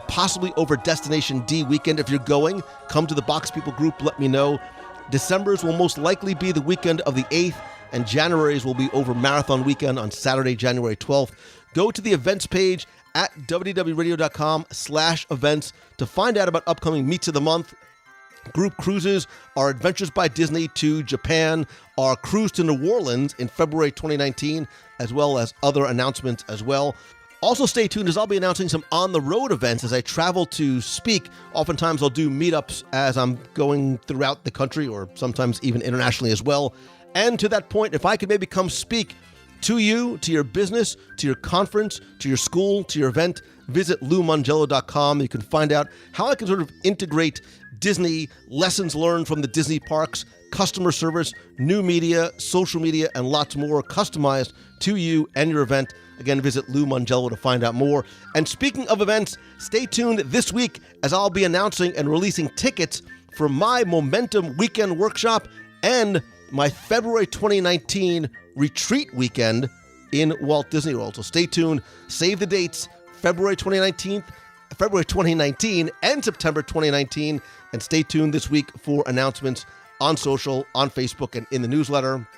possibly over Destination D weekend. If you're going, come to the Box People group, let me know. December's will most likely be the weekend of the 8th, and January's will be over Marathon Weekend on Saturday, January 12th. Go to the events page at wdwradio.com/events to find out about upcoming meets of the month. Group cruises are Adventures by Disney to Japan, our cruise to New Orleans in February 2019, as well as other announcements as well. Also stay tuned as I'll be announcing some on-the-road events as I travel to speak. Oftentimes I'll do meetups as I'm going throughout the country or sometimes even internationally as well. And to that point, if I could maybe come speak to you, to your business, to your conference, to your school, to your event, visit LouMongello.com. You can find out how I can sort of integrate Disney, lessons learned from the Disney parks, customer service, new media, social media, and lots more customized to you and your event. Again, visit Lou Mongello to find out more. And speaking of events, stay tuned this week as I'll be announcing and releasing tickets for my Momentum Weekend Workshop and my February 2019 retreat weekend in Walt Disney World. So stay tuned. Save the dates, February 2019 and September 2019. And stay tuned this week for announcements on social, on Facebook, and in the newsletter.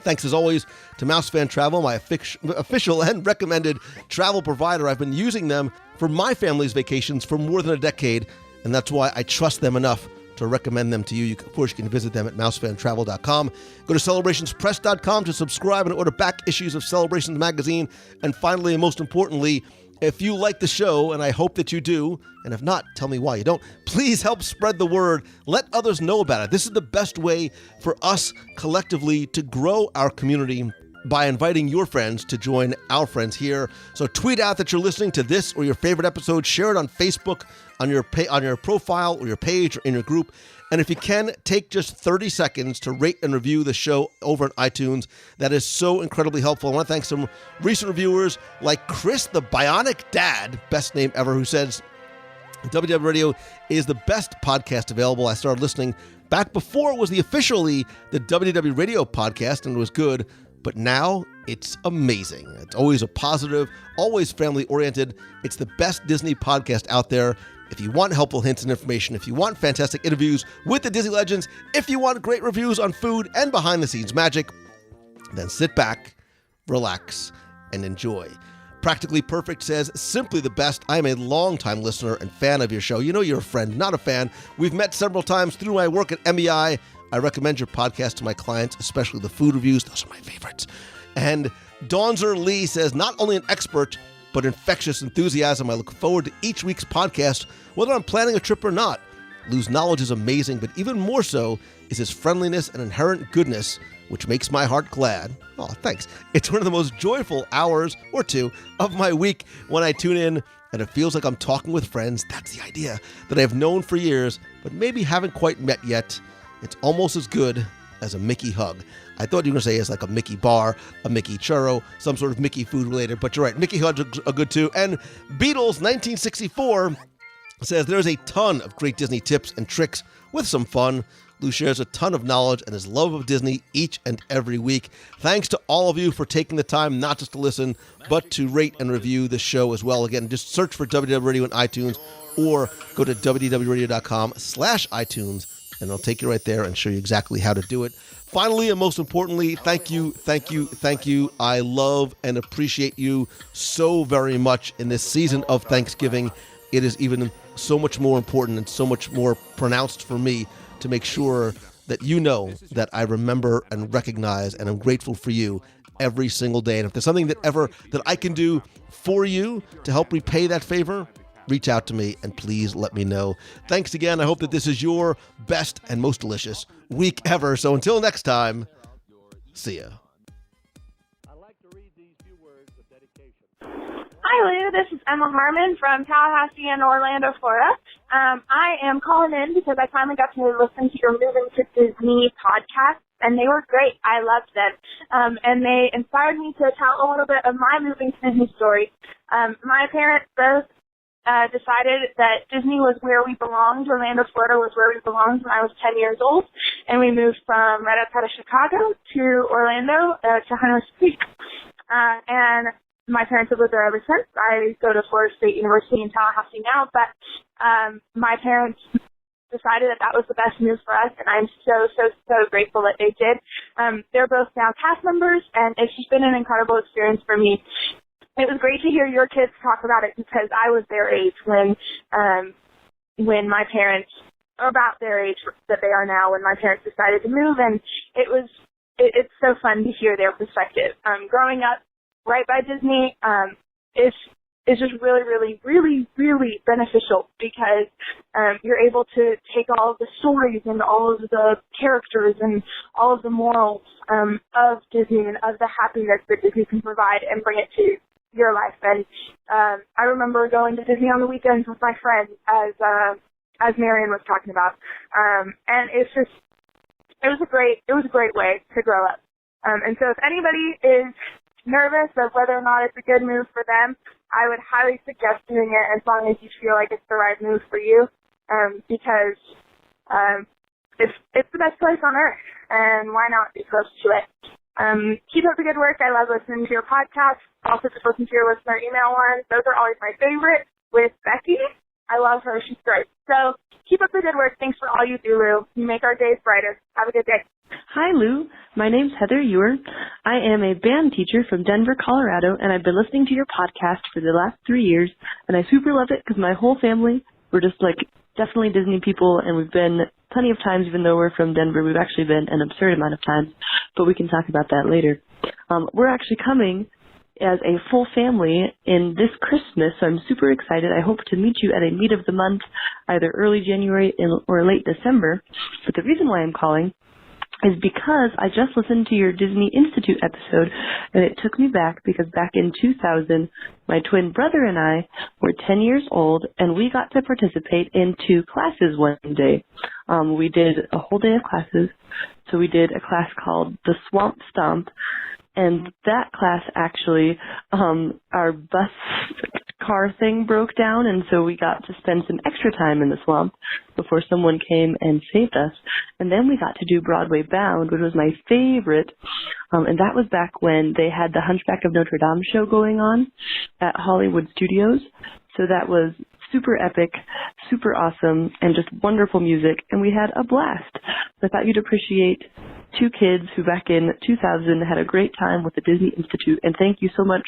Thanks as always to Mouse Fan Travel, my official and recommended travel provider. I've been using them for my family's vacations for more than a decade, and that's why I trust them enough to recommend them to you. Of course, you can visit them at mousefantravel.com. Go to celebrationspress.com to subscribe and order back issues of Celebrations magazine. And finally, and most importantly, if you like the show, and I hope that you do, and if not, tell me why you don't, please help spread the word. Let others know about it. This is the best way for us collectively to grow our community by inviting your friends to join our friends here. So tweet out that you're listening to this or your favorite episode. Share it on Facebook, on your profile or your page or in your group. And if you can, take just 30 seconds to rate and review the show over on iTunes. That is so incredibly helpful. I want to thank some recent reviewers like Chris the Bionic Dad, best name ever, who says, WDW Radio is the best podcast available. I started listening back before it was officially the WDW Radio podcast, and it was good. But now it's amazing. It's always a positive, always family-oriented. It's the best Disney podcast out there. If you want helpful hints and information, if you want fantastic interviews with the Disney legends, if you want great reviews on food and behind-the-scenes magic, then sit back, relax, and enjoy. Practically Perfect says, simply the best. I am a longtime listener and fan of your show. You know you're a friend, not a fan. We've met several times through my work at MEI. I recommend your podcast to my clients, especially the food reviews. Those are my favorites. And Dawnzer Lee says, not only an expert, but infectious enthusiasm. I look forward to each week's podcast, whether I'm planning a trip or not. Lou's knowledge is amazing, but even more so is his friendliness and inherent goodness, which makes my heart glad. Oh, thanks. It's one of the most joyful hours or two of my week when I tune in, and it feels like I'm talking with friends. That's the idea, that I've known for years, but maybe haven't quite met yet. It's almost as good as a Mickey hug. I thought you were going to say it's like a Mickey bar, a Mickey churro, some sort of Mickey food related, but you're right. Mickey hugs are good too. And Beatles 1964 says there's a ton of great Disney tips and tricks with some fun. Lou shares a ton of knowledge and his love of Disney each and every week. Thanks to all of you for taking the time not just to listen, but to rate and review the show as well. Again, just search for WDW Radio in iTunes or go to wdwradio.com/iTunes. And I'll take you right there and show you exactly how to do it. Finally, and most importantly, thank you. I love and appreciate you so very much in this season of Thanksgiving. It is even so much more important and so much more pronounced for me to make sure that you know that I remember and recognize and I'm grateful for you every single day. And if there's something that I can do for you to help repay that favor, reach out to me and please let me know. Thanks again. I hope that this is your best and most delicious week ever. So until next time, see ya. Hi, Lou. This is Emma Harmon from Tallahassee and Orlando, Florida. I am calling in because I finally got to listen to your Moving to Disney podcast, and they were great. I loved them. And they inspired me to tell a little bit of my Moving to Disney story. My parents both decided that Disney was where we belonged. Orlando, Florida was where we belonged when I was 10 years old. and we moved from right outside of Chicago to Orlando, to Hunter's Creek. And my parents have lived there ever since. I go to Florida State University in Tallahassee now, but my parents decided that was the best move for us, and I'm so, so, so grateful that they did. They're both now cast members, and it's just been an incredible experience for me. It was great to hear your kids talk about it because I was their age when my parents, or about their age that they are now, when my parents decided to move, and it's so fun to hear their perspective. Growing up right by Disney is just really, really, really, really beneficial because you're able to take all of the stories and all of the characters and all of the morals of Disney and of the happiness that Disney can provide and bring it to your life. And I remember going to Disney on the weekends with my friends, as Marion was talking about, and it was a great way to grow up. And so if anybody is nervous of whether or not it's a good move for them, I would highly suggest doing it as long as you feel like it's the right move for you, because it's the best place on earth, and why not be close to it? Keep up the good work. I love listening to your podcast. Also, just listen to your listener email ones. Those are always my favorite. With Becky, I love her. She's great. So keep up the good work. Thanks for all you do, Lou. You make our days brighter. Have a good day. Hi, Lou. My name's Heather Ewer. I am a band teacher from Denver, Colorado, and I've been listening to your podcast for the last 3 years, and I super love it because my whole family, we're just like definitely Disney people, and we've been plenty of times, even though we're from Denver. We've actually been an absurd amount of times, but we can talk about that later. We're actually coming as a full family in this Christmas, so I'm super excited. I hope to meet you at a meet of the month, either early January or late December. But the reason why I'm calling is because I just listened to your Disney Institute episode, and it took me back because back in 2000, my twin brother and I were 10 years old, and we got to participate in 2 classes one day. We did a whole day of classes. So we did a class called The Swamp Stomp, and that class actually, our bus car thing broke down, and so we got to spend some extra time in the swamp before someone came and saved us. And then we got to do Broadway Bound, which was my favorite, and that was back when they had the Hunchback of Notre Dame show going on at Hollywood Studios. So that was super epic, super awesome, and just wonderful music, and we had a blast. So I thought you'd appreciate 2 kids who back in 2000 had a great time with the Disney Institute, and thank you so much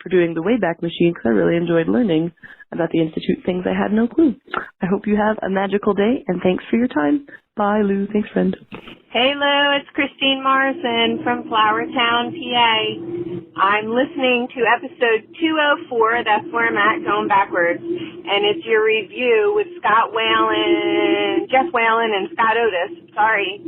for doing the Wayback Machine because I really enjoyed learning about the Institute things I had no clue. I hope you have a magical day, and thanks for your time. Bye, Lou. Thanks, friend. Hey, Lou. It's Christine Morrison from Flowertown, PA. I'm listening to episode 204. That's where I'm at, going backwards. And it's your review with Jeff Whalen and Scott Otis. Sorry,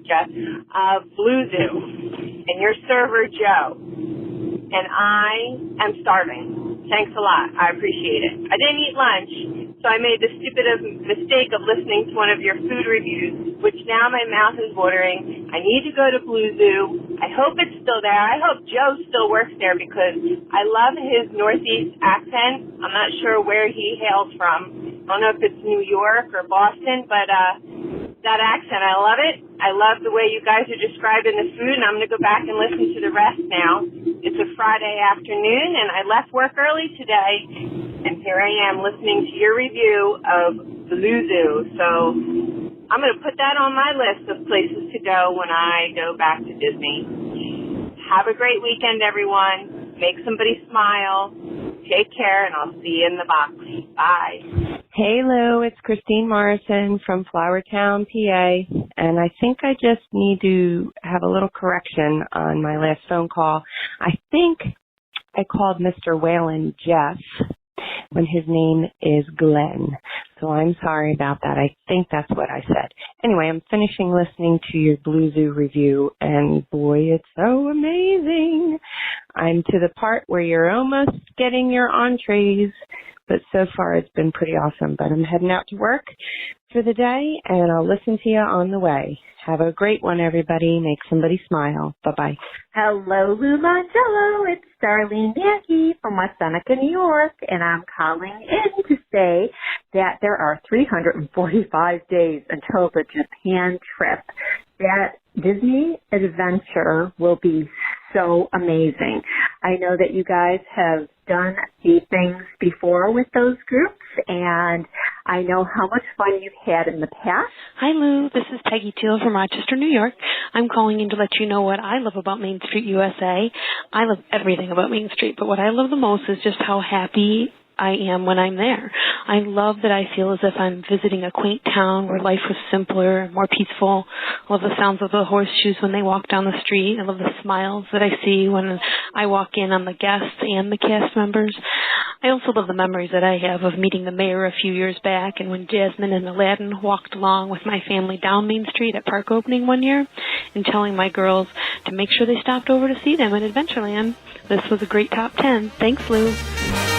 Jeff. Of Blue Zoo. And your server, Joe. And I am starving. Thanks a lot. I appreciate it. I didn't eat lunch, so I made the stupid mistake of listening to one of your food reviews, which now my mouth is watering. I need to go to Blue Zoo. I hope it's still there. I hope Joe still works there because I love his Northeast accent. I'm not sure where he hails from. I don't know if it's New York or Boston, but that accent, I love it. I love the way you guys are describing the food, and I'm going to go back and listen to the rest now. It's a Friday afternoon, and I left work early today, and here I am listening to your review of Blue Zoo. So I'm going to put that on my list of places to go when I go back to Disney. Have a great weekend, everyone. Make somebody smile. Take care, and I'll see you in the box. Bye. Hey, Lou, it's Christine Morrison from Flowertown, PA, and I think I just need to have a little correction on my last phone call. I think I called Mr. Whalen Jeff when his name is Glenn, so I'm sorry about that. I think that's what I said. Anyway, I'm finishing listening to your Blue Zoo review, and boy, it's so amazing. I'm to the part where you're almost getting your entrees, but so far it's been pretty awesome. But I'm heading out to work for the day, and I'll listen to you on the way. Have a great one, everybody. Make somebody smile. Bye-bye. Hello, Lou Mongello. It's Darlene Yankee from West Seneca, New York, and I'm calling in to say that there are 345 days until the Japan trip. that Disney Adventure will be so amazing. I know that you guys have done these things before with those groups, and I know how much fun you've had in the past. Hi, Lou. This is Peggy Teal from Rochester, New York. I'm calling in to let you know what I love about Main Street USA. I love everything about Main Street, but what I love the most is just how happy I am when I'm there. I love that I feel as if I'm visiting a quaint town where life was simpler, more peaceful. I love the sounds of the horseshoes when they walk down the street. I love the smiles that I see when I walk in on the guests and the cast members. I also love the memories that I have of meeting the mayor a few years back and when Jasmine and Aladdin walked along with my family down Main Street at park opening one year and telling my girls to make sure they stopped over to see them at Adventureland. This was a great top 10. Thanks, Lou.